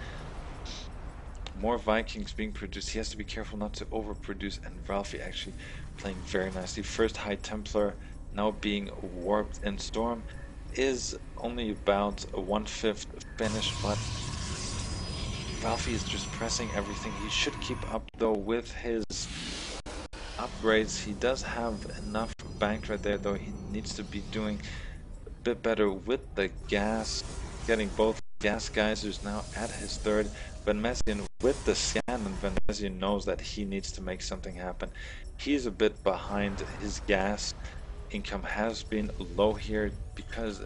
More Vikings being produced. He has to be careful not to overproduce, and Ralphie actually playing very nicely. First High Templar now being warped in Storm is only about a 1/5 finish, but Ralphie is just pressing everything. He should keep up though with his upgrades. He does have enough banked right there, though he needs to be doing a bit better with the gas, getting both gas geysers now at his third. Van Mezien with the scan, and Van Mezien knows that he needs to make something happen. He's a bit behind. His gas income has been low here because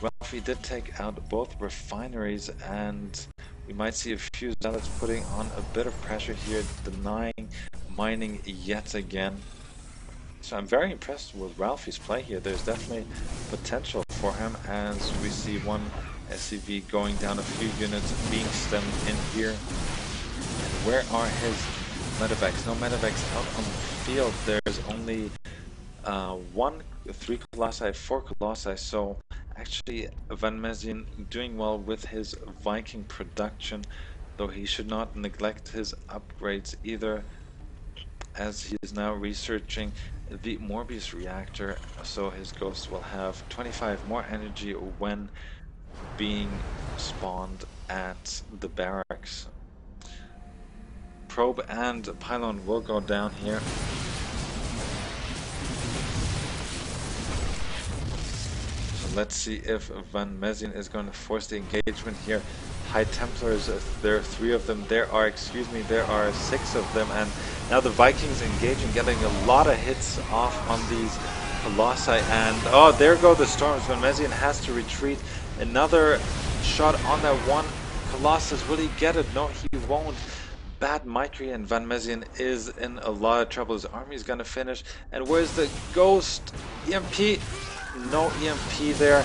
Ralphie did take out both refineries, and we might see a few zealots putting on a bit of pressure here, denying mining yet again. So I'm very impressed with Ralphie's play here. There's definitely potential for him, as we see one SCV going down, a few units being stemmed in here. And where are his medevacs? No medevacs out on the field. There's only 3 Colossi, 4 Colossi, so actually Van Mezien doing well with his Viking production, though he should not neglect his upgrades either, as he is now researching the Morbius reactor, so his ghost will have 25 more energy when being spawned at the barracks. Probe and pylon will go down here. So let's see if Van Mezien is going to force the engagement here. High Templars, there are 3 of them. There are 6 of them, and now the Vikings engaging, getting a lot of hits off on these Colossi, and oh, there go the storms. Van Mezien has to retreat. Another shot on that one Colossus. Will he get it? No, he won't. Bad Mitri, and Van Mezien is in a lot of trouble. His army is going to finish. And where's the ghost? EMP? No EMP there.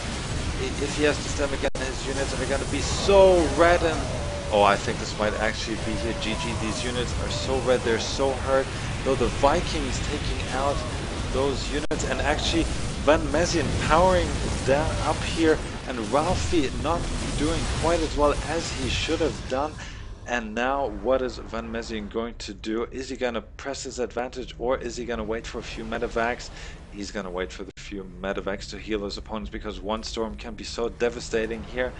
If he has to stem again, his units are going to be so red, and oh, I think this might actually be here. GG, these units are so red, they're so hurt. Though the Vikings taking out those units, and actually Van Mezien powering down up here, and Ralphie not doing quite as well as he should have done. And now what is Van Mezien going to do? Is he going to press his advantage, or is he going to wait for a few medevacs? He's going to wait for the few medevacs to heal his opponents, because one storm can be so devastating here.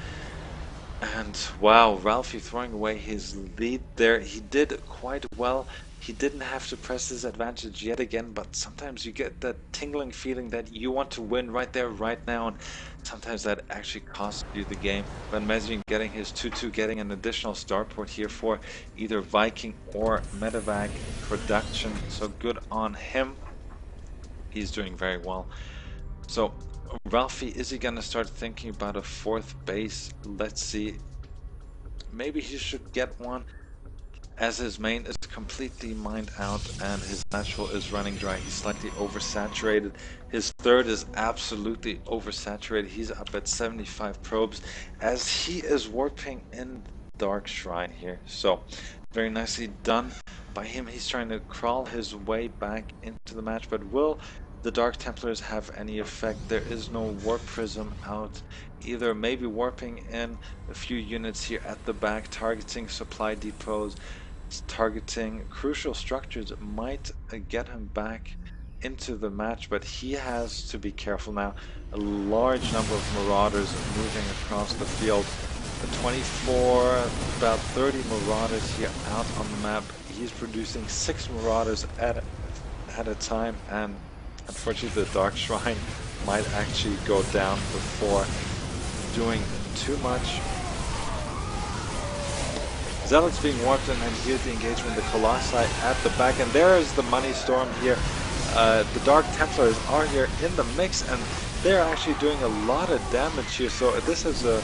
And wow, Ralphie throwing away his lead there. He did quite well. He didn't have to press his advantage yet again, but sometimes you get that tingling feeling that you want to win right there, right now, and sometimes that actually costs you the game. Van Mezien getting his 2-2, getting an additional starport here for either Viking or medevac production, so good on him. He's doing very well. So Ralphie, is he gonna start thinking about a 4th base? Let's see. Maybe he should get one, as his main is completely mined out and his natural is running dry. He's slightly oversaturated. His 3rd is absolutely oversaturated. He's up at 75 probes as he is warping in Dark Shrine here. So very nicely done by him. He's trying to crawl his way back into the match, but will the Dark Templars have any effect? There is no warp prism out either. Maybe warping in a few units here at the back, targeting supply depots, targeting crucial structures might get him back into the match, but he has to be careful now. A large number of Marauders moving across the field. 24, about 30 Marauders here out on the map. He's producing 6 Marauders at a time, and Unfortunately, the Dark Shrine might actually go down before doing too much. Zealots being warped in, and here's the engagement, the Colossi at the back, and there is the Money Storm here. The Dark Templars are here in the mix, and they're actually doing a lot of damage here, so this is a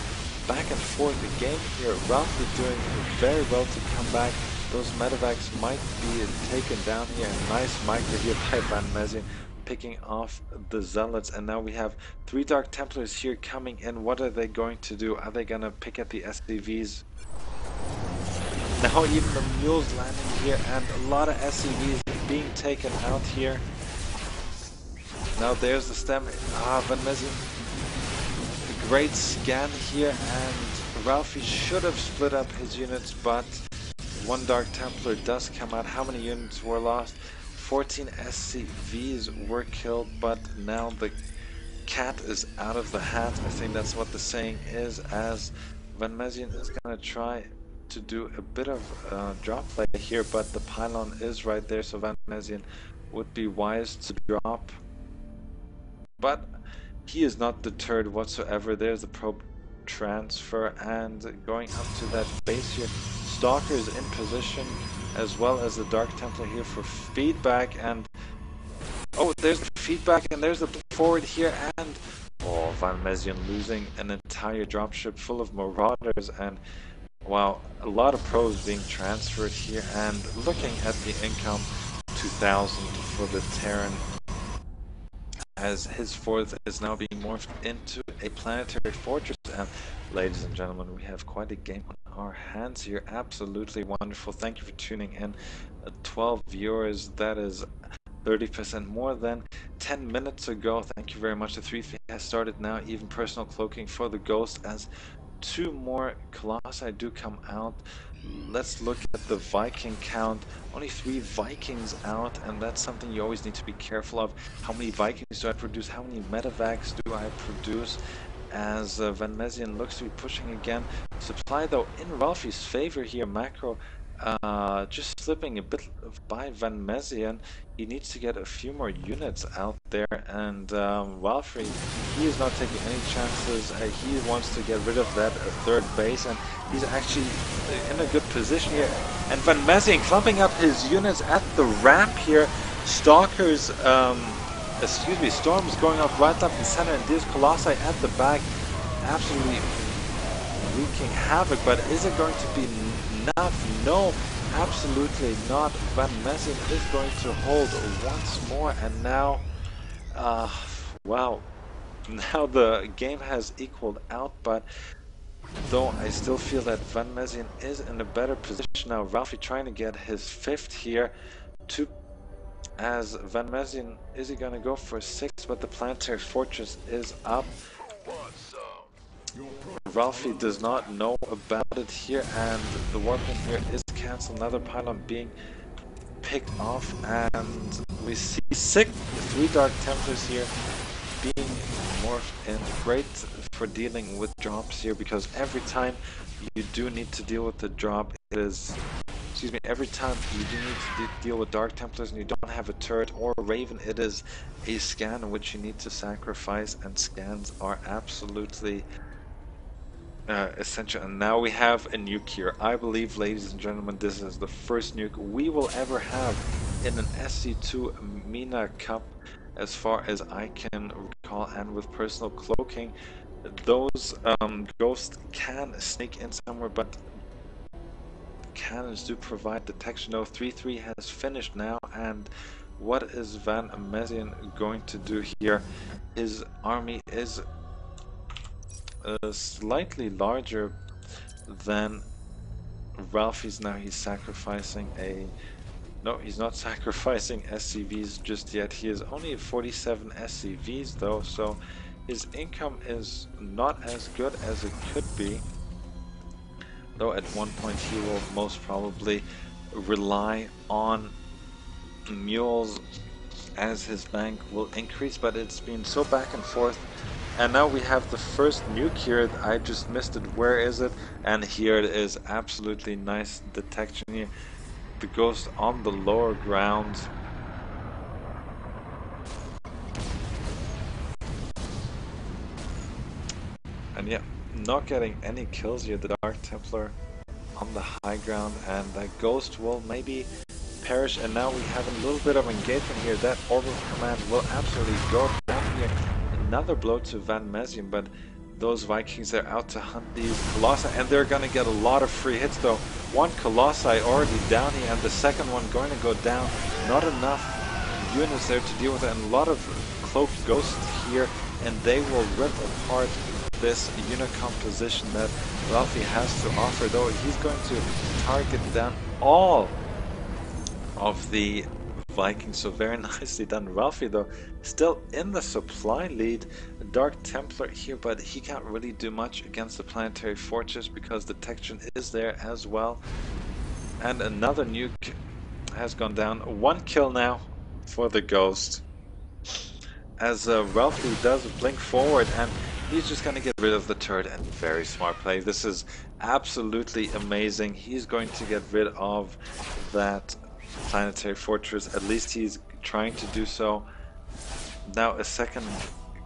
back and forth game here. Ralphie doing very well to come back. Those medevacs might be taken down here. Nice micro here by Van Mezien, picking off the Zealots, and now we have 3 Dark Templars here coming in. What are they going to do? Are they going to pick at the SCVs? Now even the mules landing here, and a lot of SCVs being taken out here. Now there's the stem. Van Mezien, a great scan here, and Ralphie should have split up his units, but 1 Dark Templar does come out. How many units were lost? 14 SCVs were killed, but now the cat is out of the hat. I think that's what the saying is, as Van Mezien is going to try to do a bit of drop play here, but the pylon is right there, so Van Mezien would be wise to drop. But he is not deterred whatsoever. There's the probe transfer, and going up to that base here. Stalker is in position, as well as the Dark Templar here for feedback, and oh, there's the feedback, and there's the forward here, and oh, Van Mezien losing an entire dropship full of Marauders, and wow, a lot of pros being transferred here, and looking at the income, 2,000 for the Terran, as his 4th is now being morphed into a planetary fortress. And ladies and gentlemen, we have quite a game on our hands here. Absolutely wonderful. Thank you for tuning in. 12 viewers, that is 30% more than 10 minutes ago. Thank you very much. The 3 has started now, even personal cloaking for the Ghost, as 2 more Colossi do come out. Let's look at the Viking count. Only 3 Vikings out, and that's something you always need to be careful of. How many Vikings do I produce? How many medevacs do I produce? As Van Mezien looks to be pushing again. Supply, though, in Ralphie's favor here. Macro just slipping a bit by Van Mezien. He needs to get a few more units out there, and Ralphie, he is not taking any chances. He wants to get rid of that 3rd base, and he's actually in a good position here. And Van Mezien clumping up his units at the ramp here. Stalkers, Storms going off right, left, and center, and these Colossi at the back, absolutely wreaking havoc. But is it going to be enough? No, absolutely not. Van Mezien is going to hold once more, and now, wow, now the game has equaled out, but though I still feel that Van Mezien is in a better position now. Ralphie trying to get his 5th here, as Van Mezien, is he going to go for 6? But the planetary fortress is up. Ralphie does not know about it here, and the warping here is cancelled. Another pylon being picked off, and we see 3 Dark Templars here being morphed in. Great for dealing with drops here, because every time you do need to deal with the drop, it is, every time you do need to deal with Dark Templars and you don't have a turret or a Raven, it is a scan in which you need to sacrifice, and scans are absolutely essential. And now we have a nuke here. I believe, ladies and gentlemen, this is the first nuke we will ever have in an SC2 MENA Cup, as far as I can recall, and with personal cloaking, those ghosts can sneak in somewhere, but cannons do provide detection. No, 3-3 has finished now, and what is Van Mezien going to do here? His army is slightly larger than Ralphie's. Now he's sacrificing no, he's not sacrificing SCVs just yet. He is only 47 SCVs though, so his income is not as good as it could be. Though at one point he will most probably rely on mules as his bank will increase, but it's been so back and forth. And now we have the first nuke here. I just missed it. Where is it? And here it is. Absolutely nice detection here. The Ghost on the lower ground. And yeah, not getting any kills here, the Dark Templar on the high ground, and that Ghost will maybe perish, and now we have a little bit of engagement here. That orbital command will absolutely go down here. Another blow to Van Mezien, but those Vikings are out to hunt these Colossi, and they're going to get a lot of free hits though. One Colossi already down here, and the second one going to go down. Not enough units there to deal with it, and a lot of cloaked ghosts here, and they will rip apart this Unicom position that Ralphie has to offer, though he's going to target down all of the Vikings. So very nicely done. Ralphie though still in the supply lead. Dark Templar here, but he can't really do much against the Planetary Fortress because the detection is there as well. And another nuke has gone down. One kill now for the Ghost, as Ralphie does blink forward, and he's just going to get rid of the turret. And very smart play. This is absolutely amazing. He's going to get rid of that Planetary Fortress. At least he's trying to do so. Now a second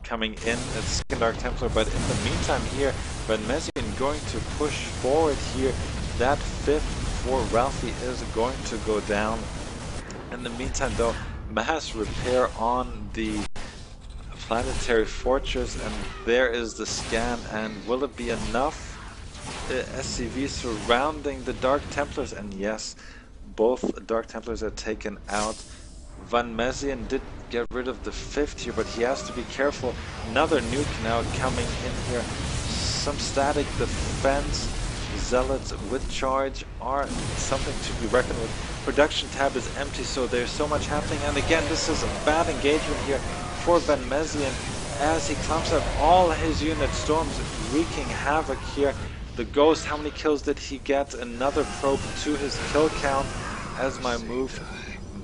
coming in, a second Dark Templar, but in the meantime here, Van Mezien going to push forward here. That fifth for Ralphie is going to go down. In the meantime though, mass repair on the Planetary Fortress, and there is the scan, and will it be enough? SCV surrounding the Dark Templars, and yes, both Dark Templars are taken out. Van Mezien did get rid of the fifth here, but he has to be careful. Another nuke now coming in here. Some static defense. Zealots with charge are something to be reckoned with. Production tab is empty, so there's so much happening. And again, this is a bad engagement here for Van Mezien as he clumps up all his units. Storms wreaking havoc here. The Ghost, how many kills did he get? Another probe to his kill count as my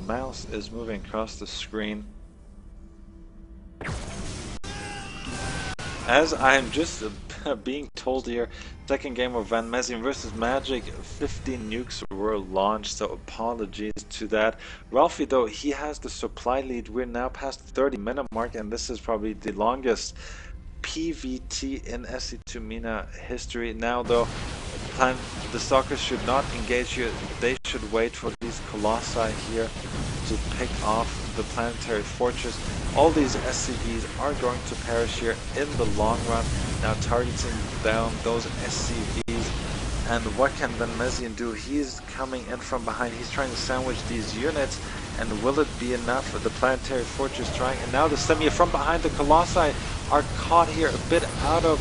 mouse is moving across the screen. As I'm just being told here, second game of Van Mezien versus Magic, 15 nukes were launched, so apologies to that. Ralphie though, he has the supply lead. We're now past the 30-minute mark, and this is probably the longest PVT in SC2 MENA history. Now though, the Stalkers should not engage here. They should wait for these Colossi here to pick off the Planetary Fortress. All these SCVs are going to perish here in the long run. Now targeting down those SCVs. And what can Van Mezien do? He's coming in from behind. He's trying to sandwich these units. And will it be enough for the Planetary Fortress trying? And now the Semia from behind. The Colossi are caught here a bit out of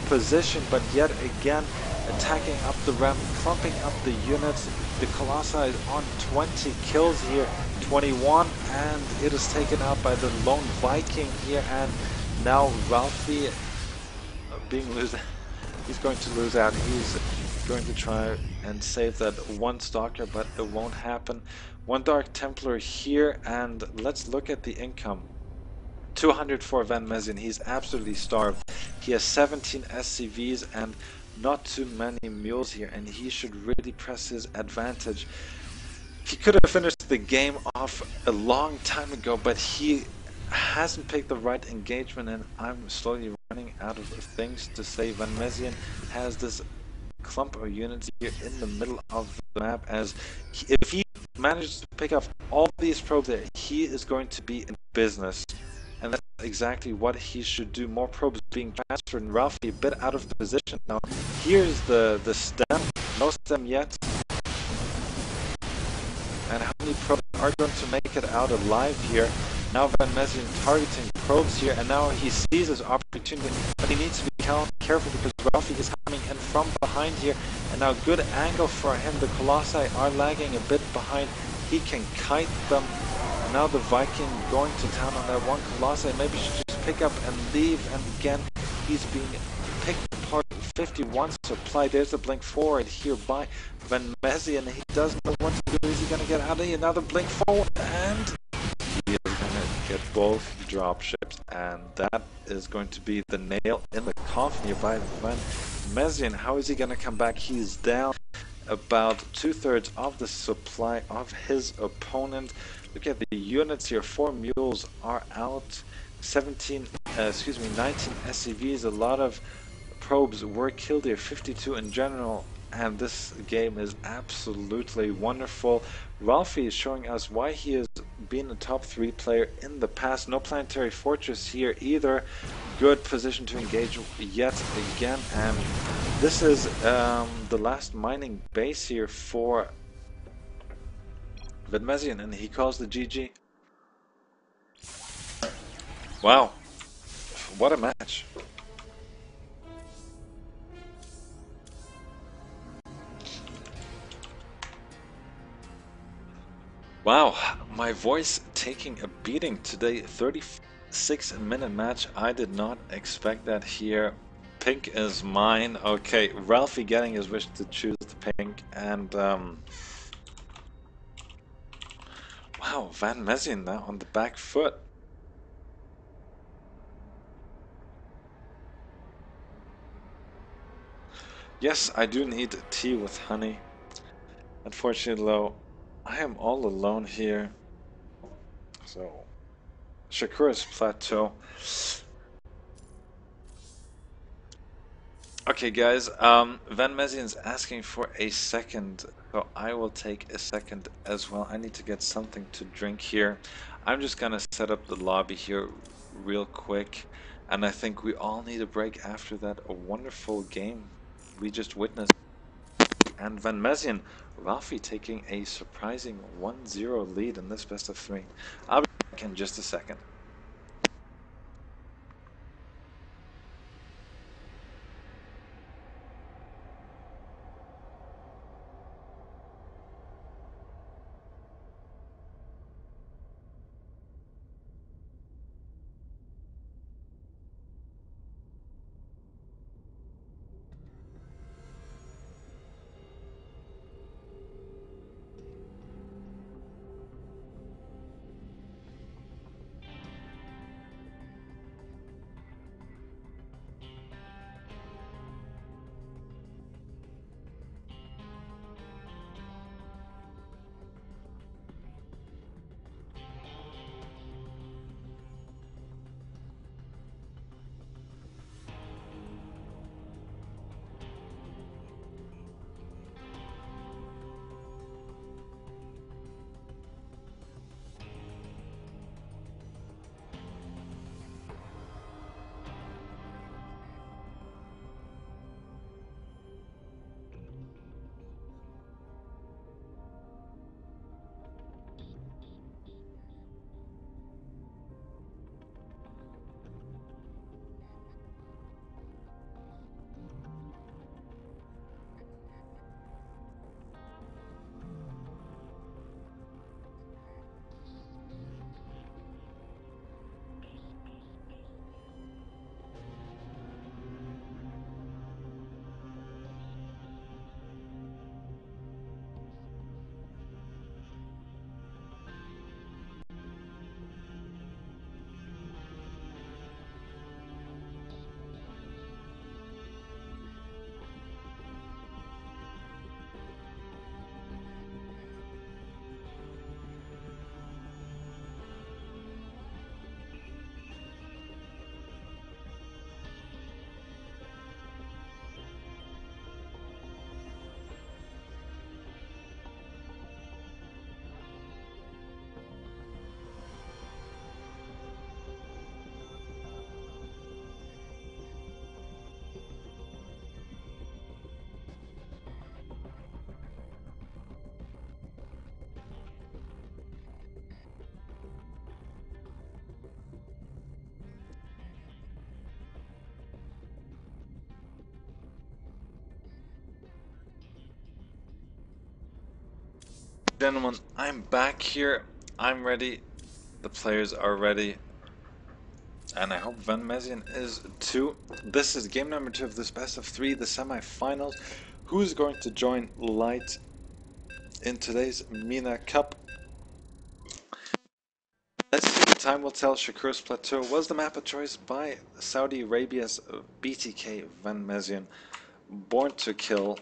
position, but yet again attacking up the ramp, clumping up the units. The Colossi is on 20 kills here, 21, and it is taken out by the lone Viking here. And now Ralphie he's going to lose out. He's going to try and save that one Stalker, but it won't happen. One Dark Templar here, and let's look at the income. 200 for Van Mezien. He's absolutely starved. He has 17 SCVs and not too many mules here, and he should really press his advantage. He could have finished the game off a long time ago, but he hasn't picked the right engagement, and I'm slowly running out of things to say. Van Mezien has this clump of units here in the middle of the map, as if he manages to pick up all these probes there, he is going to be in business. And that's exactly what he should do. More probes being transferred, and Ralphie a bit out of position now. Here's the stem, no stem yet. And how many probes are going to make it out alive here? Now Van Mezien targeting probes here, and now he sees his opportunity, but he needs to be careful because Ralphie is coming in from behind here. And now good angle for him. The Colossi are lagging a bit behind. He can kite them. Now the Viking going to town on that one Colossi. Maybe should just pick up and leave. And again, he's being picked apart. 51 supply. There's a blink forward here by Van Mezien. He doesn't know what to do. Is he going to get out of here? Another blink forward, and he is going to get both dropships. And that is going to be the nail in the coffin here by Van Mezien. How is he going to come back? He's down about 2/3 of the supply of his opponent. Look at the units here. 4 mules are out. 19 SCVs. A lot of probes were killed here, 52 in general, and this game is absolutely wonderful. Ralphie is showing us why he has been a top 3 player in the past. No planetary fortress here either. Good position to engage yet again, and this is the last mining base here for Vedmezian, and he calls the GG. Wow, what a match. Wow, my voice taking a beating today. 36-minute match. I did not expect that here. Pink is mine. Okay, Ralphie getting his wish to choose the pink, and wow, Van Mezien now on the back foot. Yes, I do need tea with honey. Unfortunately, though, I am all alone here. So, Shakura's plateau. Okay, guys, Van Mezien's asking for a second, so I will take a second as well. I need to get something to drink here. I'm just gonna set up the lobby here real quick, and I think we all need a break after that a wonderful game we just witnessed. And Van Mezien, Ralphie taking a surprising 1-0 lead in this best of 3. I'll be back in just a second. Gentlemen, I'm back here. I'm ready. The players are ready. And I hope Van Mezien is too. This is game number 2 of this best of 3, the semi-finals. Who's going to join Light in today's MENA Cup? Let's see, the time will tell. Shakur's Plateau was the map of choice by Saudi Arabia's BTK Van Mezien. Born to kill,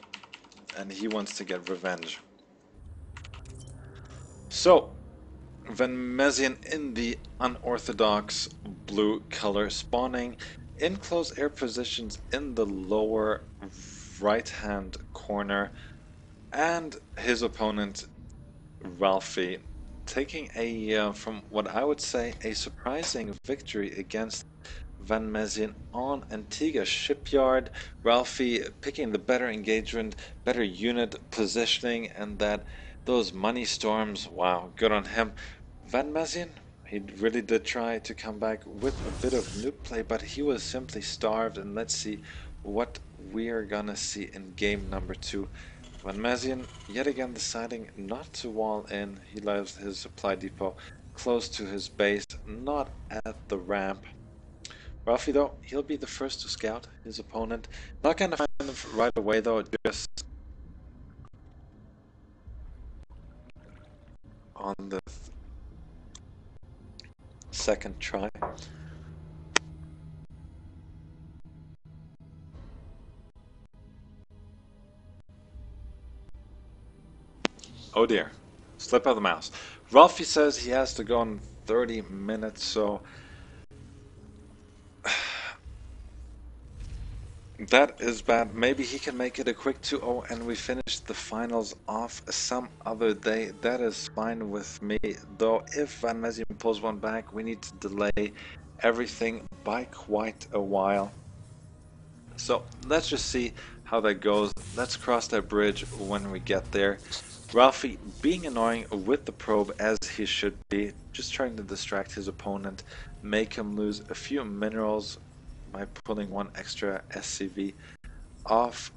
and he wants to get revenge. So, Van Mezien in the unorthodox blue color, spawning in close air positions in the lower right-hand corner, and his opponent Ralphie taking a, from what I would say, a surprising victory against Van Mezien on Antigua Shipyard. Ralphie picking the better engagement, better unit positioning, and that those money storms, wow, good on him. Van Mezien, he really did try to come back with a bit of nuke play, but he was simply starved, and let's see what we are gonna see in game number 2. Van Mezien yet again deciding not to wall in. He leaves his supply depot close to his base, not at the ramp. Ralphie, though, he'll be the first to scout his opponent. Not gonna find him right away, though, just on the second try. Oh dear, slip of the mouse. Ralphie says he has to go in 30 minutes, so that is bad. Maybe he can make it a quick 2-0 and we finish the finals off some other day. That is fine with me. Though if Van Mezien pulls one back, we need to delay everything by quite a while. So let's just see how that goes. Let's cross that bridge when we get there. Ralphie being annoying with the probe as he should be, just trying to distract his opponent, make him lose a few minerals by pulling one extra SCV off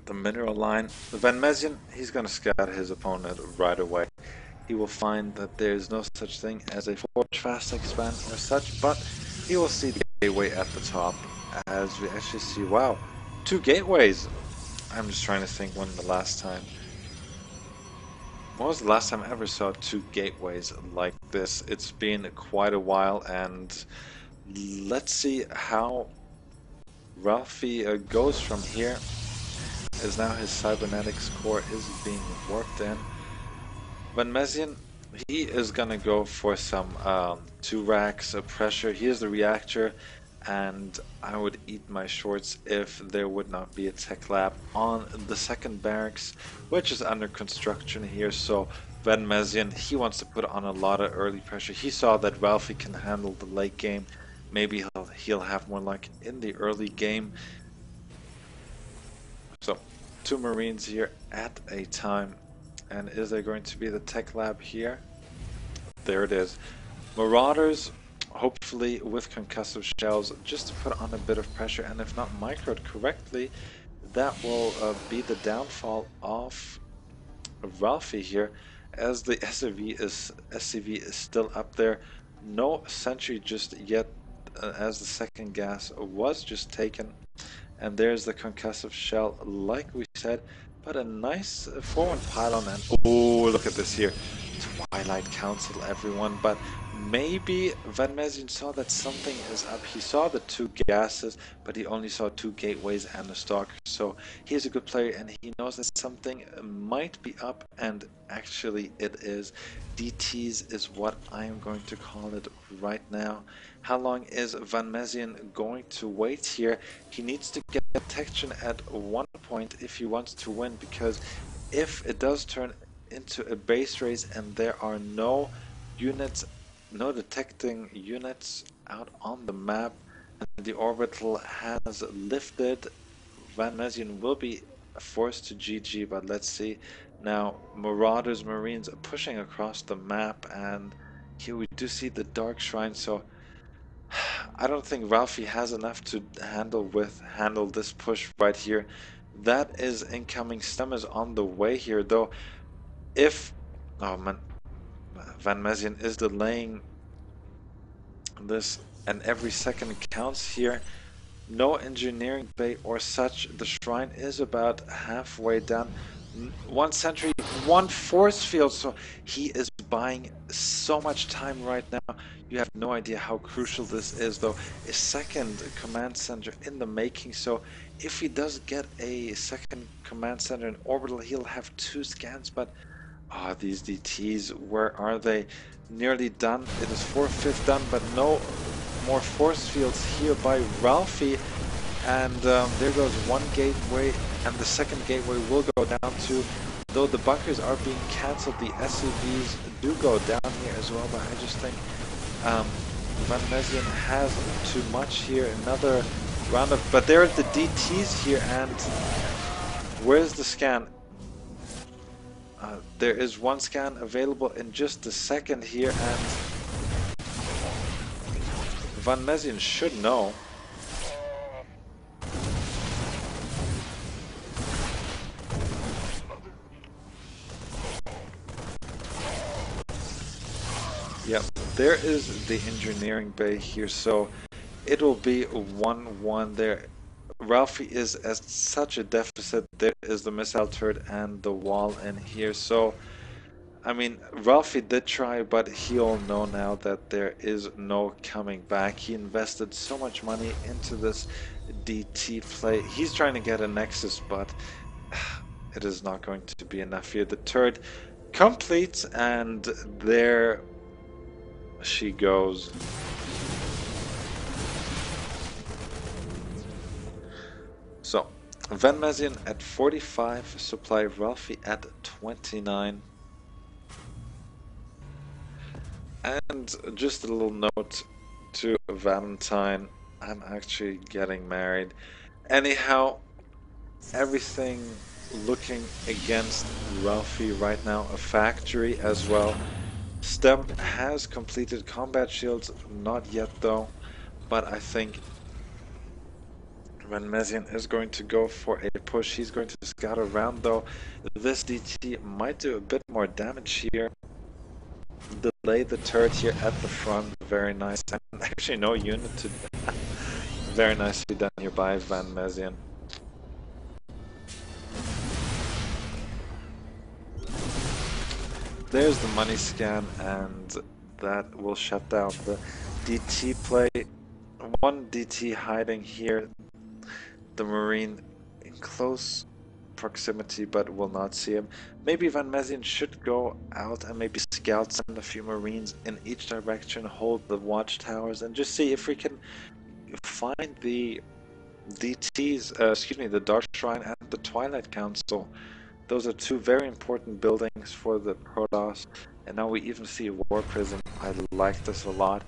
the mineral line. Van Mezien, he's going to scout his opponent right away. He will find that there is no such thing as a forge fast expand or such, but he will see the gateway at the top as we actually see, wow, 2 gateways. I'm just trying to think when the last time. When was the last time I ever saw 2 gateways like this? It's been quite a while, and let's see how Ralphie goes from here, as now his cybernetics core is being worked in. Van Mezien, he is gonna go for some 2 racks of pressure. He is the reactor, and I would eat my shorts if there would not be a tech lab on the second barracks, which is under construction here. So Van Mezien, he wants to put on a lot of early pressure. He saw that Ralphie can handle the late game. Maybe he'll have more luck in the early game. So 2 Marines here at a time. And is there going to be the tech lab here? There it is. Marauders, hopefully with concussive shells, just to put on a bit of pressure, and if not microed correctly, that will be the downfall of Ralphie here, as the SCV is still up there. No sentry just yet, as the second gas was just taken, and there's the concussive shell like we said, but a nice 4-1 pylon, and oh, look at this here. Twilight Council, everyone, but maybe Van Mezien saw that something is up. He saw the 2 gases, but he only saw 2 gateways and a stalker. So he's a good player, and he knows that something might be up, and actually it is. DTs is what I am going to call it right now. How long is Van Mezien going to wait here? He needs to get detection at one point if he wants to win, because if it does turn into a base race and there are no units, no detecting units out on the map, and the orbital has lifted, Van Mezien will be forced to GG. But let's see now, Marauders, Marines are pushing across the map, and here we do see the Dark Shrine. So I don't think Ralphie has enough to handle this push right here. That is incoming. Stem is on the way here, though. If Van Mezien is delaying this, and every second counts here. No engineering bay or such. The shrine is about halfway done. 1 sentry, 1 force field, so he is buying so much time right now. You have no idea how crucial this is, though. A second command center in the making, so if he does get a second command center in orbital, he'll have 2 scans. But these DTs, where are they? Nearly done. It is 4/5 done, but no more force fields here by Ralphie. And there goes one gateway, and the second gateway will go down too. Though the bunkers are being cancelled, the SCVs do go down here as well, but I just think Van Mezien has too much here. Another round of, but there are the DTs here, and where's the scan? There is one scan available in just a second here, and Van Mezien should know. Yep, there is the engineering bay here, so it will be 1-1 there. Ralphie is at such a deficit. There is the missile turret and the wall in here, so I mean, Ralphie did try, but he'll know now that there is no coming back. He invested so much money into this DT play. He's trying to get a Nexus, but it is not going to be enough here. The turret completes, and there she goes. So, Van Mezien at 45, supply Ralphie at 29. And just a little note to Valentine, I'm actually getting married. Anyhow, everything looking against Ralphie right now, a factory as well. STEM has completed combat shields, not yet though, but I think Van Mezien is going to go for a push. He's going to scout around though. This DT might do a bit more damage here. Delay the turret here at the front, very nice. And actually no unit to very nicely done here by Van Mezien. There's the money scan, and that will shut down the DT play. One DT hiding here, the Marine in close proximity, but will not see him. Maybe Van Mezien should go out and maybe scout, send a few Marines in each direction, hold the watchtowers, and just see if we can find the DTs, the Dark Shrine and the Twilight Council. Those are two very important buildings for the Protoss, and now we even see a War Prism. I like this a lot.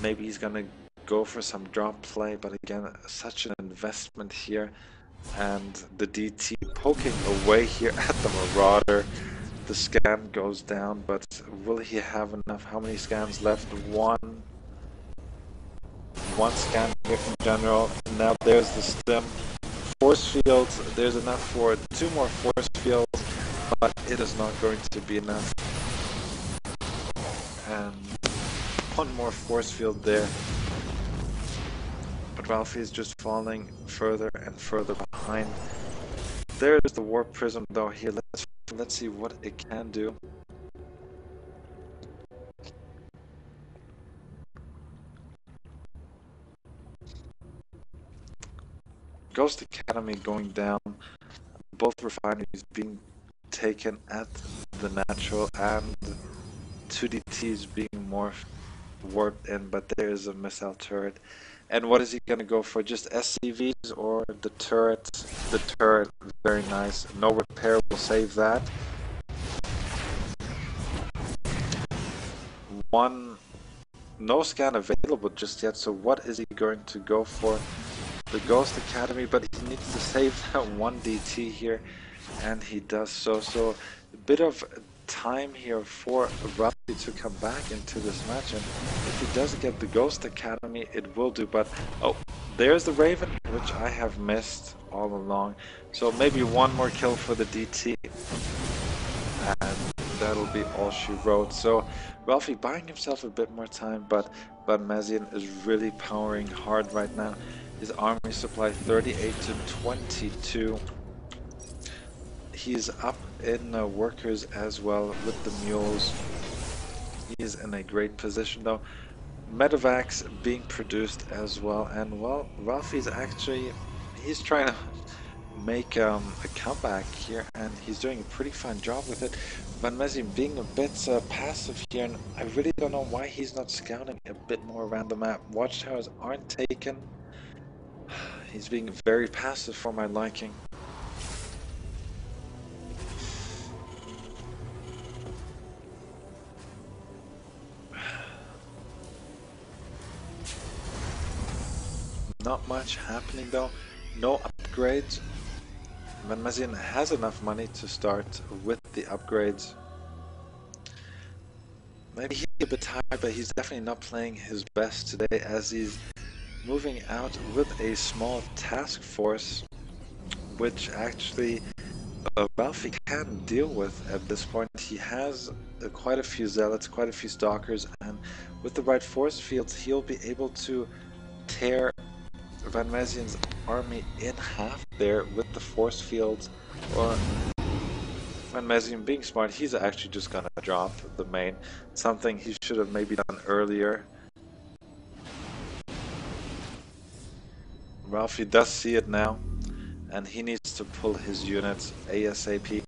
Maybe he's gonna go for some drop play, but again, such an investment here. And the DT poking away here at the Marauder. The scan goes down, but will he have enough? How many scans left? One scan here in general. Now there's the stem. Force fields, there's enough for 2 more force fields, but it is not going to be enough. And 1 more force field there. But Ralphie is just falling further and further behind. There's the Warp Prism though here. Let's see what it can do. Ghost Academy going down, both refineries being taken at the natural, and 2 DTs being more warped in, but there is a missile turret. And what is he going to go for? Just SCVs or the turret? The turret, very nice. No repair will save that. No scan available just yet, so what is he going to go for? The Ghost Academy, but he needs to save that 1 DT here, and he does so. So a bit of time here for Ralphie to come back into this match, and if he does get the Ghost Academy, it will do. But oh, there's the Raven, which I have missed all along. So maybe 1 more kill for the DT, and that'll be all she wrote. So Ralphie buying himself a bit more time, but Van Mezien is really powering hard right now. His army supply 38 to 22. He's up in workers as well with the mules. He is in a great position though. Medevacs being produced as well, and well, Ralphie's actually, he's trying to make a comeback here, and he's doing a pretty fine job with it. Van Mezien being a bit passive here, and I really don't know why he's not scouting a bit more around the map. Watchtowers aren't taken. He's being very passive for my liking. Not much happening though. No upgrades. Van Mezien has enough money to start with the upgrades. Maybe he's a bit tired, but he's definitely not playing his best today as he's moving out with a small task force, which actually Ralphie can deal with at this point. He has quite a few zealots, quite a few stalkers, and with the right force fields, he'll be able to tear Van Mezien's army in half there with the force fields. Or Van Mezien being smart, he's actually just gonna drop the main, something he should have maybe done earlier. Ralphie does see it now, and he needs to pull his units ASAP.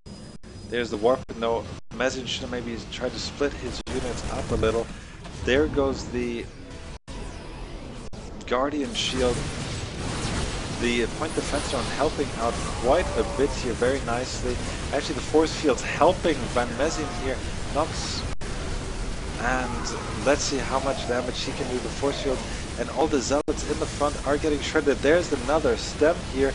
There's the warp. No, Mezien should have maybe tried to split his units up a little. There goes the Guardian Shield. The point defense zone helping out quite a bit here, very nicely. Actually, the force field's helping Van Mezien here. Knocks, and let's see how much damage he can do. The force field and all the zealots in the front are getting shredded. There's another stem here.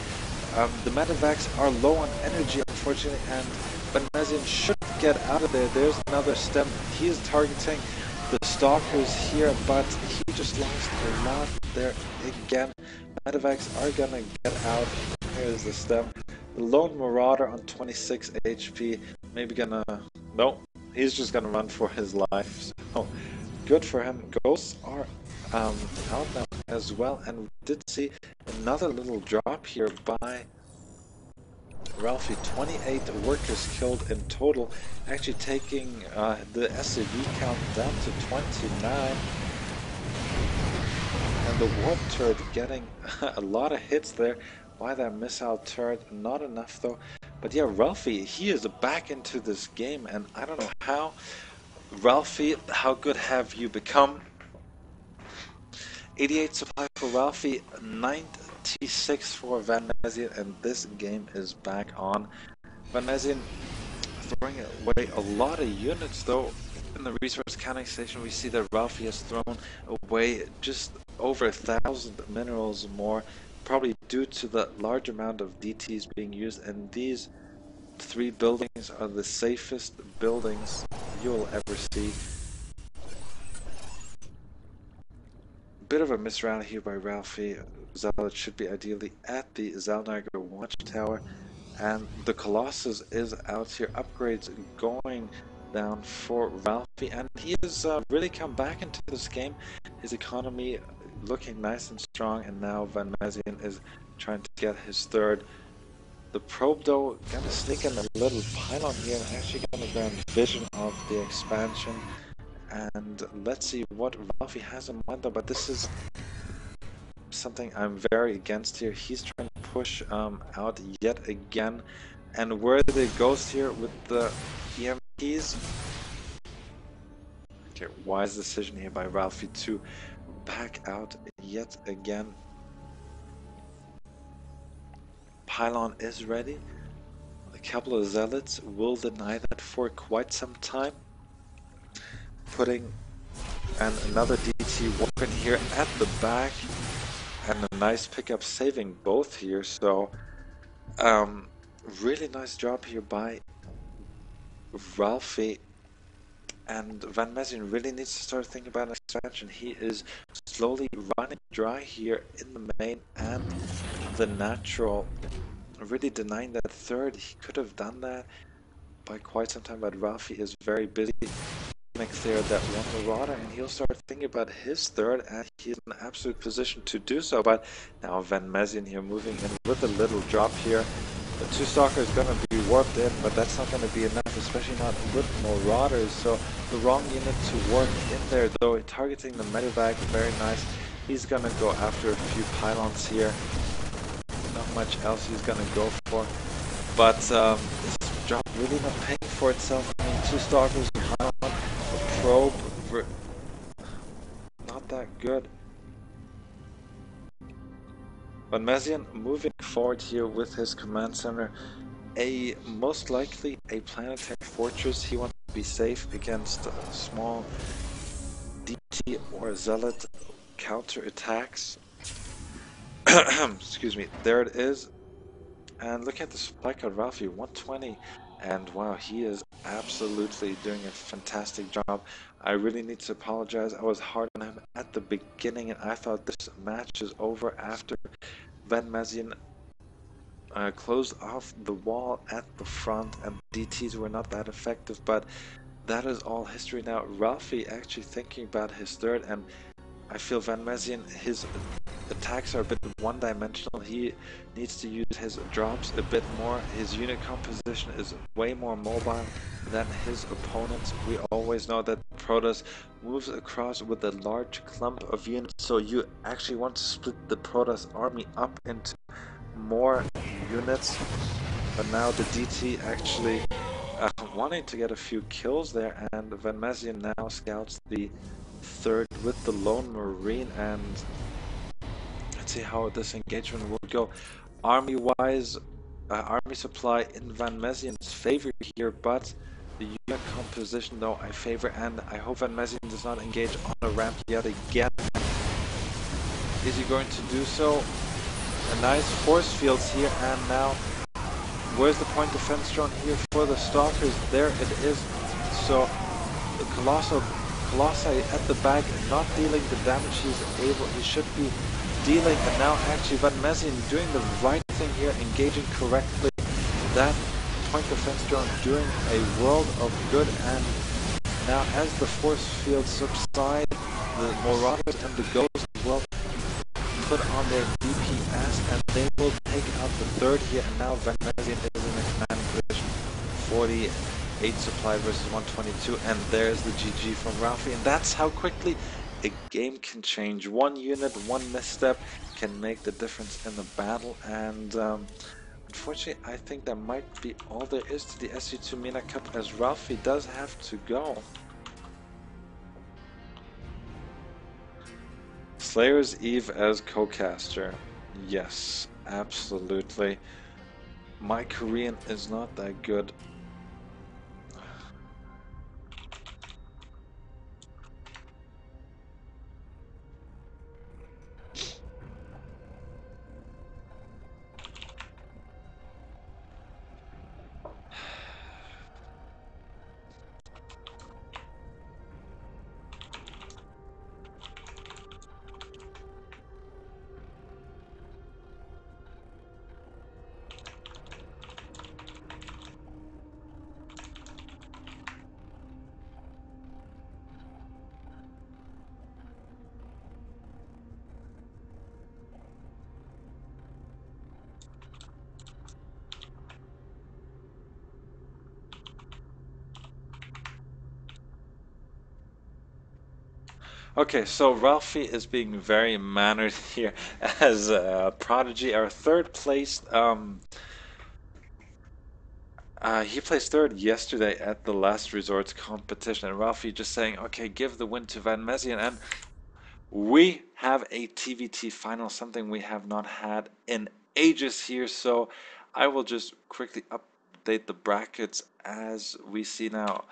The medevacs are low on energy, unfortunately, and Van Mezien should get out of there. There's another stem. He is targeting the stalkers here, but he just lost a lot there again. Medevacs are gonna get out. Here's the stem. The lone marauder on 26 HP. Maybe gonna... No, he's just gonna run for his life. So good for him. Ghosts are out now as well, and we did see another little drop here by Ralphie. 28 workers killed in total, actually taking the SCV count down to 29. And the warp turret getting a lot of hits there by that missile turret. Not enough though. But yeah, Ralphie, he is back into this game, and I don't know how. Ralphie, how good have you become? 88 supply for Ralphie, 96 for Van Mezien, and this game is back on. Van Mezien throwing away a lot of units though. In the resource counting station, we see that Ralphie has thrown away just over 1,000 minerals more, probably due to the large amount of DTs being used, and these 3 buildings are the safest buildings you'll ever see. Bit of a misroute here by Ralphie. Zealot should be ideally at the Zalnagar Watchtower, and the Colossus is out here. Upgrades going down for Ralphie, and he has really come back into this game. His economy looking nice and strong, and now Van Mezien is trying to get his third. The probe though gonna sneak in a little pylon here and actually gonna grant vision of the expansion. And let's see what Ralphie has in mind though, but this is something I'm very against here. He's trying to push out yet again, and where the ghost here with the EMPs. Okay, wise decision here by Ralphie to back out yet again. Pylon is ready. A couple of zealots will deny that for quite some time. Putting another DT weapon here at the back, and a nice pickup saving both here. So really nice job here by Ralphie, and Van Mezien really needs to start thinking about an expansion. He is slowly running dry here in the main and the natural, really denying that third. He could have done that by quite some time, but Ralphie is very busy. Clear that one marauder, and he'll start thinking about his third, and he's in an absolute position to do so. But now Van Mezien here moving in with a little drop here. The 2 stalkers is going to be warped in, but that's not going to be enough, especially not with marauders. So the wrong unit to warp in there though, targeting the medevac, very nice. He's going to go after a few pylons here. No, much else he's gonna go for. But this job really not paying for itself. I mean, 2 stalkers behind one, a probe, not that good. Van Mezien moving forward here with his command center, most likely a planetary fortress. He wants to be safe against small DT or Zealot counter attacks. Excuse me, there it is. And look at the supply card, Ralphie, 120. And wow, he is absolutely doing a fantastic job. I really need to apologize. I was hard on him at the beginning, and I thought this match is over after Van Mezien closed off the wall at the front, and DTs were not that effective. But that is all history now. Ralphie actually thinking about his third, and I feel Van Mezien, his attacks are a bit one-dimensional. He needs to use his drops a bit more. His unit composition is way more mobile than his opponents. We always know that Protoss moves across with a large clump of units, so you actually want to split the Protoss army up into more units. But now the DT actually wanting to get a few kills there, and Van Mezien now scouts the third with the lone Marine, and let's see how this engagement will go. Army-wise, army supply in Van Mezien's favor here, but the unit composition though I favor, and I hope Van Mezien does not engage on a ramp yet again. Is he going to do so? A nice force fields here, and now where's the point defense drone here for the stalkers? There it is. So the Colossi at the back, not dealing the damage he should be dealing, and now actually Van Mezien doing the right thing here, engaging correctly. That point defense drone doing a world of good, and now as the force fields subside, the Marauders and the Ghosts will put on their DPS, and they will take out the third here, and now Van Mezien is in a commanding position. 48 supply versus 122, and there's the GG from Ralphie, and that's how quickly a game can change. One unit, one misstep can make the difference in the battle, and unfortunately I think that might be all there is to the SC2 MENA Cup, as Ralphie does have to go. Slayer's Eve as co-caster. Yes, absolutely. My Korean is not that good. Okay, so Ralphie is being very mannered here as Prodigy, our third place. He placed third yesterday at the Last Resorts competition, and Ralphie just saying, okay, give the win to Van Mezien, and we have a TVT final, something we have not had in ages here, so I will just quickly update the brackets as we see now.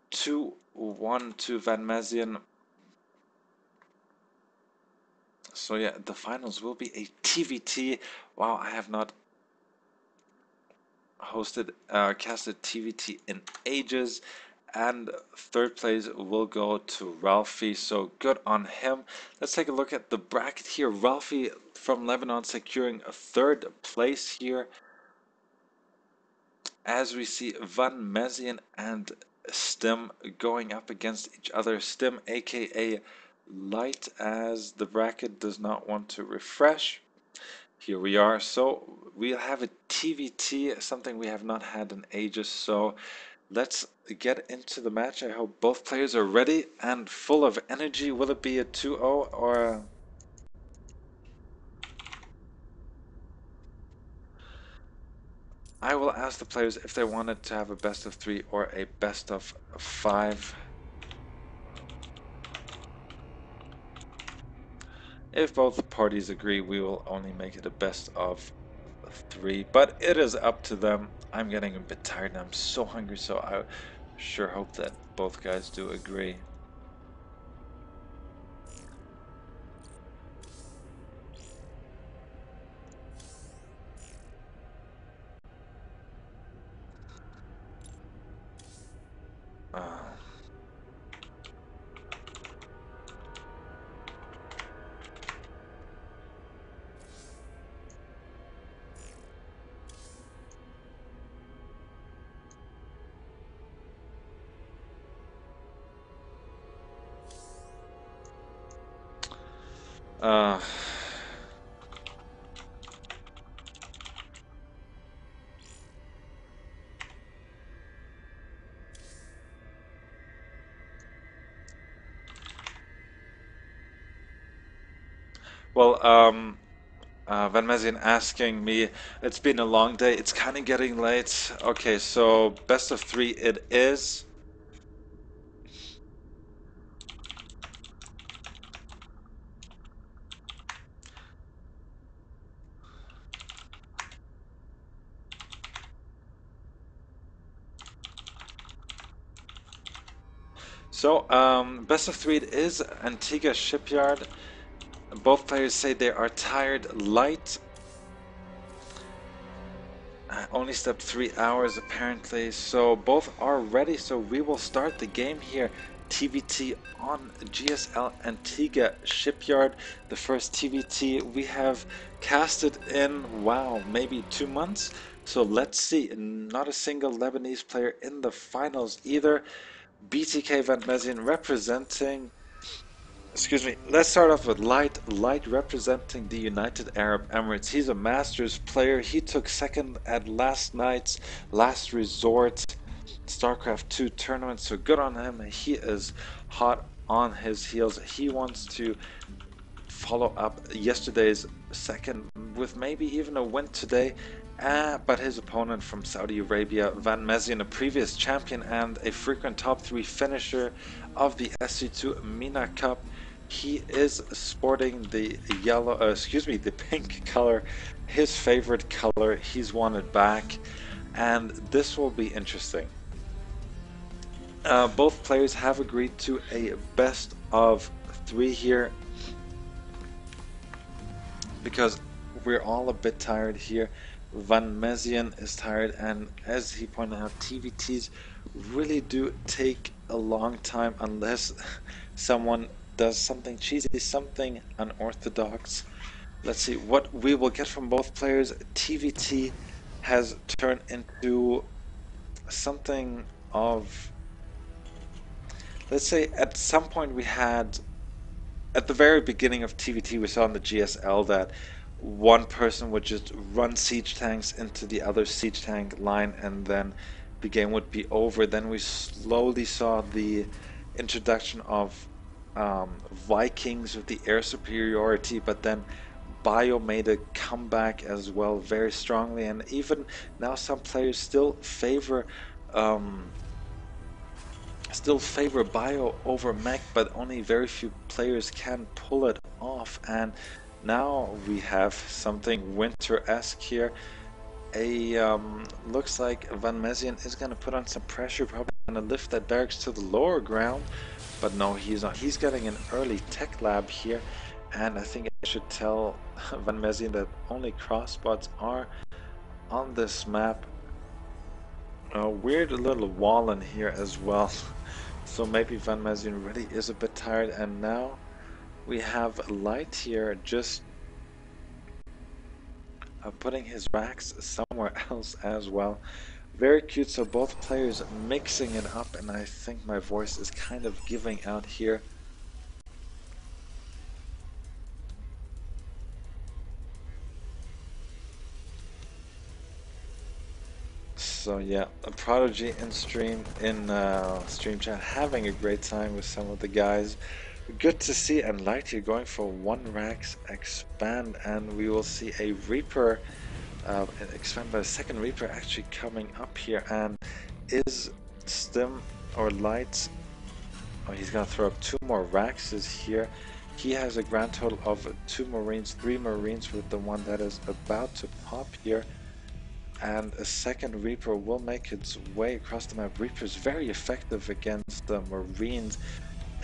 2-1 to Van Mezien. So yeah, the finals will be a TVT. Wow, I have not hosted casted TVT in ages, and third place will go to Ralphie, so good on him. Let's take a look at the bracket here. Ralphie from Lebanon securing a third place here, as we see Van Mezien and Stim going up against each other. Stim aka Light, as the bracket does not want to refresh. Here we are, so we'll have a TVT, something we have not had in ages, so let's get into the match. I hope both players are ready and full of energy. Will it be a 2-0 or I will ask the players if they wanted to have a best of 3 or a best of 5. If both parties agree, we will only make it a best of 3, but it is up to them. I'm getting a bit tired and I'm so hungry, so I sure hope that both guys do agree. Uh, uh, well, Van Mezien asking me, it's been a long day, it's kind of getting late. Okay, so best of 3 it is. So, best of 3 it is. Antigua Shipyard. Both players say they are tired. Light only slept 3 hours apparently, so both are ready. So we will start the game here. TVT on GSL Antigua Shipyard. The first TVT we have casted in, wow, maybe 2 months. So let's see. Not a single Lebanese player in the finals either. BTK Van Mezien representing, excuse me, let's start off with Light representing the United Arab Emirates. He's a Masters player. He took second at last night's Last Resort StarCraft 2 tournament, so good on him. He is hot on his heels. He wants to follow up yesterday's second with maybe even a win today. But his opponent from Saudi Arabia, Van Mezien, a previous champion and a frequent top 3 finisher of the SC2 MENA Cup, he is sporting the yellow, the pink color, his favorite color. He's won it back, and this will be interesting. Both players have agreed to a best of 3 here because we're all a bit tired here. Van Mezien is tired, and as he pointed out, TVTs really do take a long time unless someone does something cheesy, something unorthodox. Let's see what we will get from both players. TVT has turned into something of, let's say at some point we had, at the very beginning of TVT, we saw in the GSL that one person would just run siege tanks into the other siege tank line and then the game would be over. Then we slowly saw the introduction of Vikings with the air superiority, but then Bio made a comeback as well very strongly, and even now some players still favor Bio over Mech, but only very few players can pull it off. And now we have something winter-esque here. Looks like Van Mezien is going to put on some pressure, probably going to lift that barracks to the lower ground, but no, he's not. He's getting an early tech lab here, and I think I should tell Van Mezien that only crossbots are on this map. A weird little wall in here as well. So maybe Van Mezien really is a bit tired, and now we have Light here just putting his racks somewhere else as well. Very cute. So both players mixing it up, and I think my voice is kind of giving out here. So yeah, a Prodigy in stream chat, having a great time with some of the guys. Good to see. And Light here going for 1 Rax expand, and we will see a Reaper expand by the second Reaper actually coming up here, and is Stim or Lights. Oh, he's gonna throw up 2 more Raxes here. He has a grand total of 2 Marines, 3 Marines with the one that is about to pop here. And a second Reaper will make its way across the map. Reaper is very effective against the Marines.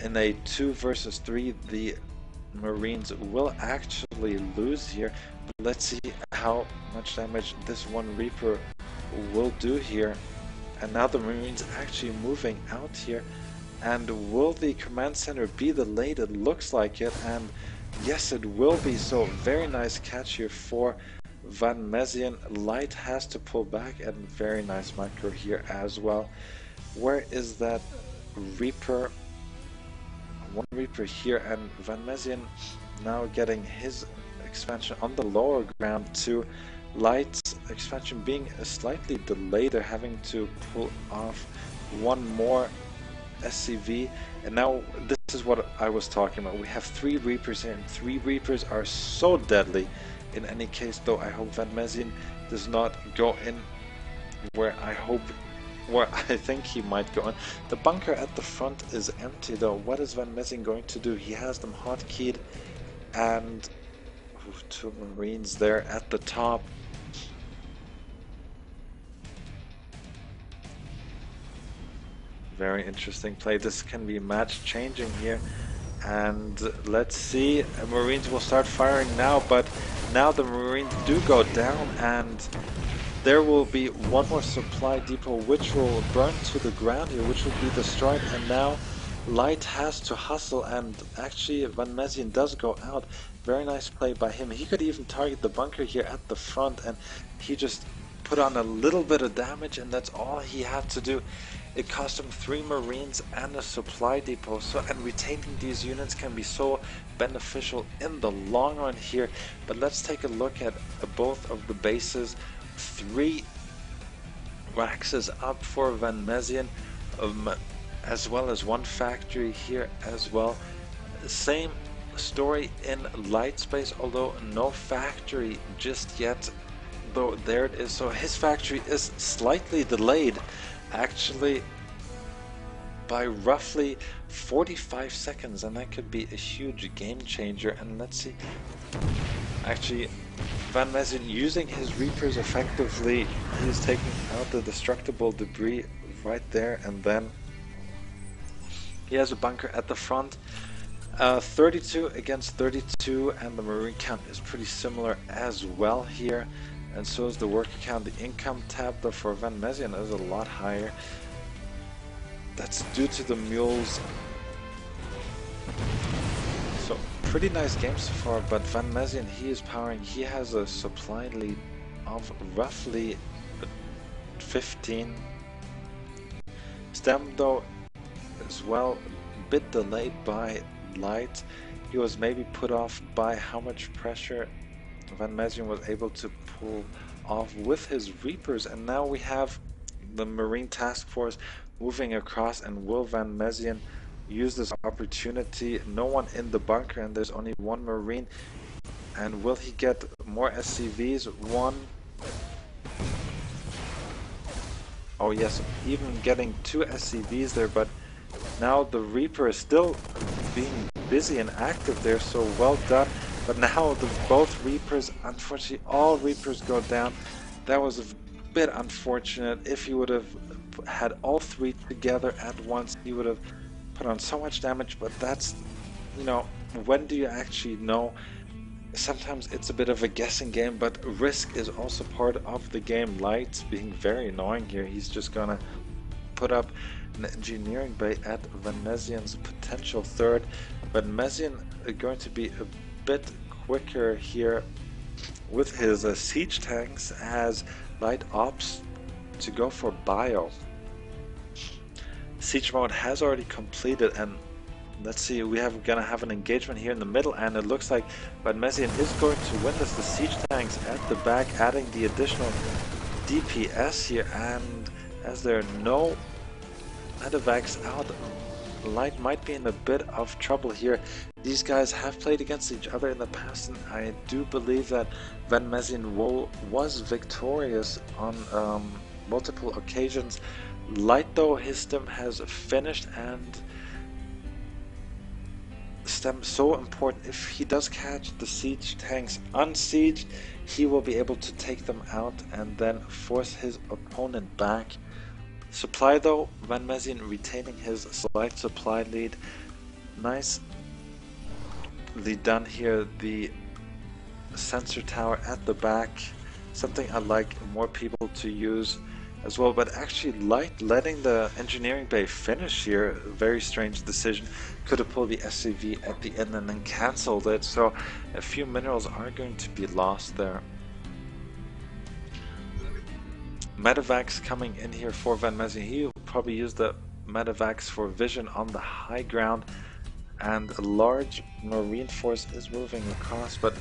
In a 2 versus 3, the Marines will actually lose here. But let's see how much damage this one Reaper will do here. And now the Marines actually moving out here. And will the command center be delayed? It looks like it, and yes, it will be. So very nice catch here for Van Mezien. Light has to pull back, and very nice micro here as well. Where is that Reaper? One Reaper here, and Van Mezien now getting his expansion on the lower ground too. Light's expansion being slightly delayed. They're having to pull off one more SCV, and now this is what I was talking about. We have 3 Reapers here, and 3 Reapers are so deadly. In any case, though, I hope Van Mezien does not go in where I think he might go in. The bunker at the front is empty, though. What is Van Mezien going to do? He has them hotkeyed, and 2 Marines there at the top. Very interesting play. This can be match changing here, and let's see. Marines will start firing now, but now the Marines do go down, and there will be one more supply depot which will burn to the ground here, which will be destroyed. And now Light has to hustle, and actually Van Mezien does go out. Very nice play by him. He could even target the bunker here at the front, and he just put on a little bit of damage, and that's all he had to do. It cost him 3 Marines and a supply depot, and retaining these units can be so beneficial in the long run here. But let's take a look at both of the bases. 3 Raxes up for Van Mezien, as well as 1 factory here as well. Same story in Light space, although no factory just yet, though there it is. So his factory is slightly delayed, actually by roughly 45 seconds, and that could be a huge game changer. And let's see, actually Van Mezien using his Reapers effectively. He's taking out the destructible debris right there, and then he has a bunker at the front. 32 against 32, and the Marine count is pretty similar as well here, and so is the worker count. The income tab, though, for Van Mezien is a lot higher. That's due to the mules. So pretty nice game so far, but Van Mezien, he is powering. He has a supply lead of roughly 15. Stem, though, as well, a bit delayed by Light. He was maybe put off by how much pressure Van Mezien was able to pull off with his Reapers. And now we have the Marine Task Force moving across, and will Van Mezien use this opportunity? No one in the bunker, and there's only 1 Marine. And will he get more SCVs? 1. Oh yes, even getting 2 SCVs there, but now the Reaper is still being busy and active there, so well done. But now both Reapers, unfortunately all Reapers go down. That was a bit unfortunate. If he would have had all 3 together at once, he would have put on so much damage. But that's, you know, when do you actually know? Sometimes it's a bit of a guessing game, but risk is also part of the game. Light's being very annoying here. He's just gonna put up an engineering bay at Van Mezien's potential 3rd. Van Mezien going to be a bit quicker here with his siege tanks, as Light opts to go for bio. Siege mode has already completed, and let's see, gonna have an engagement here in the middle, and it looks like Van Mezien is going to win this. The siege tanks at the back adding the additional DPS here, and as there are no medevacs out, Light might be in a bit of trouble here. These guys have played against each other in the past, and I do believe that Van Mezien was victorious on multiple occasions. Light, though, his stem has finished, and stem so important. If he does catch the siege tanks unsieged, he will be able to take them out and then force his opponent back. Supply, though, Van Mezien retaining his slight supply lead. Nicely done here. The sensor tower at the back, something I like more people to use as well, but actually Light letting the engineering bay finish here, a very strange decision. Could have pulled the SCV at the end and then cancelled it, so a few minerals are going to be lost there. Medevacs coming in here for Van Mezien. He will probably use the Medevacs for vision on the high ground, and a large marine force is moving across, but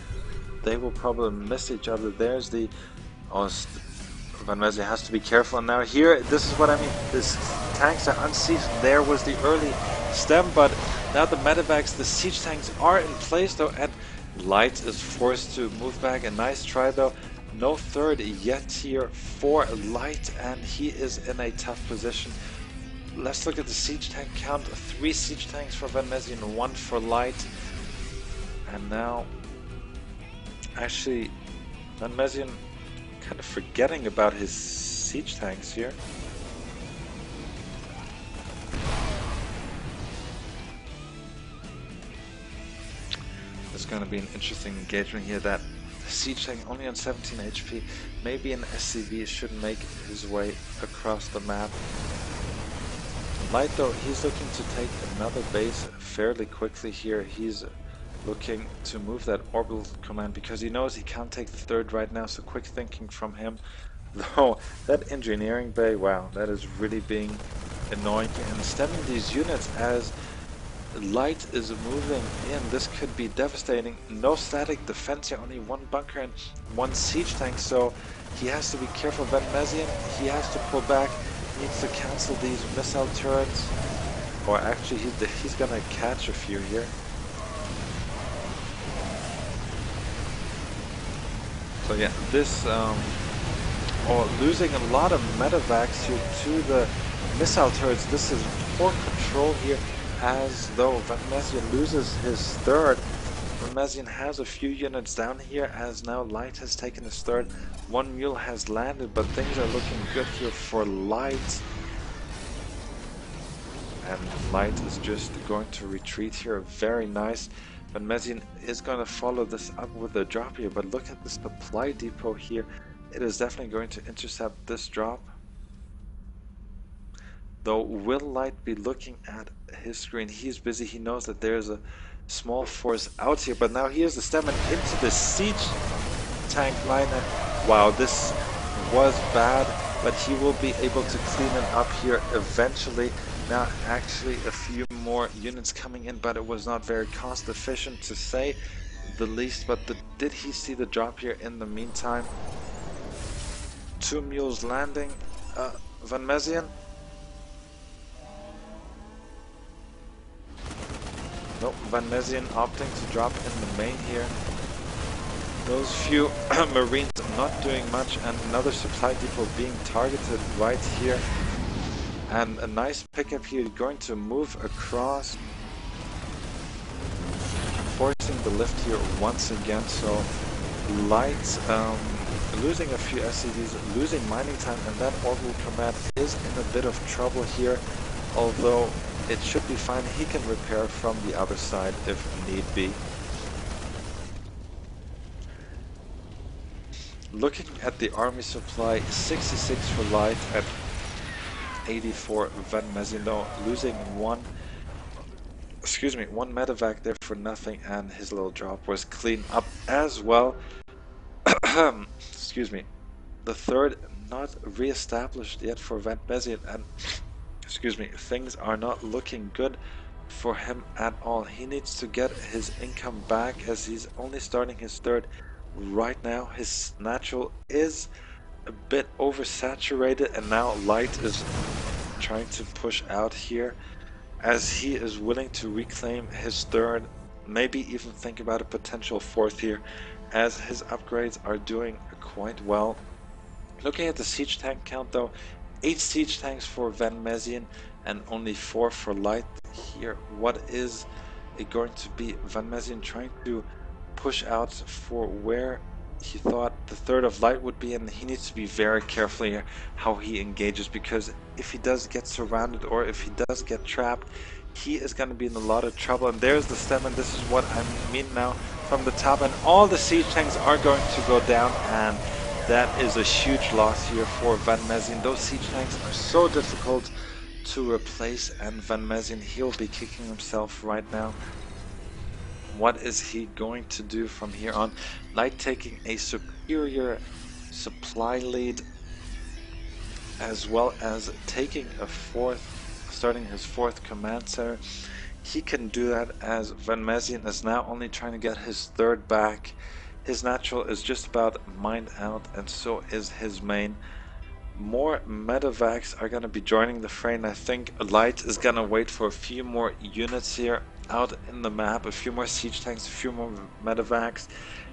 they will probably miss each other. There's the Van Mezien has to be careful. And now here, this is what I mean, this tanks are unsieged. There was the early stem, but now the medevacs, the siege tanks are in place though, and Light is forced to move back. A nice try though. No third yet here for Light, and he is in a tough position. Let's look at the siege tank count. 3 siege tanks for Van Mezien, 1 for Light. And now, actually, Van Mezien kind of forgetting about his siege tanks here. It's going to be an interesting engagement here. That siege tank only on 17 HP. Maybe an SCV should make his way across the map. Light, though, he's looking to take another base fairly quickly here. He's looking to move that orbital command because he knows he can't take the third right now, so quick thinking from him. Though that engineering bay, wow, that is really being annoying, and stemming these units as Light is moving in. This could be devastating. No static defense here, only 1 bunker and 1 siege tank, so he has to be careful. Van Mezien, he has to pull back, he needs to cancel these missile turrets, or actually he's gonna catch a few here. So yeah, this, or losing a lot of medevacs here to the missile turrets. This is poor control here, as though Van Mezien loses his third. Van Mezien has a few units down here, as now Light has taken his third. 1 mule has landed, but things are looking good here for Light. And Light is just going to retreat here, very nice. Van Mezien is going to follow this up with a drop here, but look at the supply depot here. It is definitely going to intercept this drop. Though, will Light be looking at his screen? He's busy. He knows that there's a small force out here, but now he has the stem and into the siege tank line. And wow, this was bad, but he will be able to clean it up here eventually. Now, actually, a few more units coming in, but it was not very cost efficient, to say the least. But did he see the drop here in the meantime? 2 mules landing. Van Mezien? Nope, Van Mezien opting to drop in the main here. Those few Marines not doing much, and another supply depot being targeted right here. And a nice pickup here, going to move across, forcing the lift here once again. So Light losing a few SCVs, losing mining time, and that orbital command is in a bit of trouble here, although it should be fine. He can repair from the other side if need be. Looking at the army supply, 66 for Light and 84 Van Mezien, though, losing one medevac there for nothing, and his little drop was cleaned up as well. Excuse me. The third not re-established yet for Van Mezien, and excuse me, things are not looking good for him at all. He needs to get his income back, as he's only starting his third right now. His natural is a bit oversaturated, and now Light is trying to push out here, as he is willing to reclaim his third, maybe even think about a potential fourth here, as his upgrades are doing quite well. Looking at the siege tank count though, 8 siege tanks for Van Mezien and only 4 for Light here. What is it going to be? Van Mezien trying to push out for where he thought the third of Light would be, and he needs to be very careful here how he engages, because if he does get surrounded or if he does get trapped, he is going to be in a lot of trouble. And there's the stem, and this is what I mean now from the top, and all the siege tanks are going to go down, and that is a huge loss here for Van Mezien. Those siege tanks are so difficult to replace, and Van Mezien, he'll be kicking himself right now. What is he going to do from here on? Light taking a superior supply lead, as well as taking a starting his fourth command center. He can do that as Van Mezien is now only trying to get his third back. His natural is just about mined out, and so is his main. More medevacs are going to be joining the fray, and I think Light is going to wait for a few more units here out in the map, a few more siege tanks, a few more medevacs,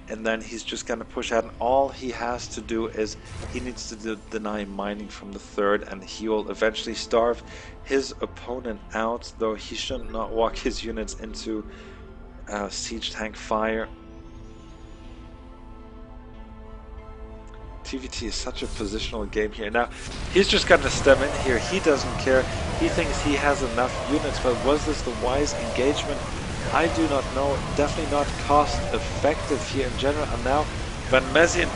and then he's just going to push out. And all he has to do is he needs to deny mining from the third, and he will eventually starve his opponent out, though he should not walk his units into siege tank fire. TVT is such a positional game here. Now, he's just going to stem in here. He doesn't care. He thinks he has enough units, but was this the wise engagement? I do not know. Definitely not cost effective here in general. And now, Van Mezien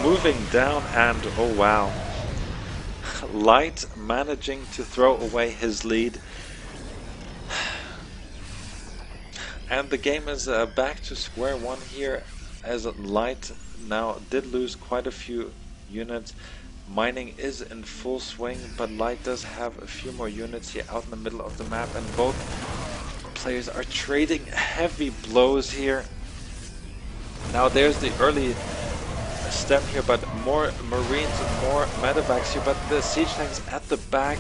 moving down, and oh wow. Light managing to throw away his lead. And the game is back to square one here, as Light now did lose quite a few units. Mining is in full swing, but Light does have a few more units here out in the middle of the map, and both players are trading heavy blows here. Now there's the early stem here, but more Marines and more medevacs here, but the siege tanks at the back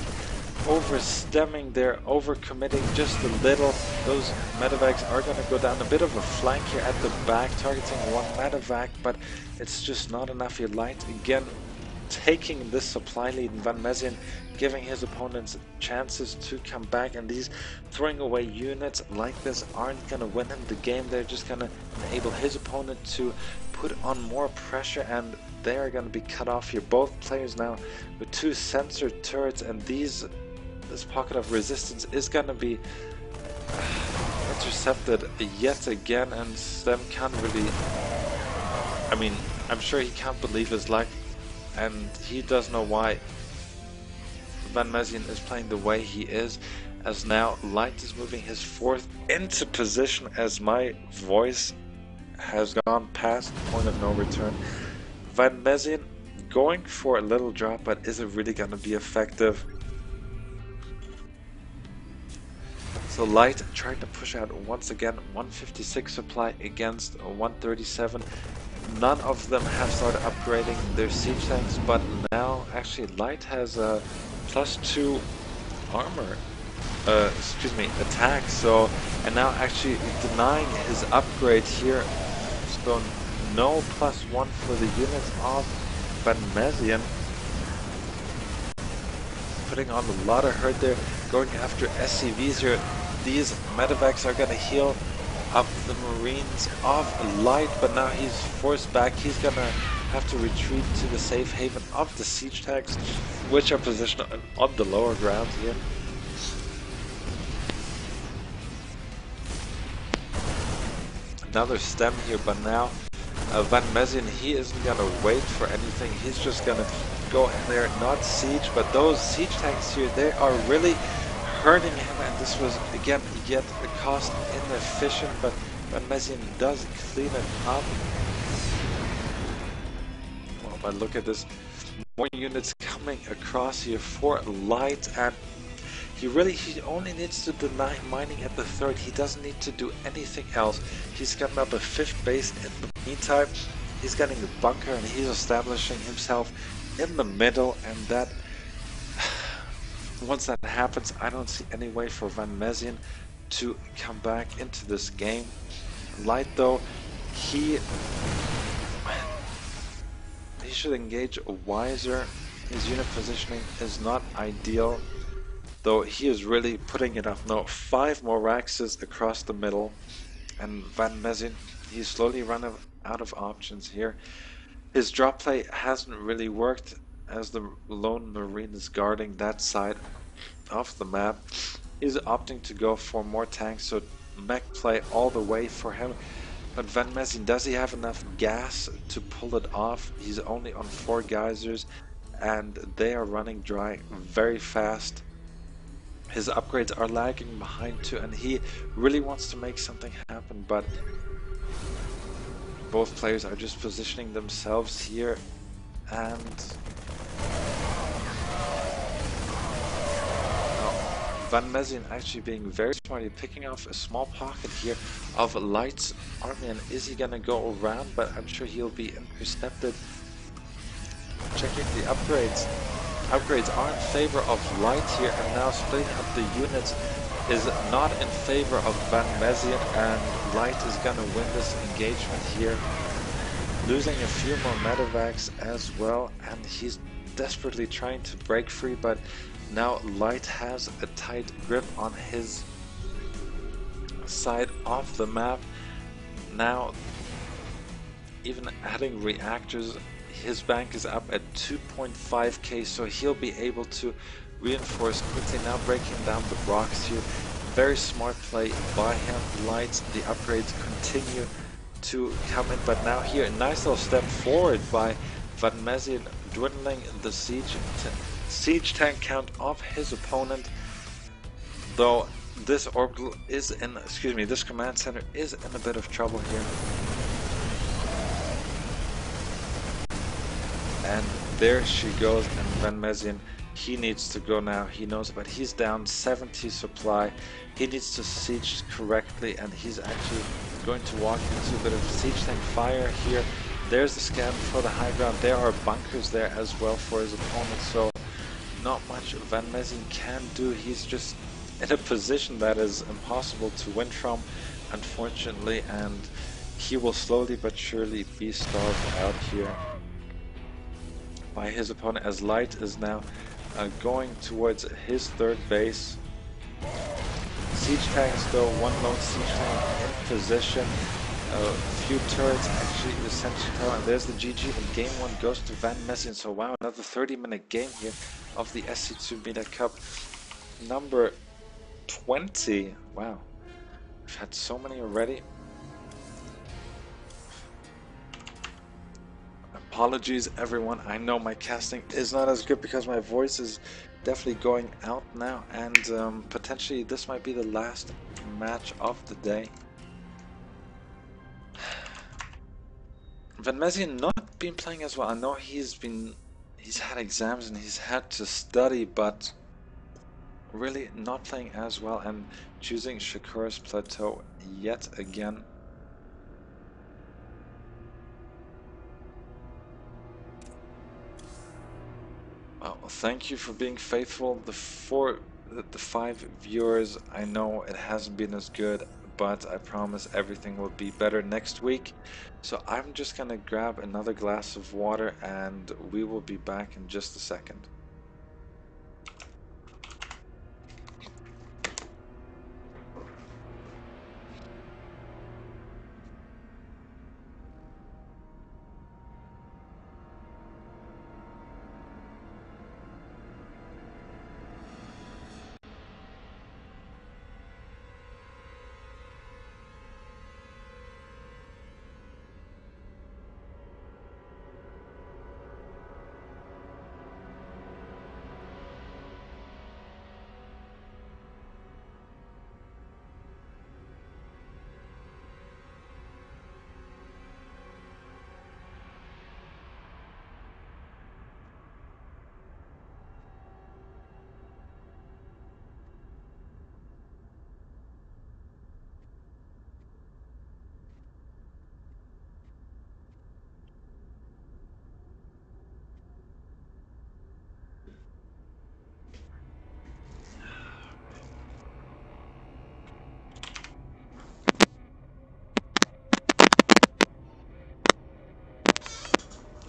overstemming there, overcommitting just a little. Those medevacs are going to go down. A bit of a flank here at the back, targeting one medevac, but it's just not enough here. Light again taking this supply lead, and Van Mezien giving his opponents chances to come back, and these throwing away units like this aren't going to win him the game. They're just going to enable his opponent to put on more pressure, and they are going to be cut off here. Both players now with 2 sensor turrets, and this pocket of resistance is going to be intercepted yet again, and Stem can't really, I mean, I'm sure he can't believe his luck, and he does know why Van Mezien is playing the way he is, as now Light is moving his fourth into position, as my voice has gone past the point of no return. Van Mezien going for a little drop, but is it really going to be effective? So Light trying to push out once again, 156 supply against 137. None of them have started upgrading their siege tanks, but now actually Light has a +2 armor, attack, so, and now actually denying his upgrade here, so no +1 for the units of Van Mezien, putting on a lot of hurt there, going after SCVs here. These medevacs are going to heal up the Marines of Light, but now he's forced back. He's going to have to retreat to the safe haven of the siege tanks, which are positioned on the lower ground here. Another stem here, but now Van Mezien, he isn't going to wait for anything. He's just going to go in there, not siege, but those siege tanks here, they are really hurting him, and this was again yet a cost inefficient, but Van Mezien does clean it up. Well, but look at this, more units coming across here for Light, and he only needs to deny mining at the third. He doesn't need to do anything else. He's gotten up a 5th base in the meantime. He's getting a bunker, and he's establishing himself in the middle, and that Once that happens, I don't see any way for Van Mezien to come back into this game. Light though, he should engage wiser. His unit positioning is not ideal, though he is really putting it up. No, 5 more Raxes across the middle, and Van Mezien, he's slowly running out of options here. His drop play hasn't really worked as the lone Marine is guarding that side of the map. He's opting to go for more tanks, so mech play all the way for him. But Van Mezien, does he have enough gas to pull it off? He's only on 4 geysers, and they are running dry very fast. His upgrades are lagging behind too, and he really wants to make something happen, but both players are just positioning themselves here, and Van Mezien actually being very smart, picking off a small pocket here of Light's army, and is he gonna go around? But I'm sure he'll be intercepted. Checking the upgrades. Upgrades are in favor of Light here, and now splitting up the units is not in favor of Van Mezien, and Light is gonna win this engagement here, losing a few more medevacs as well, and he's desperately trying to break free, but now Light has a tight grip on his side of the map. Now, even adding reactors, his bank is up at 2.5k, so he'll be able to reinforce quickly. Now breaking down the rocks here. Very smart play by him. Light, the upgrades continue to come in, but now here a nice little step forward by Van Mezien, dwindling the siege tank count of his opponent, though this orbital is in, this command center is in a bit of trouble here. And there she goes, and Van Mezien, he needs to go now, he knows, but he's down 70 supply. He needs to siege correctly, and he's actually going to walk into a bit of siege tank fire here. There's the scan for the high ground. There are bunkers there as well for his opponent, so not much Van Mezien can do. He's just in a position that is impossible to win from, unfortunately, and he will slowly but surely be starved out here by his opponent, as Light is now going towards his 3rd base. Siege tanks though, 1 lone siege tank in position, a few turrets actually essentially, and there's the GG, and game 1 goes to Van Mezien. So wow, another 30-minute game here of the SC2 MENA Cup number 20. Wow, we've had so many already. Apologies everyone, I know my casting is not as good because my voice is definitely going out now, and potentially this might be the last match of the day. Van Mezien not been playing as well. I know he's had exams and he's had to study, but really not playing as well, and choosing Shakura's plateau yet again. Well, thank you for being faithful. The 5 viewers, I know it hasn't been as good, but I promise everything will be better next week. So I'm just gonna grab another glass of water, and we will be back in just a second.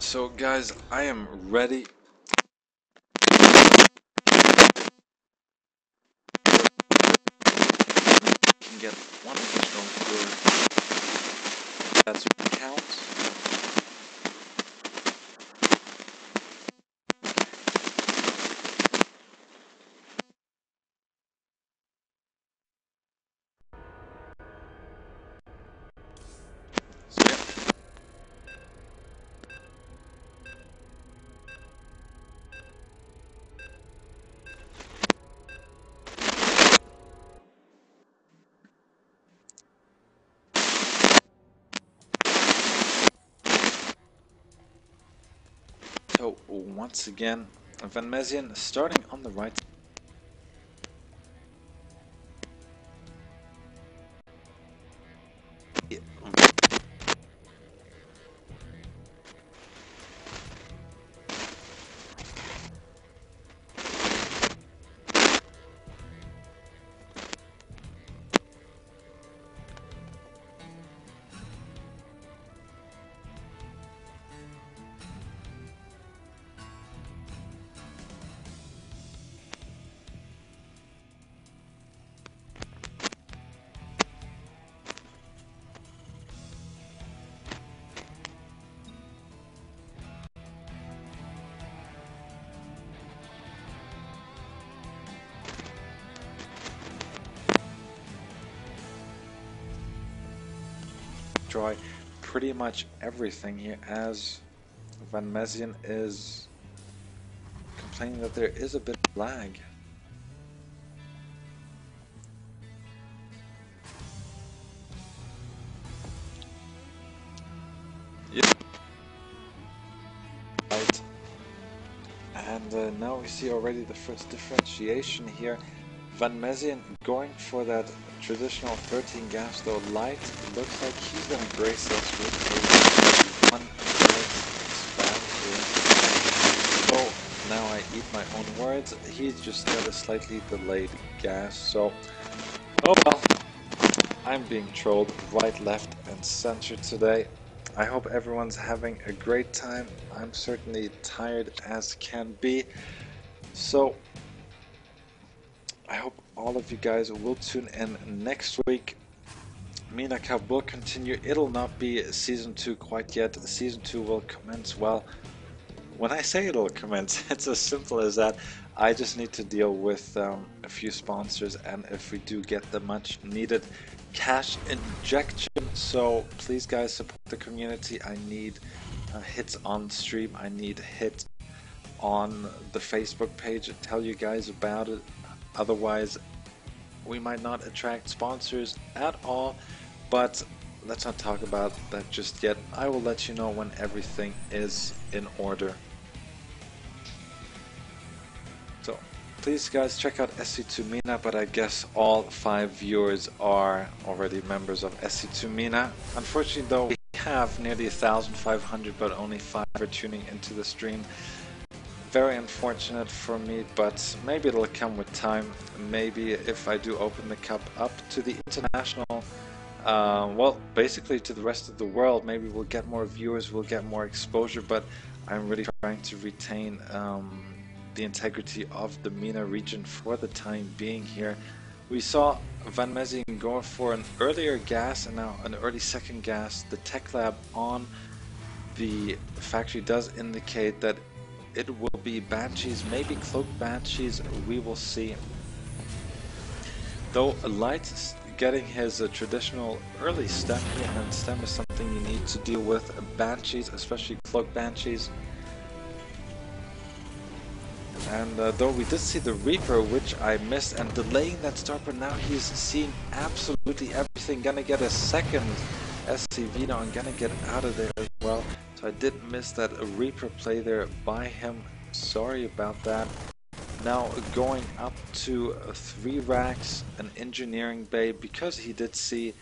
So guys, I am ready. Can get one additional fluid. That's what counts. So yeah. So once again, Van Mezien starting on the right. Try pretty much everything here, as Van Mezien is complaining that there is a bit of lag. Yep. Right. And now we see already the first differentiation here. Van Mezien going for that traditional 13 gas, though light. Looks like he's going to brace us with a 1 spam here. So now I eat my own words. He's just got a slightly delayed gas. So, oh well. I'm being trolled right, left, and center today. I hope everyone's having a great time. I'm certainly tired as can be. So, I hope all of you guys will tune in next week. MENA Cup will continue. It'll not be Season 2 quite yet. Season 2 will commence, well, when I say it'll commence, it's as simple as that. I just need to deal with a few sponsors, and if we do get the much needed cash injection, so please guys support the community. I need hits on stream, I need hits on the Facebook page, tell you guys about it. Otherwise we might not attract sponsors at all, but let's not talk about that just yet. I will let you know when everything is in order. So please guys check out SC2 MENA, but I guess all 5 viewers are already members of SC2 MENA. Unfortunately though, we have nearly 1,500, but only 5 are tuning into the stream. Very unfortunate for me, but maybe it'll come with time. Maybe if I do open the cup up to the international, well, basically to the rest of the world, maybe we'll get more viewers, we'll get more exposure, but I'm really trying to retain the integrity of the MENA region for the time being here. We saw Van Mezien go for an earlier gas and now an early second gas. The tech lab on the factory does indicate that it will be Banshees, maybe cloaked Banshees, we will see. Though Light's getting his traditional early stem here, and stem is something you need to deal with. Banshees, especially cloaked Banshees. And though we did see the Reaper, which I missed, and delaying that start, but now he's seeing absolutely everything. Gonna get a second SC now and gonna get out of there as well. So I did miss that Reaper play there by him. Sorry about that. Now going up to 3 racks, an engineering bay, because he did see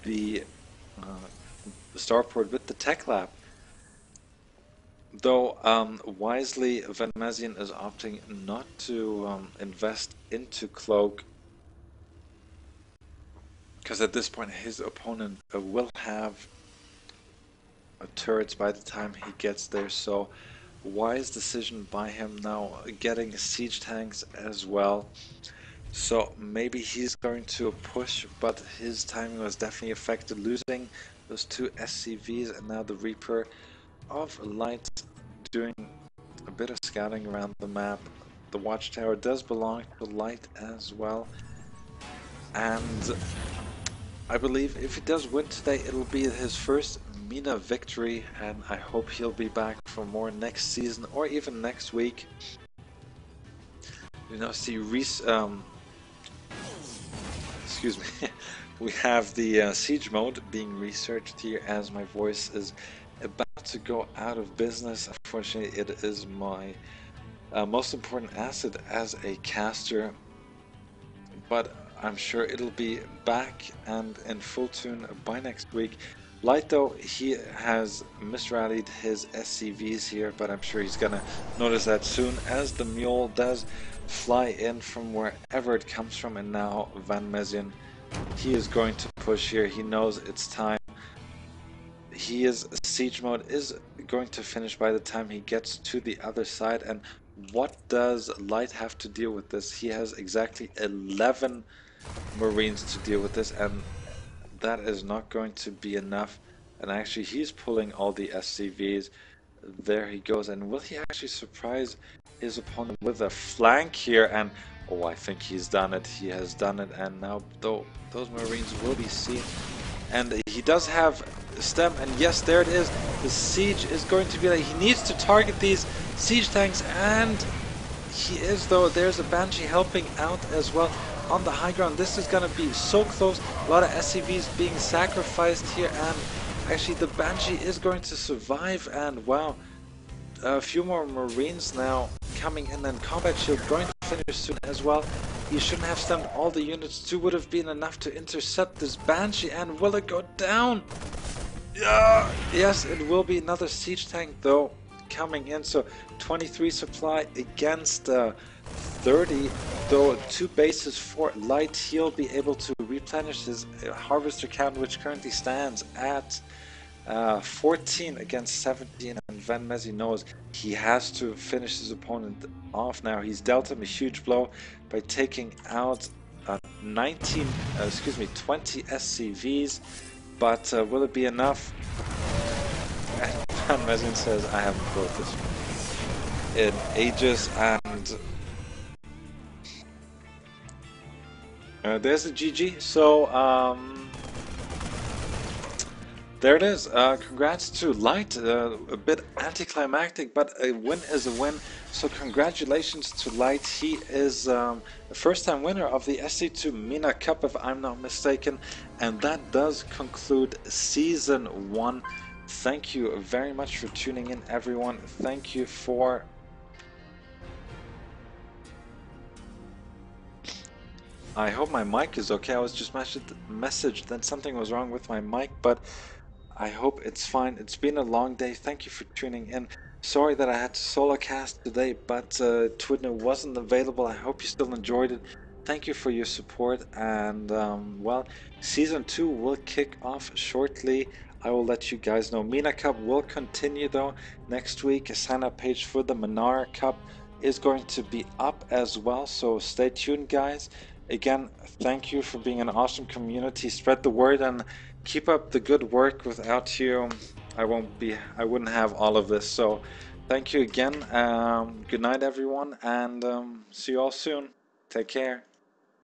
the starport with the tech lab. Though wisely, Van Mezien is opting not to invest into Cloak, because at this point his opponent will have turrets by the time he gets there. So wise decision by him now getting siege tanks as well. So maybe he's going to push, but his timing was definitely affected, losing those two SCVs, and now the Reaper of Light doing a bit of scouting around the map. The watchtower does belong to Light as well, and I believe if he does win today, it'll be his first MENA victory, and I hope he'll be back for more next season or even next week. You know, see excuse me, we have the siege mode being researched here as my voice is about to go out of business. Unfortunately, it is my most important asset as a caster, but I'm sure it'll be back and in full tune by next week. Light though, he has misrallied his SCVs here, but I'm sure he's gonna notice that soon as the mule does fly in from wherever it comes from. And now Van Mezien, he is going to push here. He knows it's time. His siege mode is going to finish by the time he gets to the other side. And what does Light have to deal with this? He has exactly 11 Marines to deal with this, and that is not going to be enough. And actually he's pulling all the SCVs. There he goes, and will he actually surprise his opponent with a flank here? And oh, I think he's done it. He has done it, and now though those Marines will be seen, and he does have stem, and yes, there it is. The siege is going to be like, he needs to target these siege tanks, and he is, though. There's a Banshee helping out as well on the high ground. This is going to be so close. A lot of SCVs being sacrificed here, and actually the Banshee is going to survive. And wow, a few more Marines now coming in, and Combat Shield going to finish soon as well. He shouldn't have stemmed all the units. 2 would have been enough to intercept this Banshee, and will it go down? Yeah, yes, it will be another siege tank though coming in. So 23 supply against 30, though 2 bases for Light. He'll be able to replenish his harvester count, which currently stands at 14 against 17, and Van Mezien knows he has to finish his opponent off now. He's dealt him a huge blow by taking out 20 SCVs, but will it be enough? And Van Mezien says, I haven't built this in ages, and there's a GG. So there it is. Congrats to Light. A bit anticlimactic, but a win is a win. So congratulations to Light. He is the first-time winner of the SC2 MENA Cup, if I'm not mistaken. And that does conclude Season 1. Thank you very much for tuning in, everyone. Thank you for... I hope my mic is okay. I was just messaged that something was wrong with my mic, but I hope it's fine. It's been a long day. Thank you for tuning in. Sorry that I had to solo cast today, but Twidner wasn't available. I hope you still enjoyed it. Thank you for your support, and well, Season 2 will kick off shortly. I will let you guys know. MENA Cup will continue though. Next week, a sign-up page for the MENA Cup is going to be up as well, so stay tuned, guys. Again, thank you for being an awesome community. Spread the word and keep up the good work. Without you, I wouldn't have all of this. So thank you again. Good night, everyone, and see you all soon. Take care.